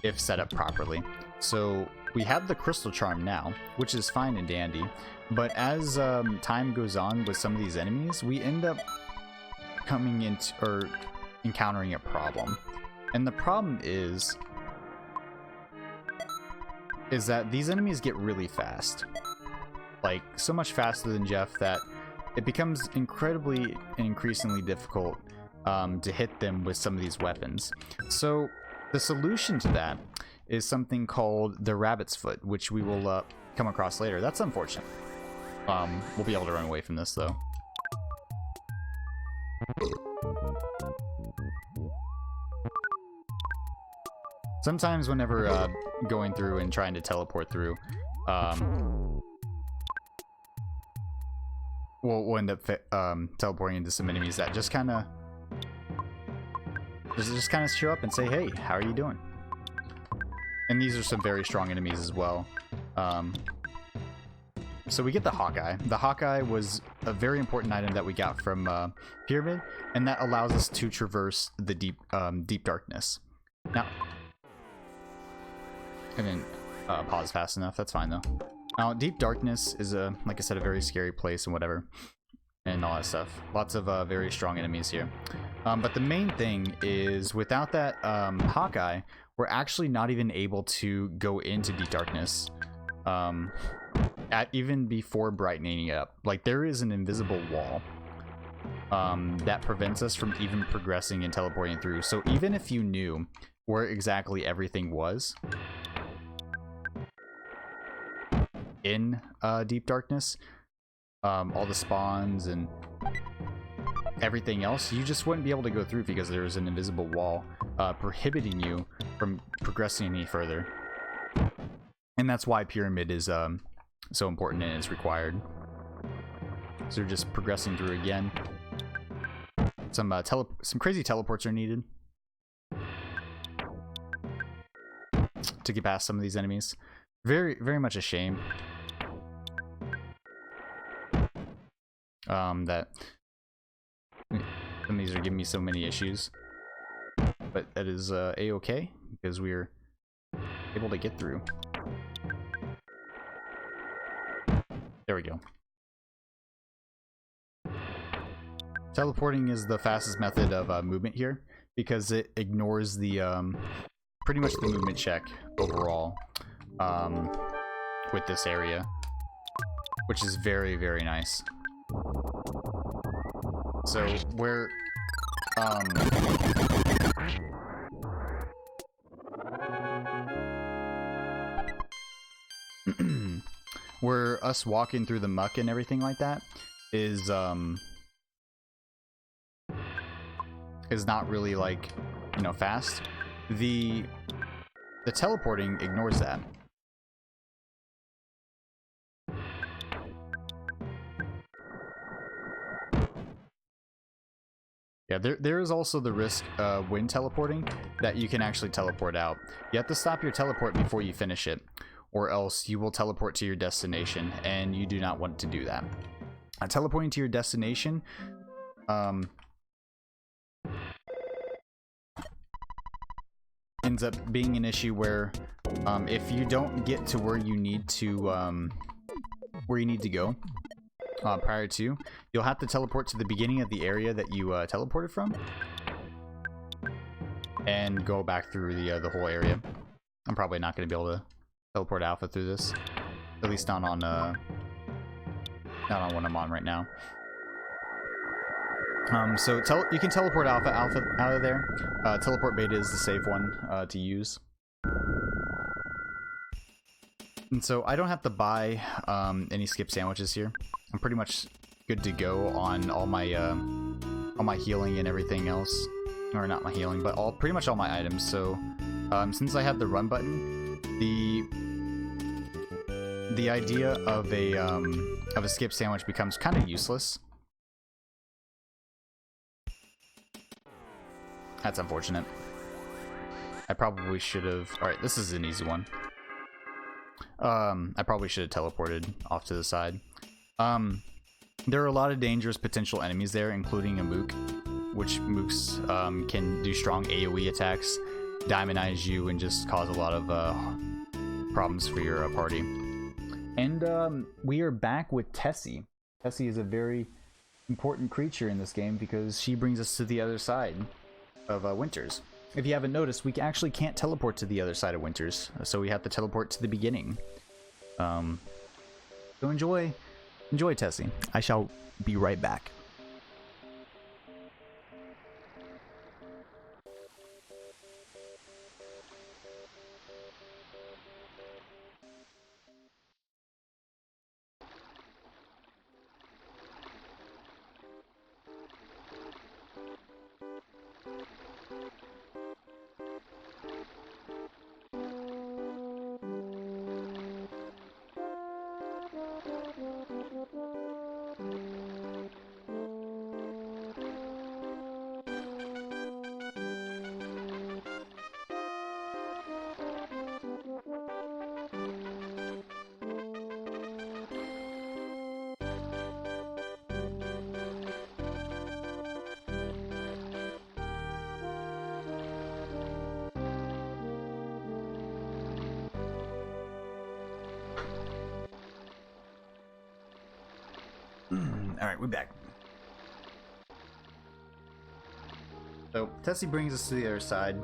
Speaker 1: if set up properly. So we have the Crystal Charm now, which is fine and dandy, but as time goes on with some of these enemies, we end up coming into or encountering a problem. And the problem is that these enemies get really fast, like so much faster than Jeff that it becomes incredibly and increasingly difficult to hit them with some of these weapons. So the solution to that is something called the Rabbit's Foot, which we will come across later. That's unfortunate. We'll be able to run away from this though. Sometimes whenever going through and trying to teleport through, we'll end up teleporting into some enemies that just kind of show up and say, hey, how are you doing? And these are some very strong enemies as well. So we get the Hawkeye. The Hawkeye was a very important item that we got from Pyramid, and that allows us to traverse the deep darkness. Now, I didn't pause fast enough. That's fine though. Now, Deep Darkness is like I said, a very scary place and whatever, and all that stuff. Lots of very strong enemies here. But the main thing is, without that Hawkeye, we're actually not even able to go into Deep Darkness even before brightening up. Like, there is an invisible wall that prevents us from even progressing and teleporting through. So even if you knew where exactly everything was in Deep Darkness, all the spawns and everything else, you just wouldn't be able to go through because there is an invisible wall prohibiting you from progressing any further. And that's why pyramid is so important and it's required. So we're just progressing through again. Some crazy teleports are needed to get past some of these enemies. Very much a shame that some of these are giving me so many issues, but that is a-okay because we're able to get through. There we go. Teleporting is the fastest method of movement here because it ignores the pretty much the movement check overall with this area, which is very nice. So we're where us walking through the muck and everything like that is not really, like, you know, fast. The teleporting ignores that. Yeah, there is also the risk when teleporting that you can actually teleport out. You have to stop your teleport before you finish it, or else you will teleport to your destination, and you do not want to do that. Teleporting to your destination ends up being an issue where if you don't get to where you need to go prior to, you'll have to teleport to the beginning of the area that you teleported from and go back through the whole area. I'm probably not going to be able to teleport Alpha through this, at least not on one I'm on right now. So you can teleport Alpha out of there. Teleport Beta is the safe one to use. And so I don't have to buy any skip sandwiches here. I'm pretty much good to go on all my healing and everything else, or not my healing, but pretty much all my items. So since I have the run button, the idea of a skip sandwich becomes kind of useless. That's unfortunate. I probably should have. All right, this is an easy one. I probably should have teleported off to the side. There are a lot of dangerous potential enemies there, including a mook, which mooks can do strong AoE attacks, diamondize you, and just cause a lot of problems for your party. And we are back with Tessie. Tessie is a very important creature in this game because she brings us to the other side of Winters. If you haven't noticed, we actually can't teleport to the other side of Winters, so we have to teleport to the beginning. So enjoy Tessie. I shall be right back. Alright, we're back. So, Tessie brings us to the other side,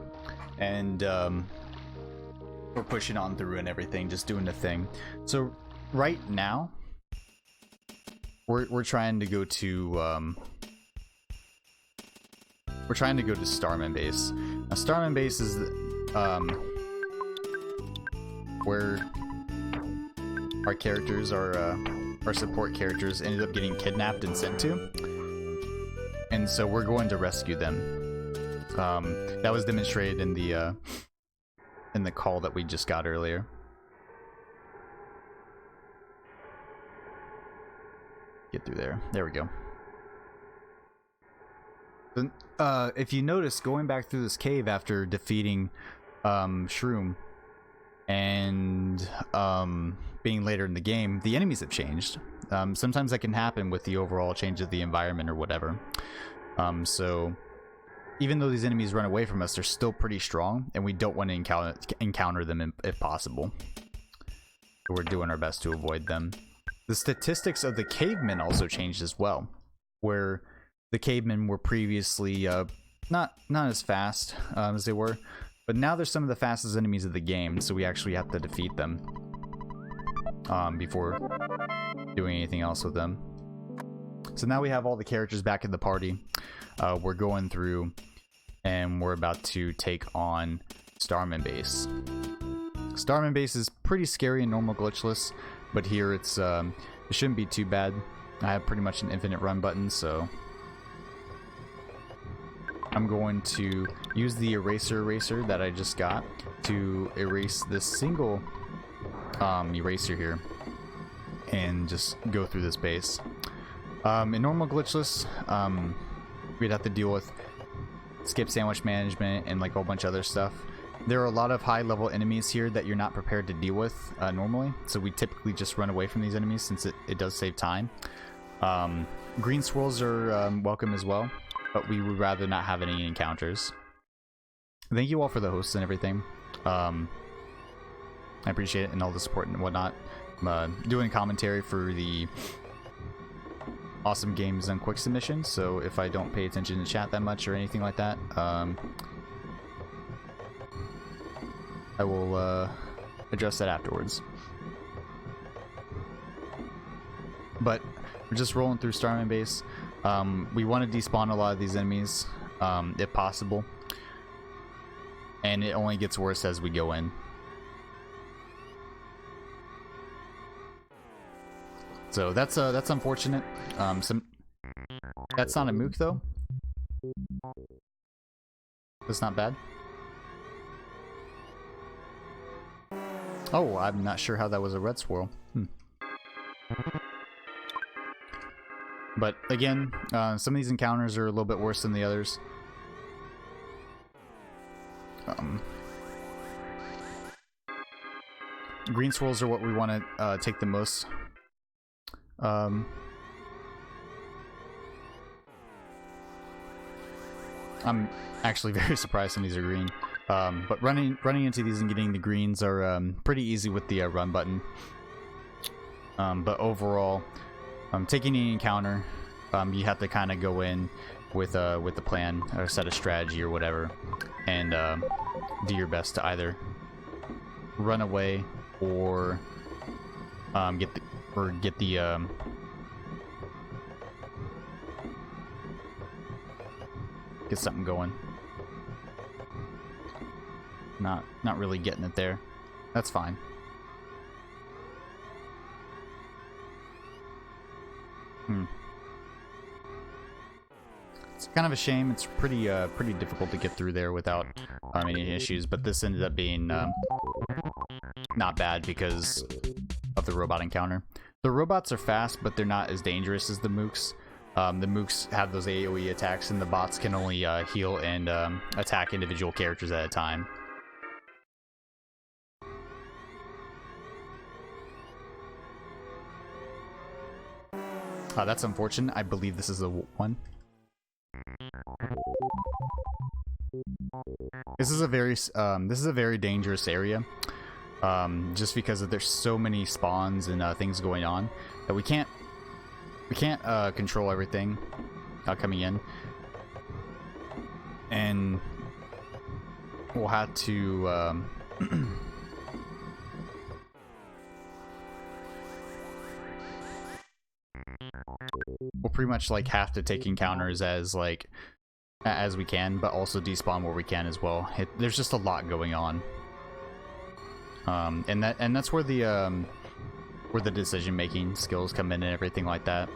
Speaker 1: and we're pushing on through and everything, just doing the thing. So, right now, we're trying to go to Starman Base. Now, Starman Base is where our characters are. Our support characters ended up getting kidnapped and sent to, and so we're going to rescue them. That was demonstrated in the call that we just got earlier. get through there. There we go. If you notice, going back through this cave after defeating Shroom and being later in the game, the enemies have changed. Sometimes that can happen with the overall change of the environment or whatever. So even though these enemies run away from us, they're still pretty strong, and we don't want to encounter them if possible. We're doing our best to avoid them. The statistics of the cavemen also changed as well, where the cavemen were previously not as fast as they were, but now they're some of the fastest enemies of the game, so we actually have to defeat them before doing anything else with them. So now we have all the characters back in the party. We're going through and we're about to take on Starman Base. Starman Base is pretty scary in normal glitchless, but here it shouldn't be too bad. I have pretty much an infinite run button, so I'm going to use the eraser that I just got to erase this single eraser here and just go through this base. In normal glitchless, we'd have to deal with skip sandwich management and like a whole bunch of other stuff. There are a lot of high-level enemies here that you're not prepared to deal with normally, so we typically just run away from these enemies since it does save time. Green swirls are welcome as well, but we would rather not have any encounters. Thank you all for the hosts and everything. I appreciate it, and all the support and whatnot. Doing commentary for the Awesome Games and Quick Submission, so if I don't pay attention to chat that much or anything like that, I will address that afterwards. But we're just rolling through Starman Base. We want to despawn a lot of these enemies, if possible, and it only gets worse as we go in. So that's unfortunate. That's not a mook though. That's not bad. Oh, I'm not sure how that was a red swirl. But again, some of these encounters are a little bit worse than the others. Green swirls are what we want to take the most. I'm actually very surprised some of these are green. But running into these and getting the greens are pretty easy with the run button. But overall, taking any encounter, you have to kind of go in with a plan or set a strategy or whatever, and do your best to either run away or get something going. Not really getting it there. That's fine. It's kind of a shame. It's pretty difficult to get through there without any issues, but this ended up being not bad because of the robot encounter. The robots are fast, but they're not as dangerous as the mooks. The mooks have those AoE attacks, and the bots can only heal and attack individual characters at a time. That's unfortunate. I believe this is the one. This is a very dangerous area, just because there's so many spawns and things going on that we can't control everything coming in, and we'll have to we'll pretty much like have to take encounters as we can, but also despawn where we can as well. There's just a lot going on, and that's where the decision making skills come in and everything like that.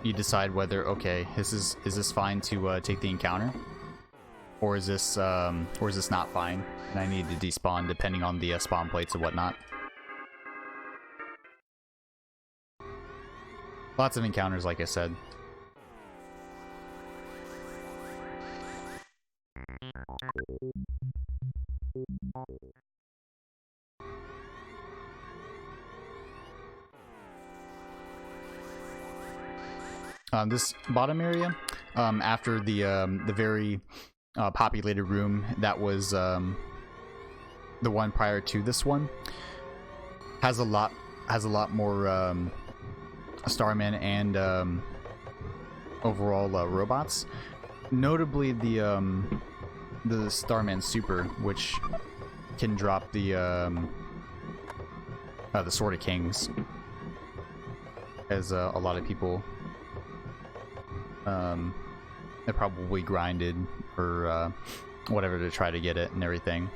Speaker 1: You decide whether, okay, is this fine to take the encounter, or is this not fine and I need to despawn depending on the spawn plates and whatnot. Lots of encounters, like I said. This bottom area, after the very populated room that was the one prior to this one, has a lot more Starman and overall robots. Notably the Starman Super, which can drop the Sword of Kings, as a lot of people have probably grinded or whatever to try to get it and everything.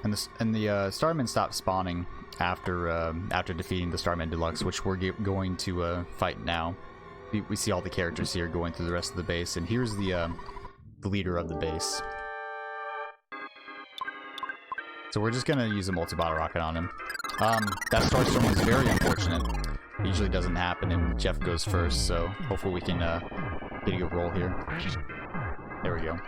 Speaker 1: And the Starman stopped spawning after defeating the Starman Deluxe, which we're going to fight now. We see all the characters here going through the rest of the base, and here's the leader of the base. So we're just gonna use a multi-bottle rocket on him. That Starstorm is very unfortunate. It usually doesn't happen, and Jeff goes first, so hopefully we can get a good roll here. There we go.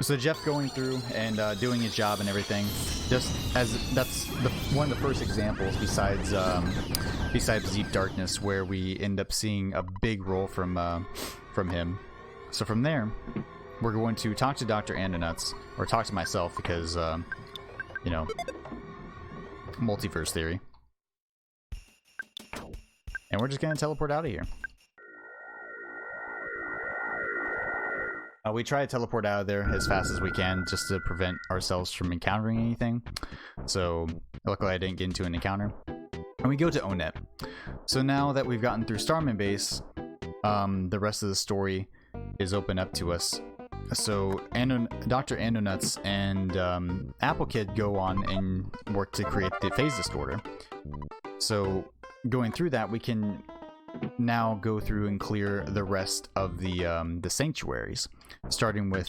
Speaker 1: So Jeff going through and doing his job and everything, just as that's one of the first examples besides Deep Darkness where we end up seeing a big roll from him. So from there, we're going to talk to Dr. Andonuts, or talk to myself because you know, multiverse theory, and we're just gonna teleport out of here. We try to teleport out of there as fast as we can just to prevent ourselves from encountering anything. So luckily I didn't get into an encounter. And we go to Onet. So now that we've gotten through Starman Base, the rest of the story is open up to us. So Dr. Andonuts and Apple Kid go on and work to create the phase distorter. So going through that, we can now go through and clear the rest of the sanctuaries, starting with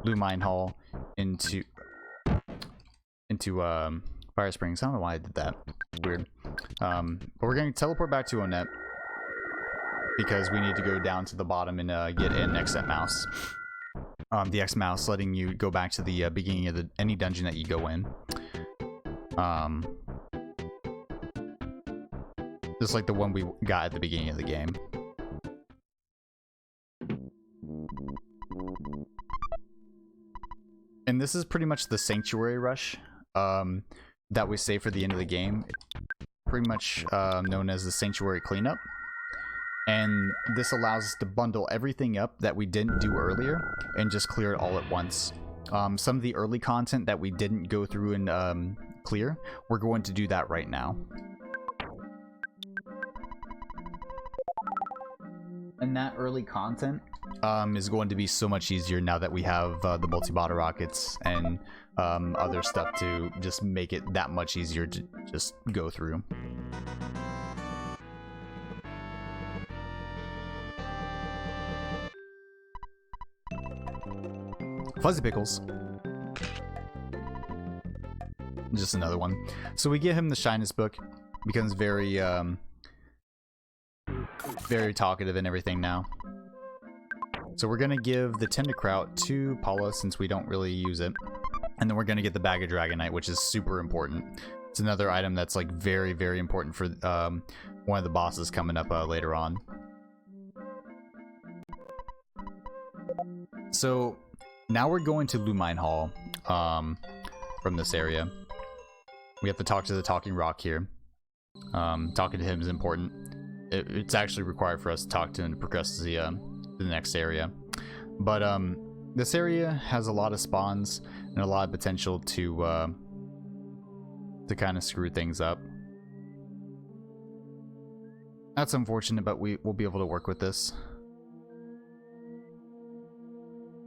Speaker 1: Lumine Hall into Fire Springs. I don't know why I did that. Weird. But we're going to teleport back to Onet because we need to go down to the bottom and get an XM mouse. The X mouse letting you go back to the beginning of any dungeon that you go in. Just like the one we got at the beginning of the game. And this is pretty much the Sanctuary Rush that we save for the end of the game. Pretty much known as the Sanctuary Cleanup. And this allows us to bundle everything up that we didn't do earlier and just clear it all at once. Some of the early content that we didn't go through and clear, we're going to do that right now. And that early content is going to be so much easier now that we have the multi-bottle rockets and other stuff to just make it that much easier to just go through. Fuzzy Pickles. Just another one. So we get him the Shyness book. Becomes very very talkative and everything now. So we're gonna give the Tenderkraut to Paula since we don't really use it, and then we're gonna get the bag of Dragonite, which is super important. It's another item that's like very, very important for one of the bosses coming up later on. So now we're going to Lumine Hall from this area. We have to talk to the Talking Rock here. Talking to him is important. It's actually required for us to talk to him to progress to the next area. But this area has a lot of spawns and a lot of potential to kind of screw things up. That's unfortunate, but we'll be able to work with this.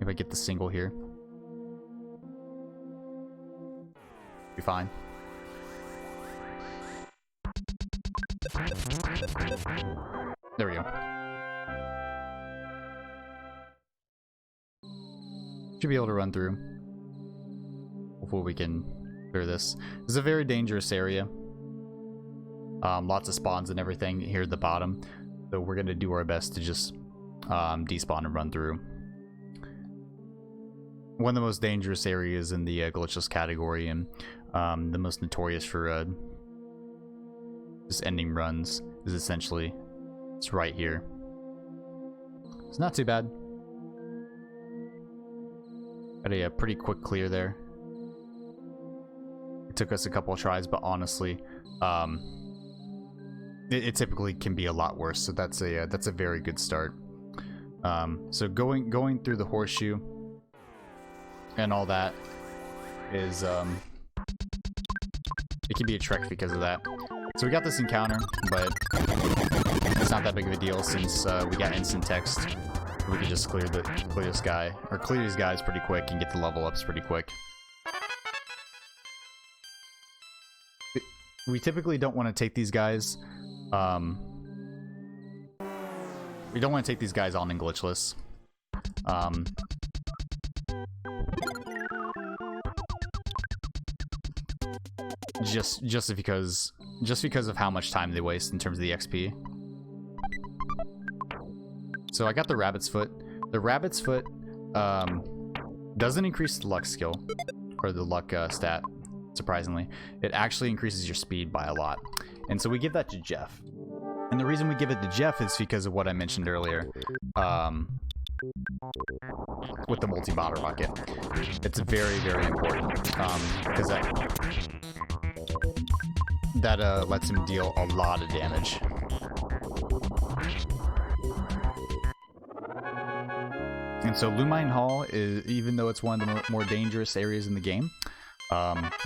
Speaker 1: If I get the single here, be fine. There we go. Should be able to run through. Hopefully we can clear this. This is a very dangerous area. Lots of spawns and everything here at the bottom. So we're going to do our best to just despawn and run through. One of the most dangerous areas in the glitchless category, and the most notorious for just ending runs, is essentially it's right here. It's not too bad. Got a pretty quick clear there. It took us a couple of tries, but honestly, it typically can be a lot worse. So that's a very good start. So going through the horseshoe and all that is it can be a trek because of that. So we got this encounter, but it's not that big of a deal since we got instant text. We could just clear this guy, or clear these guys pretty quick and get the level ups pretty quick. We typically don't want to take these guys. We don't want to take these guys on in glitchless. Just because of how much time they waste in terms of the XP. So I got the rabbit's foot. The rabbit's foot doesn't increase the luck skill or the luck stat. Surprisingly, it actually increases your speed by a lot, and so we give that to Jeff. And the reason we give it to Jeff is because of what I mentioned earlier, with the multi-bottle rocket. It's very, very important because that lets him deal a lot of damage. And so Lumine Hall is, even though it's one of the more dangerous areas in the game,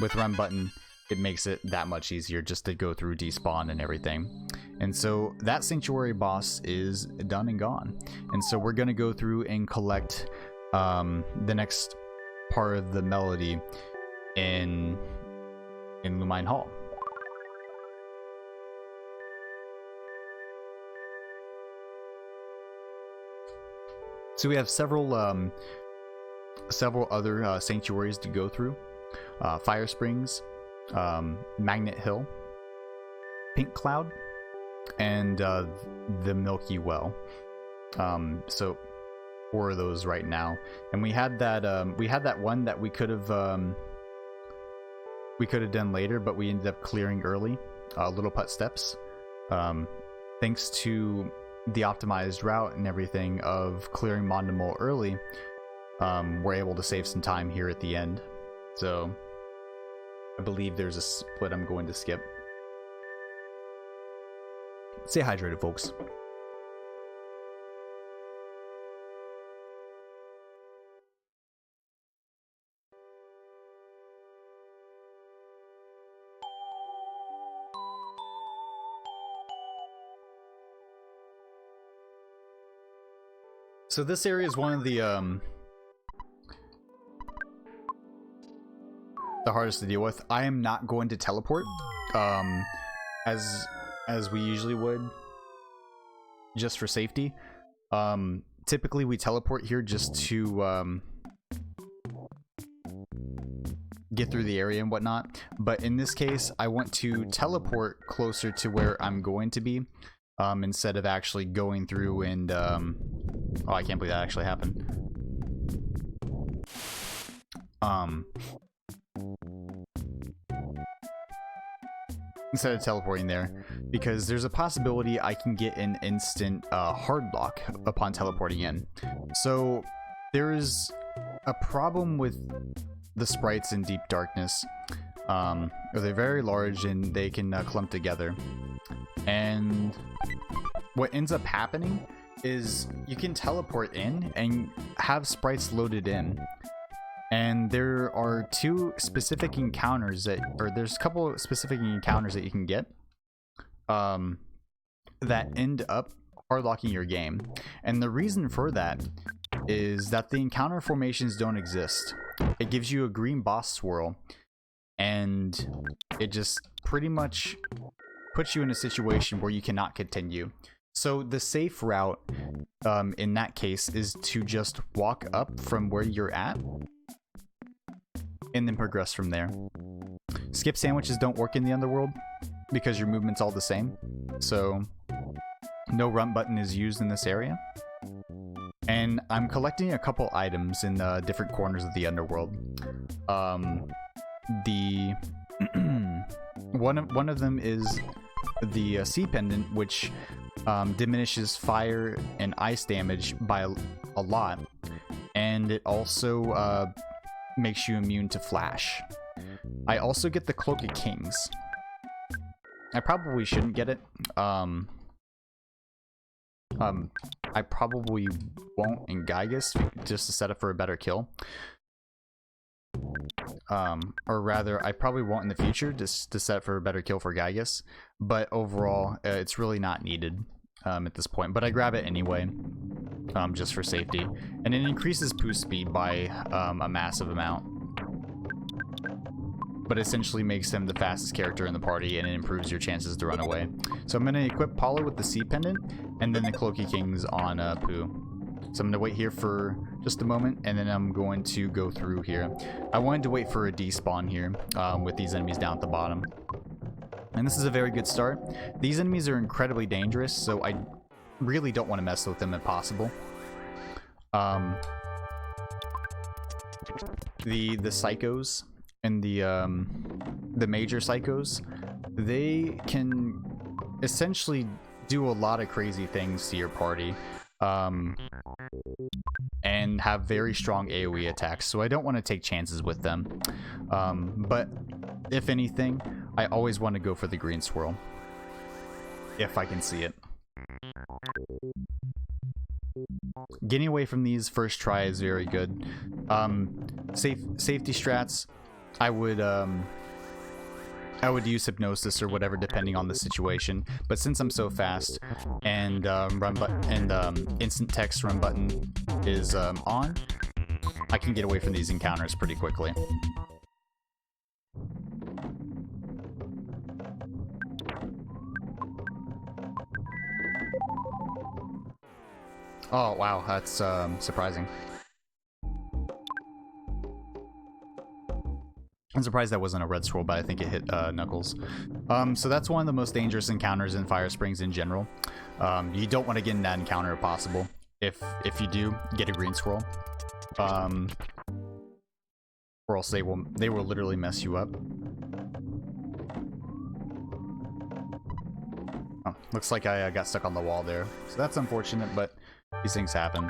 Speaker 1: with run button, it makes it that much easier just to go through despawn and everything. And so that sanctuary boss is done and gone. And so we're going to go through and collect the next part of the melody in Lumine Hall. So we have several other sanctuaries to go through. Fire Springs, Magnet Hill, Pink Cloud, and the Milky Well. So 4 of those right now, and we had that one that we could have done later, but we ended up clearing early. Little Putt Steps, thanks to the optimized route and everything of clearing Mondamole early. We're able to save some time here at the end. So I believe there's a split I'm going to skip. Stay hydrated, folks. So this area is one of the hardest to deal with. I am not going to teleport as we usually would, just for safety. Typically we teleport here just to get through the area and whatnot, but in this case I want to teleport closer to where I'm going to be, instead of actually going through and oh, I can't believe that actually happened. Instead of teleporting there, because there's a possibility I can get an instant hard lock upon teleporting in. So there's a problem with the sprites in Deep Darkness. They're very large and they can clump together. And what ends up happening is you can teleport in and have sprites loaded in. And there are 2 specific encounters that, or there's a couple of specific encounters that you can get that end up hard locking your game. And the reason for that is that the encounter formations don't exist. It gives you a green boss swirl, and it just pretty much puts you in a situation where you cannot continue. So the safe route in that case is to just walk up from where you're at and then progress from there. Skip sandwiches don't work in the underworld because your movement's all the same. So no run button is used in this area. And I'm collecting a couple items in different corners of the underworld. One of them is the sea pendant, which diminishes fire and ice damage by a lot, and it also makes you immune to flash. I also get the Cloak of Kings. I probably shouldn't get it. I probably won't in Giygas just to set up for a better kill. Or rather, I probably won't in the future just to set up for a better kill for Giygas. But overall, it's really not needed at this point. But I grab it anyway, just for safety. And it increases poo speed by a massive amount. But essentially makes him the fastest character in the party, and it improves your chances to run away. So I'm going to equip Paulo with the Sea Pendant, and then the Cloaky Kings on Pooh. So I'm going to wait here for just a moment, and then I'm going to go through here. I wanted to wait for a despawn here with these enemies down at the bottom. And this is a very good start. These enemies are incredibly dangerous, so I really don't want to mess with them if possible. The psychos and the major psychos, they can essentially do a lot of crazy things to your party, and have very strong AoE attacks, so I don't want to take chances with them. But if anything, I always want to go for the green swirl if I can see it. Getting away from these first try is very good. Safety strats, I would use hypnosis or whatever depending on the situation, but since I'm so fast and instant text run button is on, I can get away from these encounters pretty quickly. Oh wow, that's surprising. I'm surprised that wasn't a red scroll, but I think it hit Knuckles. So that's one of the most dangerous encounters in Fire Springs in general. You don't want to get in that encounter if possible. If you do, get a green scroll. Or else they will literally mess you up. Oh, looks like I got stuck on the wall there. So that's unfortunate, but these things happen.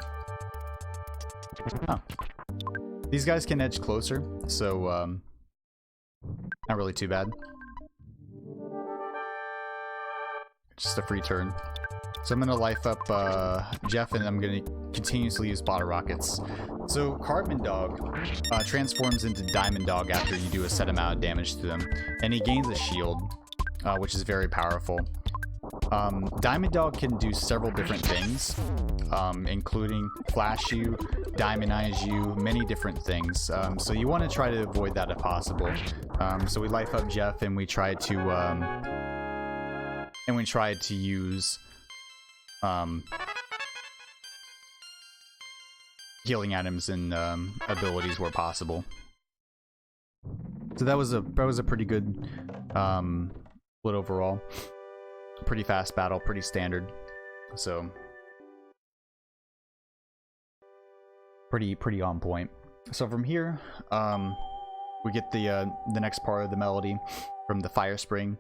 Speaker 1: Oh. These guys can edge closer, so not really too bad. Just a free turn. So I'm going to life up Jeff, and I'm going to continuously use bottle rockets. So Carbon Dog transforms into Diamond Dog after you do a set amount of damage to them. And he gains a shield, which is very powerful. Diamond Dog can do several different things, including flash you, diamondize you, many different things. So you want to try to avoid that if possible. So we life up Jeff, and we try to use healing items and abilities where possible. So that was a pretty good split overall. Pretty fast battle, pretty standard. So pretty on point. So from here, we get the next part of the melody from the Fire Spring,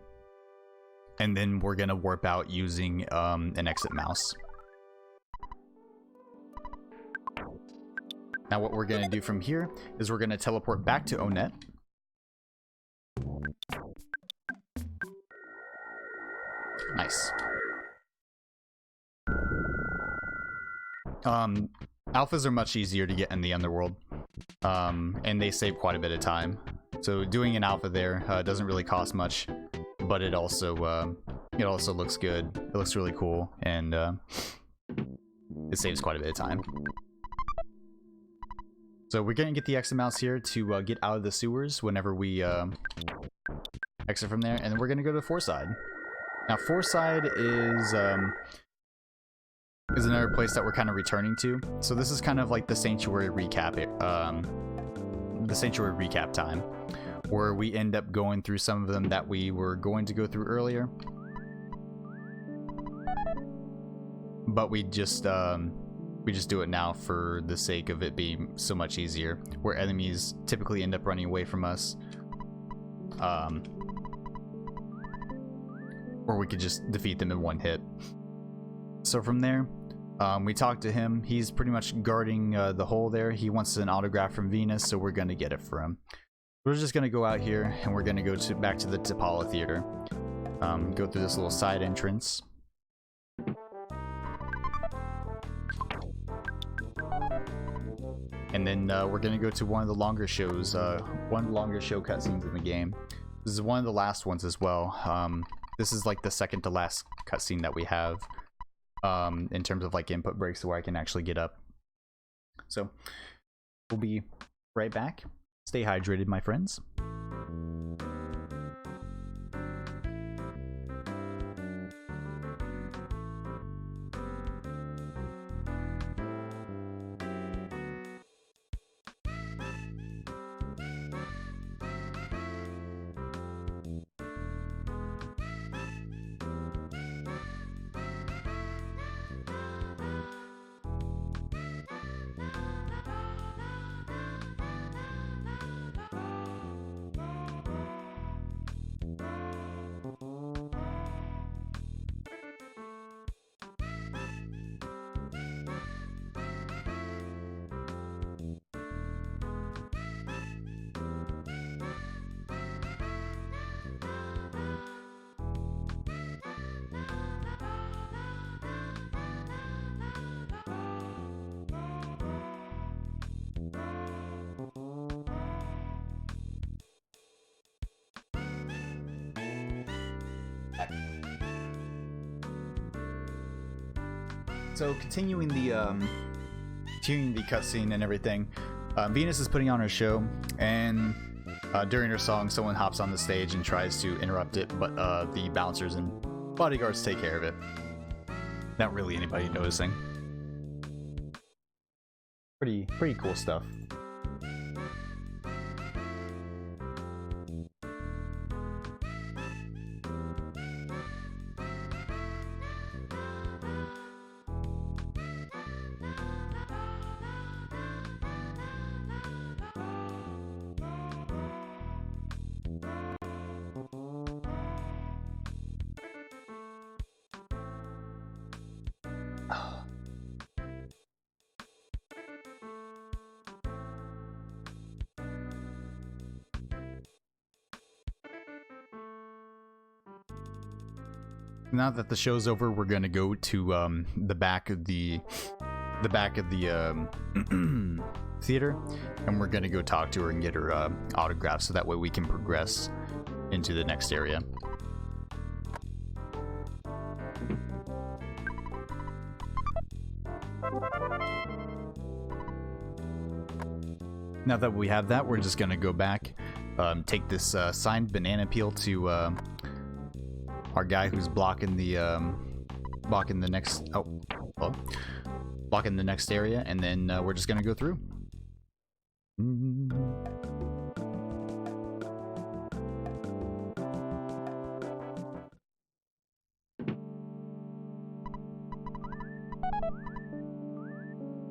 Speaker 1: and then we're gonna warp out using an exit mouse. Now what we're gonna do from here is we're gonna teleport back to Onet. Nice. Alphas are much easier to get in the underworld, and they save quite a bit of time. So doing an alpha there doesn't really cost much, but it also looks good. It looks really cool, and it saves quite a bit of time. So we're gonna get the exit mouse here to get out of the sewers whenever we exit from there, and then we're gonna go to Foreside. Now Foreside is is another place that we're kind of returning to. So this is kind of like the Sanctuary recap, time, where we end up going through some of them that we were going to go through earlier, but we just do it now for the sake of it being so much easier, where enemies typically end up running away from us, or we could just defeat them in one hit. So from there, we talked to him. He's pretty much guarding the hole there. He wants an autograph from Venus, so we're going to get it for him. We're just going to go out here, and we're going to go back to the Tapala Theater. Go through this little side entrance. And then we're going to go to one of the longer shows, one of the longer show cutscenes in the game. This is one of the last ones as well. This is like the second to last cutscene that we have in terms of like input breaks where I can actually get up. So we'll be right back. Stay hydrated, my friends. So continuing the cutscene and everything, Venus is putting on her show, and during her song, someone hops on the stage and tries to interrupt it, but the bouncers and bodyguards take care of it. Not really anybody noticing. Pretty cool stuff. Now that the show's over, we're gonna go to the back of the theater, and we're gonna go talk to her and get her autograph, so that way we can progress into the next area. Now that we have that, we're just gonna go back, take this signed banana peel to our guy who's blocking the next area, and then we're just gonna go through.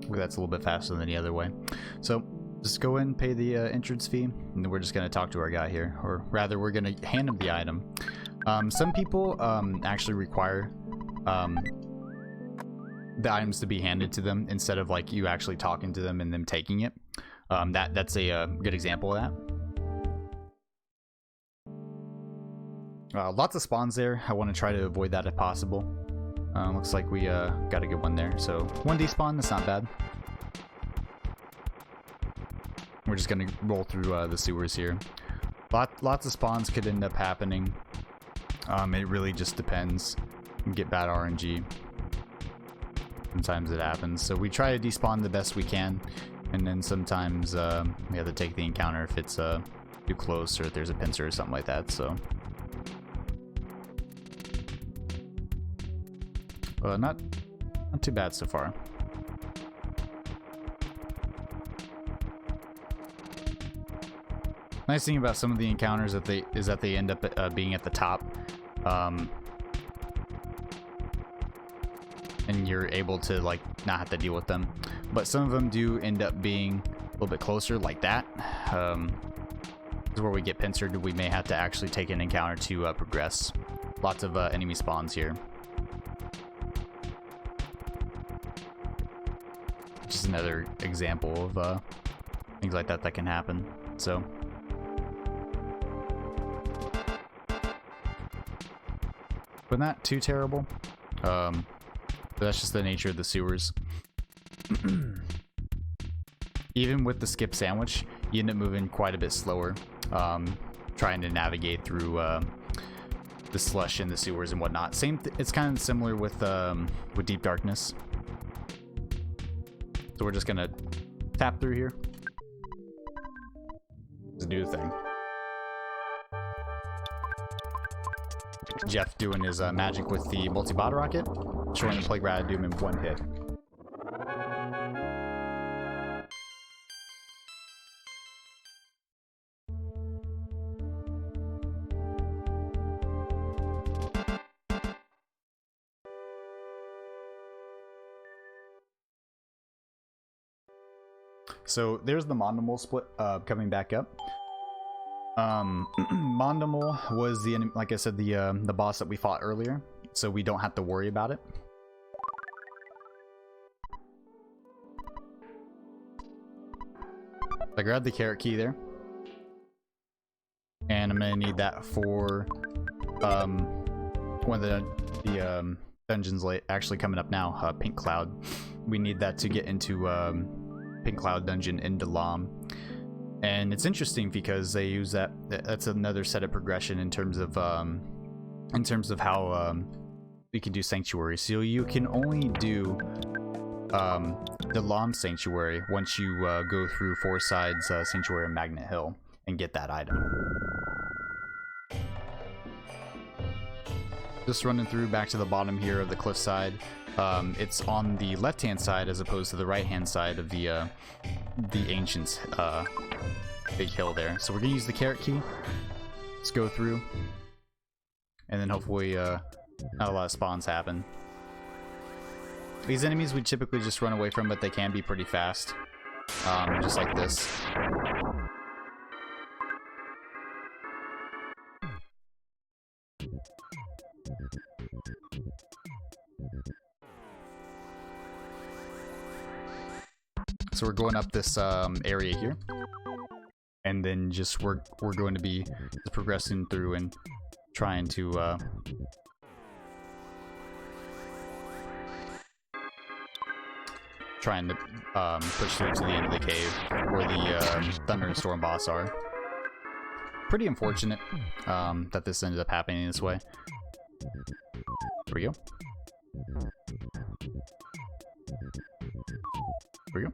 Speaker 1: Well, that's a little bit faster than the other way. So just go in, pay the entrance fee, and then we're just gonna talk to our guy here, or rather, we're gonna hand him the item. Some people actually require the items to be handed to them instead of like you actually talking to them and them taking it. That's a good example of that. Lots of spawns there. I want to try to avoid that if possible. Looks like we got a good one there. So 1 despawn, that's not bad. We're just gonna roll through the sewers here. Lots of spawns could end up happening. It really just depends. You get bad RNG. Sometimes it happens. So we try to despawn the best we can, and then sometimes we have to take the encounter if it's too close, or if there's a pincer or something like that. So not too bad so far. Nice thing about some of the encounters is that they end up being at the top, and you're able to like not have to deal with them. But some of them do end up being a little bit closer, like that. This is where we get pincered. We may have to actually take an encounter to progress. Lots of enemy spawns here. Just another example of things like that can happen. So. But not too terrible. But that's just the nature of the sewers. Even with the skip sandwich, you end up moving quite a bit slower, trying to navigate through the slush in the sewers and whatnot. It's kind of similar with Deep Darkness. So we're just gonna tap through here. Let's do the thing. Jeff doing his magic with the multi-bot rocket, showing the Plague Rat of Doom in one hit. So there's the Mondomol split coming back up. Mondomol was the enemy, like I said, the boss that we fought earlier, so we don't have to worry about it. I grabbed the carrot key there, and I'm gonna need that for one of the dungeons actually coming up now, Pink Cloud. We need that to get into Pink Cloud dungeon in Dalam. And it's interesting because they use that's another set of progression in terms of how we can do Sanctuary. So you can only do the Lam Sanctuary once you go through Four Sides Sanctuary and Magnet Hill and get that item. Just running through back to the bottom here of the cliffside. It's on the left-hand side as opposed to the right-hand side of the Ancients big hill there. So we're gonna use the carrot key. Let's go through, and then hopefully not a lot of spawns happen. These enemies we typically just run away from, but they can be pretty fast, just like this. So we're going up this area here, and then just we're going to be progressing through and trying to push through to the end of the cave where the Thunder and Storm boss are. Pretty unfortunate that this ended up happening this way. Here we go. Here we go.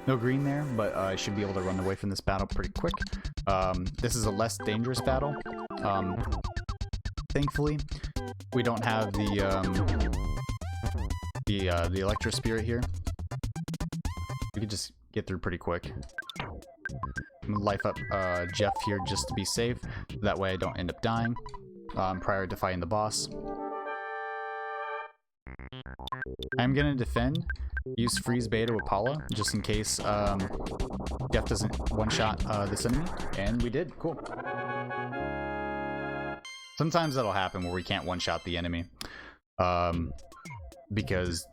Speaker 1: No green there, but I should be able to run away from this battle pretty quick. This is a less dangerous battle. Thankfully, we don't have the Electro Spirit here. We could just get through pretty quick. I'm gonna life up Jeff here just to be safe. That way I don't end up dying prior to fighting the boss. I'm gonna defend. Use Freeze Beta with Paula, just in case Jeff doesn't one-shot this enemy. And we did. Cool. Sometimes that'll happen where we can't one-shot the enemy. Because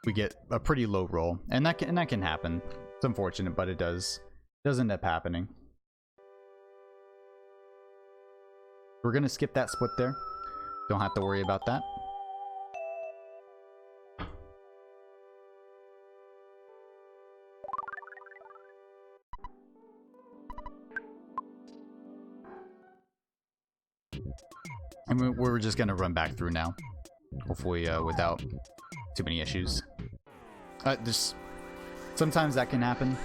Speaker 1: we get a pretty low roll. And that can happen. It's unfortunate, but it does end up happening. We're gonna skip that split there. Don't have to worry about that. And we're just gonna run back through now, hopefully without too many issues. Sometimes that can happen.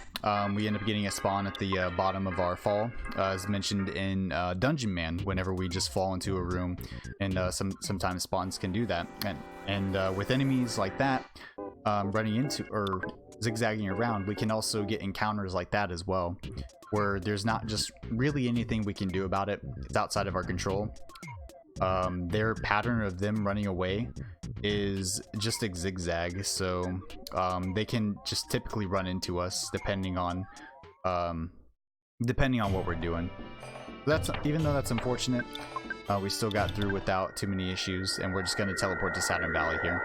Speaker 1: we end up getting a spawn at the bottom of our fall, as mentioned in Dungeon Man. Whenever we just fall into a room, and sometimes spawns can do that, and with enemies like that running into or zigzagging around, we can also get encounters like that as well, where there's not just really anything we can do about it. It's outside of our control. Their pattern of them running away is just a zigzag, so they can just typically run into us depending on what we're doing. That's, even though that's unfortunate, we still got through without too many issues, and we're just going to teleport to Saturn Valley here.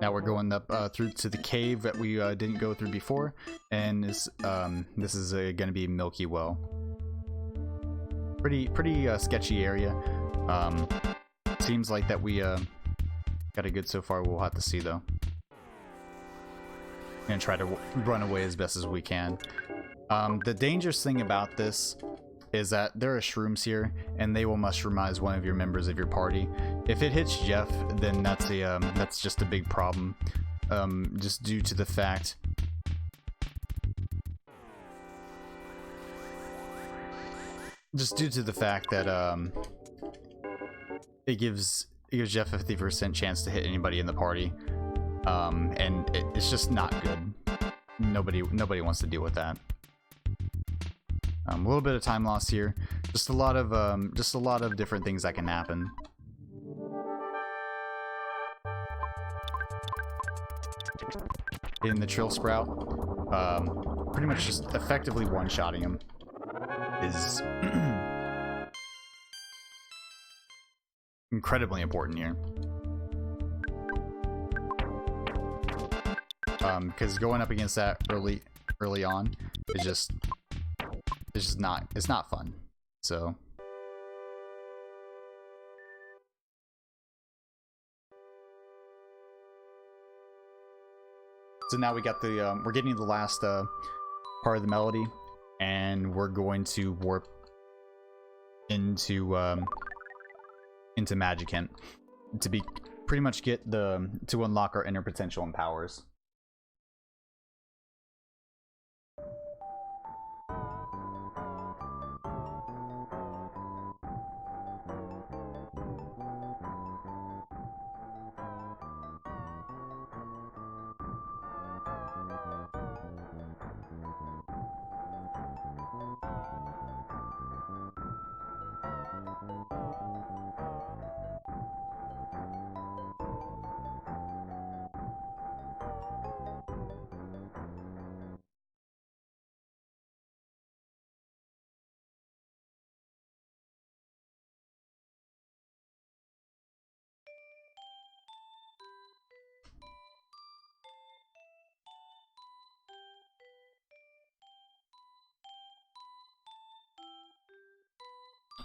Speaker 1: Now we're going up through to the cave that we didn't go through before, and this is going to be Milky Well. Pretty sketchy area. Seems like that we got a good so far. We'll have to see though. Gonna try to run away as best as we can. The dangerous thing about this is that there are shrooms here, and they will mushroomize one of your members of your party. If it hits Jeff, then that's just a big problem, just due to the fact that it gives Jeff a 50% chance to hit anybody in the party, and it's just not good. Nobody wants to deal with that. A little bit of time loss here. Just a lot of different things that can happen. In the Trill Sprout, pretty much just effectively one-shotting him is incredibly important here. Because going up against that early on is just not fun. So now we got the we're getting the last part of the melody, and we're going to warp into Magicant to pretty much get to unlock our inner potential and powers.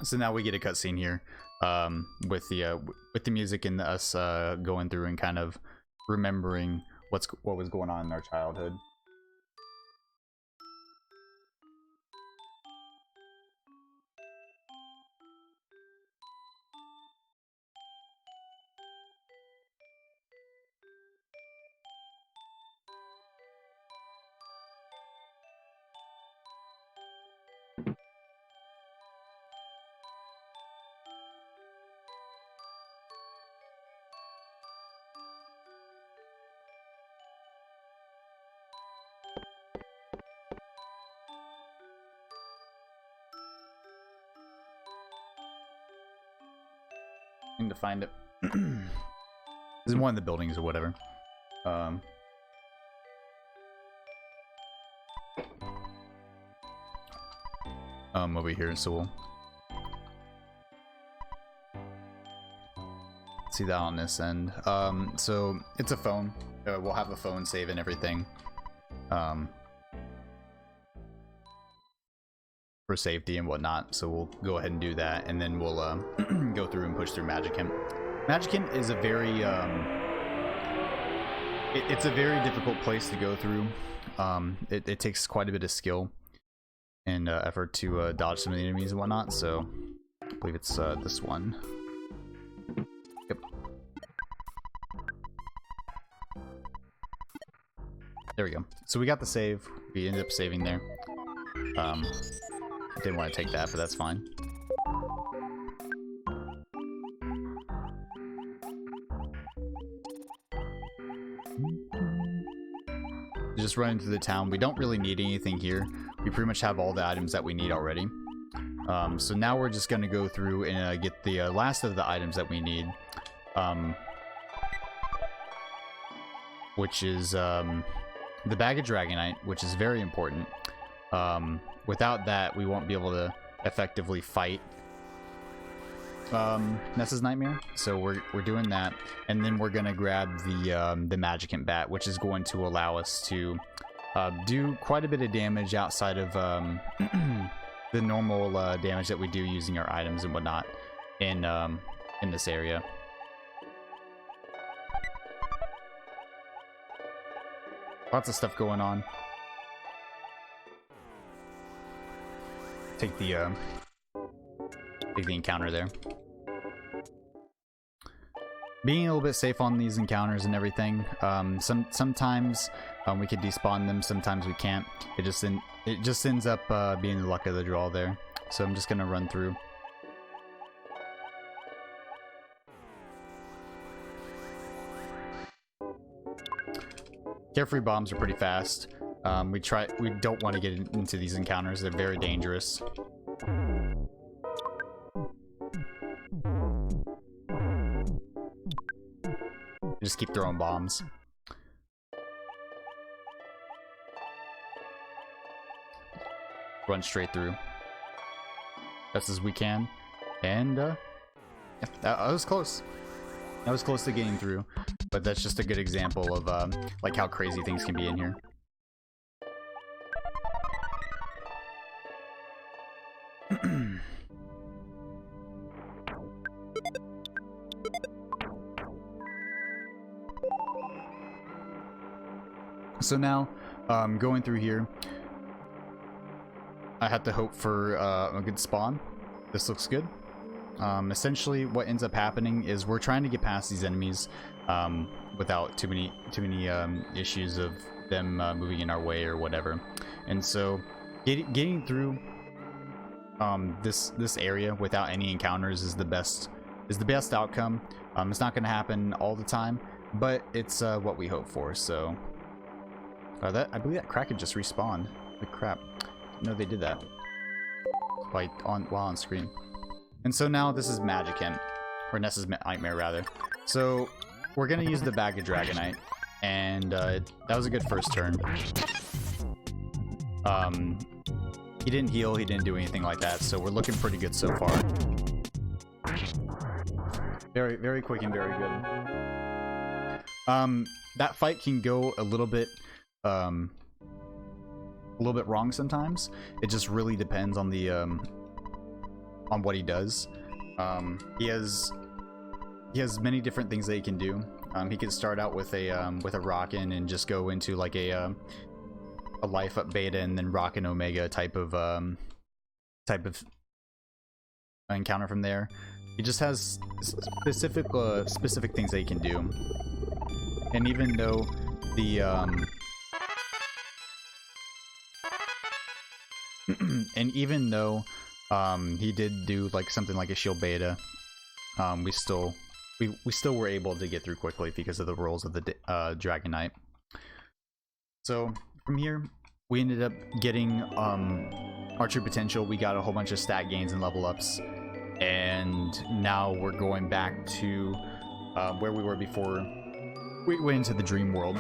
Speaker 1: So now we get a cutscene here, with the music and us going through and kind of remembering what was going on in our childhood. To find it. It's in one of the buildings or whatever. Over here, so we'll see that on this end. So it's a phone. We'll have a phone save and everything. For safety and whatnot, so we'll go ahead and do that, and then we'll go through and push through Magicant. Magicant is a very it's a very difficult place to go through. It takes quite a bit of skill and effort to dodge some of the enemies and whatnot. So I believe it's this one. Yep. There we go. So we got the save. We ended up saving there. Didn't want to take that, but that's fine. Just running through the town. We don't really need anything here. We pretty much have all the items that we need already. So now we're just going to go through and get the last of the items that we need. Which is the bag of Dragonite, which is very important. Without that, we won't be able to effectively fight Ness's Nightmare. So we're doing that, and then we're gonna grab the Magicant Bat, which is going to allow us to do quite a bit of damage outside of the normal damage that we do using our items and whatnot in this area. Lots of stuff going on. Take the encounter there. Being a little bit safe on these encounters and everything. Sometimes we could despawn them, sometimes we can't. It just ends up being the luck of the draw there. So I'm just gonna run through. Carefree bombs are pretty fast. We don't want to get into these encounters. They're very dangerous. Just keep throwing bombs. Run straight through. Best as we can. And yeah, that was close. That was close to getting through. But that's just a good example of like how crazy things can be in here. So now, going through here, I have to hope for a good spawn. This looks good. Essentially, what ends up happening is we're trying to get past these enemies without too many issues of them moving in our way or whatever. And so, getting through this area without any encounters is the best outcome. It's not going to happen all the time, but it's what we hope for. So. I believe that Kraken just respawned. Like crap. No, they did that. Like while on screen. And so now this is Magicant, or Ness's Nightmare rather. So we're gonna use the bag of Dragonite, and that was a good first turn. He didn't heal, he didn't do anything like that, so we're looking pretty good so far. Very, very quick and very good. That fight can go a little bit wrong sometimes. It just really depends on the on what he does. He has many different things that he can do. He can start out with a Rockin' and just go into like a life up beta and then Rockin' Omega type of encounter from there. He just has specific things that he can do. And even though the and even though he did do like something like a shield beta, we still were able to get through quickly because of the rules of the Dragonite. So from here we ended up getting our true potential. We got a whole bunch of stat gains and level ups, and now we're going back to where we were before we went into the dream world.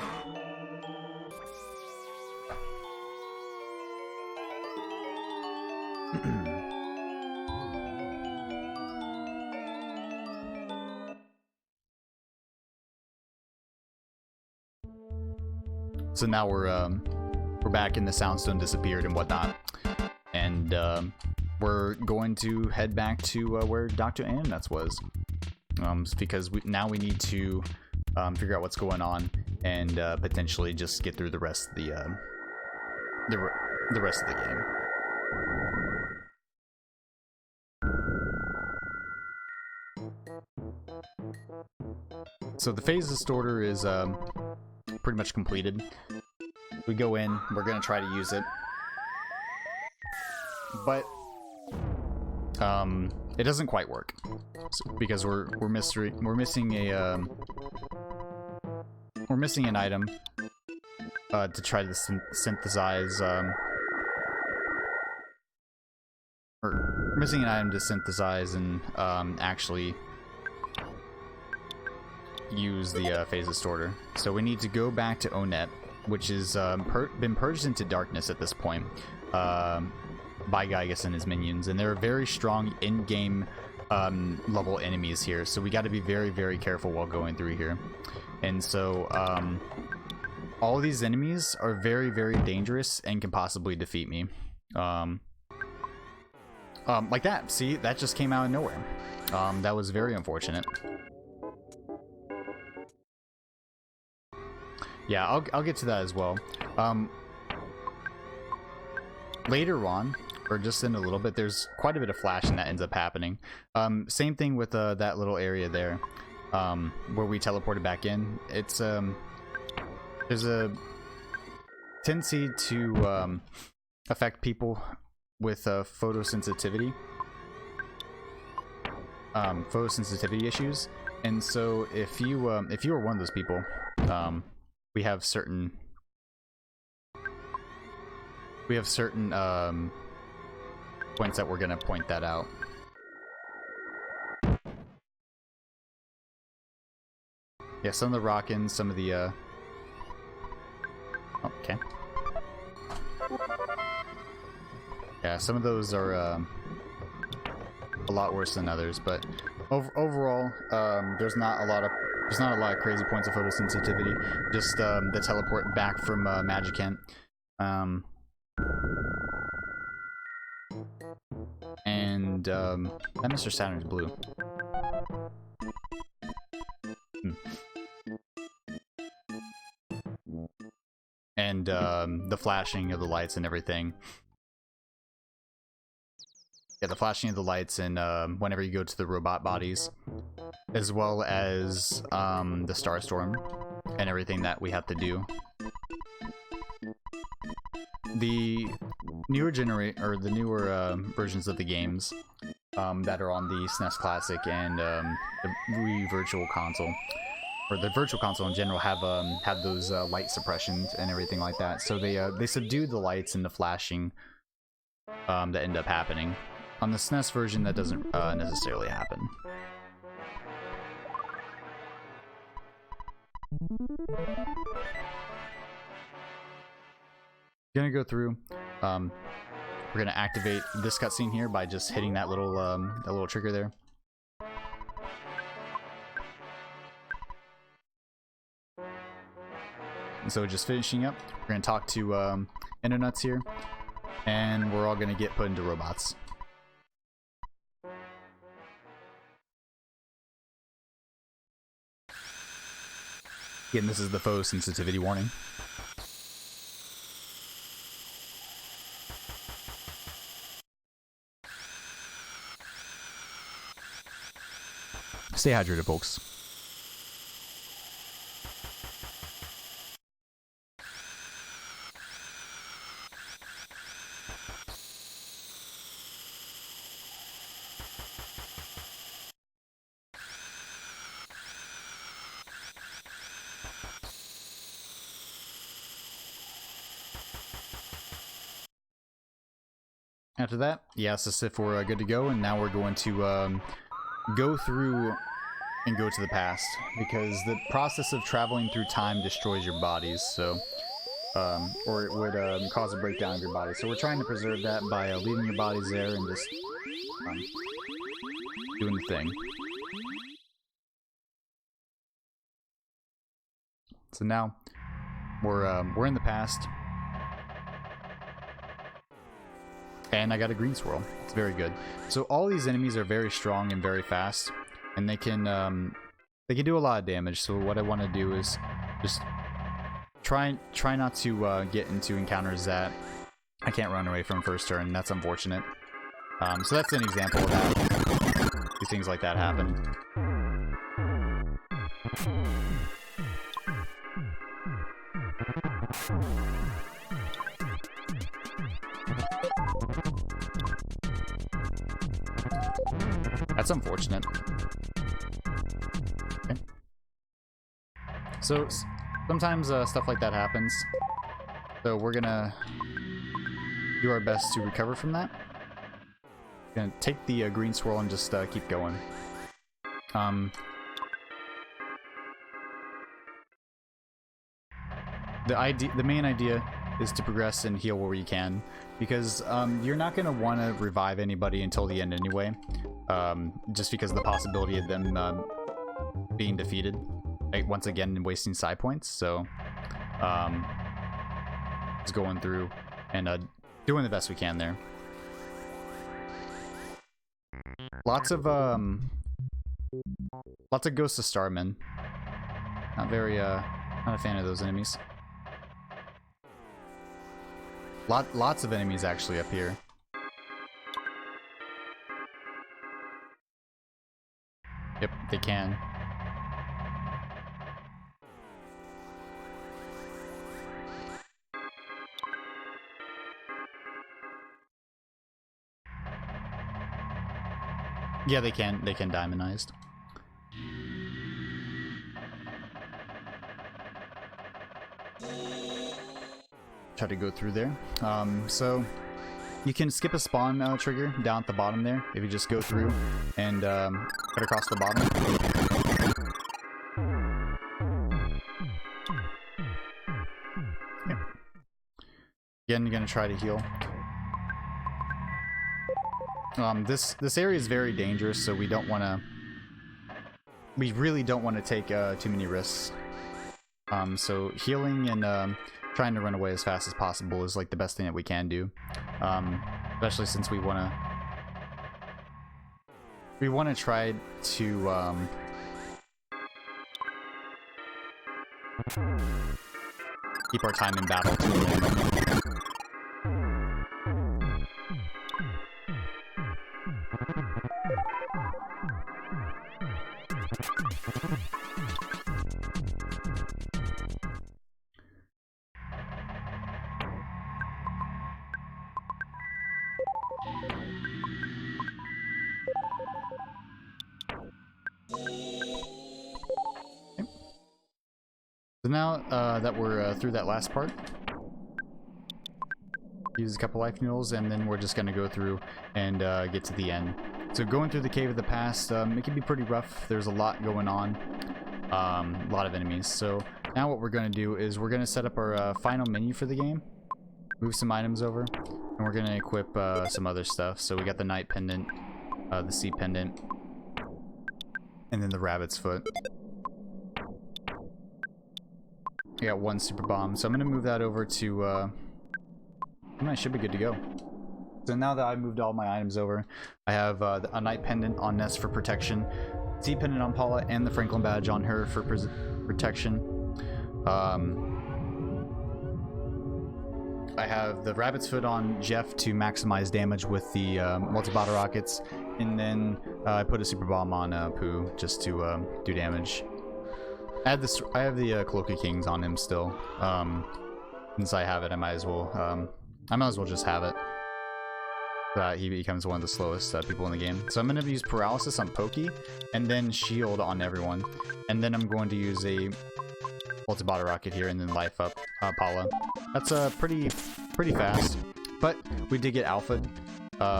Speaker 1: So now we're back in the Soundstone disappeared and whatnot, and we're going to head back to where Dr. Annetz was. because now we need to figure out what's going on and potentially just get through the rest of the rest of the game. So the phase distorter is pretty much completed. We go in, we're gonna try to use it, but it doesn't quite work because we're missing an item to try to synthesize or missing an item to synthesize and actually use the phase distorter. So we need to go back to Onet, which has been purged into darkness at this point by Giygas and his minions, and they're very strong in-game level enemies here, so we got to be very, very careful while going through here. And so all these enemies are very, very dangerous and can possibly defeat me. Like that. See, that just came out of nowhere. That was very unfortunate. Yeah, I'll get to that as well. Later on, or just in a little bit, there's quite a bit of flashing that ends up happening. Same thing with that little area there, where we teleported back in. It's there's a tendency to affect people with photosensitivity issues, and so if you are one of those people, we have certain points that we're gonna point that out. Yeah, some of the rock-ins, some of the okay. Yeah, some of those are a lot worse than others, but overall, there's not a lot of crazy points of photosensitivity. Just the teleport back from Magicant. And that Mr. Saturn's blue. And the flashing of the lights and everything. Yeah, the flashing of the lights and whenever you go to the robot bodies, as well as the Starstorm and everything that we have to do. The newer versions of the games that are on the SNES Classic and the Wii Virtual Console, or the Virtual Console in general, have those light suppressions and everything like that. So they subdue the lights and the flashing that end up happening. On the SNES version, that doesn't necessarily happen. Gonna go through. We're gonna activate this cutscene here by just hitting that little trigger there. And so just finishing up, we're gonna talk to Endernuts here, and we're all gonna get put into robots. Again, this is the photosensitivity warning. Stay hydrated, folks. After that, he asks us if we're good to go, and now we're going to go through and go to the past, because the process of traveling through time destroys your bodies, so or it would cause a breakdown of your body. So we're trying to preserve that by leaving your bodies there and just doing the thing. So now we're in the past, and I got a green swirl. It's very good. So all these enemies are very strong and very fast. and they can do a lot of damage. So what I want to do is just try not to get into encounters that I can't run away from first turn. That's unfortunate. So that's an example of that. Things like that happen. That's unfortunate. Okay. So sometimes stuff like that happens. So we're gonna do our best to recover from that. Gonna take the green swirl and just keep going. The main idea is to progress and heal where you can, because you're not gonna want to revive anybody until the end anyway, just because of the possibility of them being defeated, right, once again, and wasting side points. So just going through and doing the best we can there. Lots of Ghosts of Starmen. Not a fan of those enemies. Lots of enemies actually up here. Yep, they can. Yeah, they can diamondized. Try to go through there. So you can skip a spawn trigger down at the bottom there if you just go through and cut across the bottom. Yeah. Again, you're gonna try to heal. This area is very dangerous, so we really don't want to take too many risks. So healing and trying to run away as fast as possible is like the best thing that we can do, especially since we want to try to keep our time in battle to a minimum. So now that we're through that last part, use a couple life noodles, and then we're just going to go through and get to the end. So going through the Cave of the Past, it can be pretty rough. There's a lot going on, a lot of enemies. So now what we're going to do is we're going to set up our final menu for the game, move some items over, and we're going to equip some other stuff. So we got the Night Pendant, the Sea Pendant, and then the Rabbit's Foot. I got one super bomb, so I'm going to move that over to, I should be good to go. So now that I've moved all my items over, I have a Night Pendant on Ness for protection, Sea Pendant on Paula, and the Franklin Badge on her for protection. I have the Rabbit's Foot on Jeff to maximize damage with the multi-bottle rockets, and then I put a super bomb on Pooh just to do damage. I have the Cloaky Kings on him still. Since I have it, I might as well just have it. He becomes one of the slowest people in the game. So I'm going to use Paralysis on Pokey, and then Shield on everyone. And then I'm going to use a multi-bottle rocket here, and then Life Up Paula. That's pretty fast. But we did get Alpha.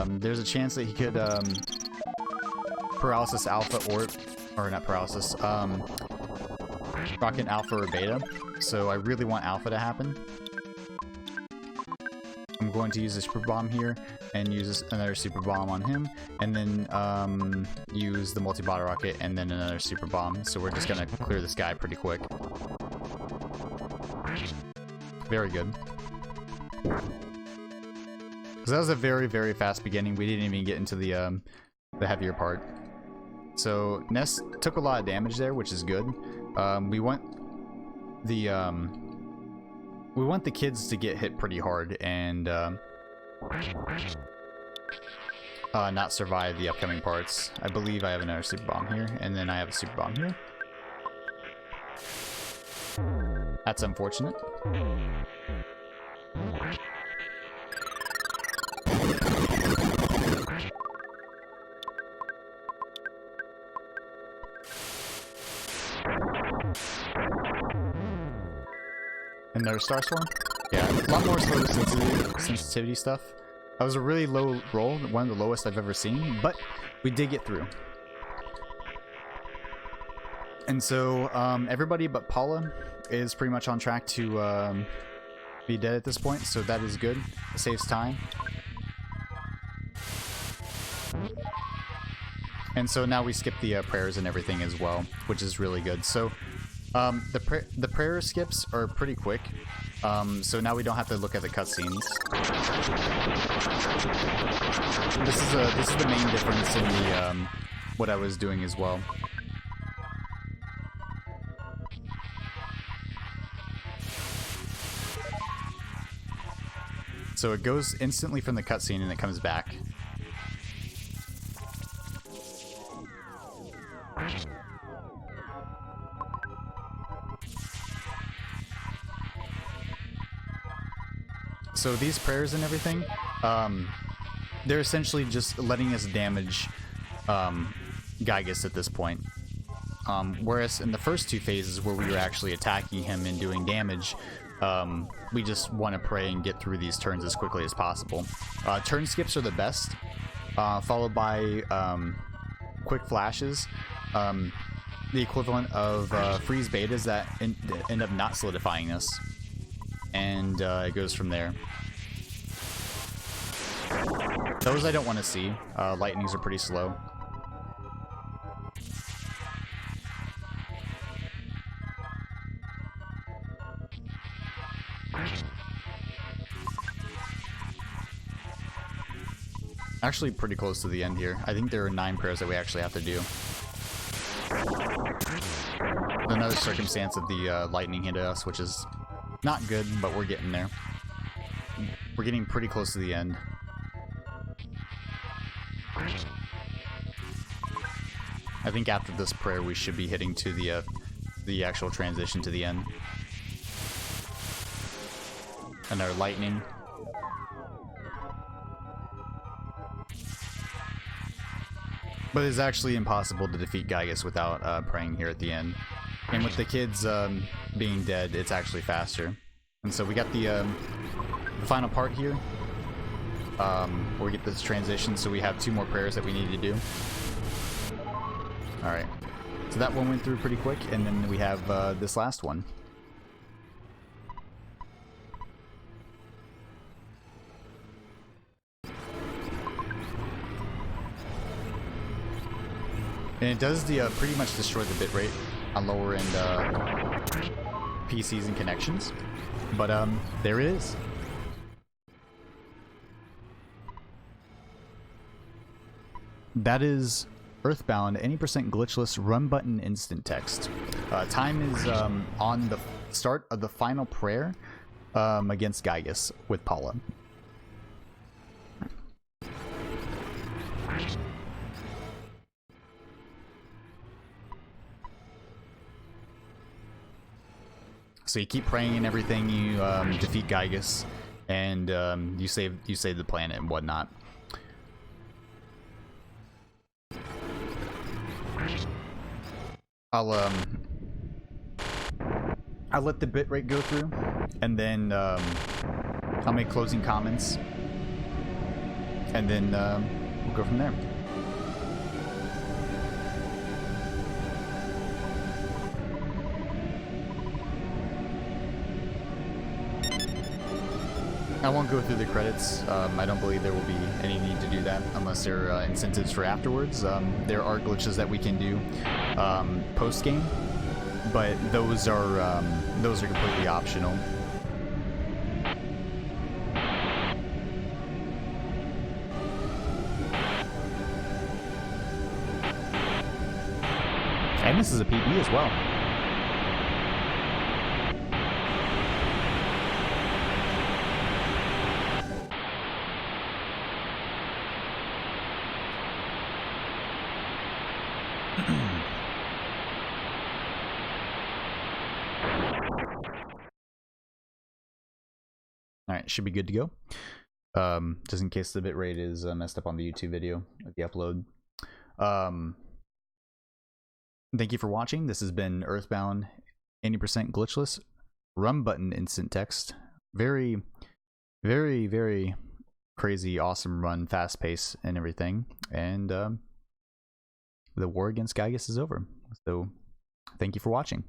Speaker 1: There's a chance that he could Paralysis Alpha or not Paralysis. Rocket Alpha or Beta. So I really want Alpha to happen. I'm going to use a super bomb here and use another super bomb on him, and then use the multi-bottle rocket and then another super bomb. So we're just gonna clear this guy pretty quick. Very good. So that was a very fast beginning. We didn't even get into the heavier part. So Ness took a lot of damage there, which is good. We want the kids to get hit pretty hard and not survive the upcoming parts. I believe I have another super bomb here, and then I have a super bomb here. That's unfortunate. Another Star Storm? Yeah, a lot more sort of sensitivity stuff. That was a really low roll, one of the lowest I've ever seen, but we did get through. And so everybody but Paula is pretty much on track to be dead at this point, so that is good. It saves time. And so now we skip the prayers and everything as well, which is really good. So the prayer skips are pretty quick, so now we don't have to look at the cutscenes. This is the main difference in the what I was doing as well. So it goes instantly from the cutscene and it comes back. So these prayers and everything, they're essentially just letting us damage Giygas at this point. Whereas in the first two phases where we were actually attacking him and doing damage, we just want to pray and get through these turns as quickly as possible. Turn skips are the best, followed by quick flashes, the equivalent of freeze betas that end up not solidifying us. And it goes from there. Those I don't want to see. Lightnings are pretty slow. Actually pretty close to the end here. I think there are 9 prayers that we actually have to do. Another circumstance of the lightning hit us, which is not good, but we're getting there. We're getting pretty close to the end. I think after this prayer we should be hitting to the actual transition to the end. Another lightning. But it's actually impossible to defeat Giygas without praying here at the end. And with the kids being dead, it's actually faster. And so we got the final part here, where we get this transition, so we have 2 more prayers that we need to do. Alright, so that one went through pretty quick, and then we have this last one. And it does pretty much destroy the bitrate on lower end PCs and connections, but there it is. That is EarthBound Any Glichless Run Button Instant Text. Time is on the start of the final prayer against Giygas with Paula. So you keep praying and everything, you defeat Giygas, and you save the planet and whatnot. I'll let the bitrate go through, and then I'll make closing comments, and then we'll go from there. I won't go through the credits. I don't believe there will be any need to do that unless there are incentives for afterwards. There are glitches that we can do post-game, but those are completely optional. And this is a PB as well. Alright, should be good to go. Just in case the bitrate is messed up on the YouTube video of the upload. Thank you for watching. This has been EarthBound Any Glichless run button instant text. Very, very, very crazy, awesome run, fast pace, and everything. And the war against Giygas is over. So, thank you for watching.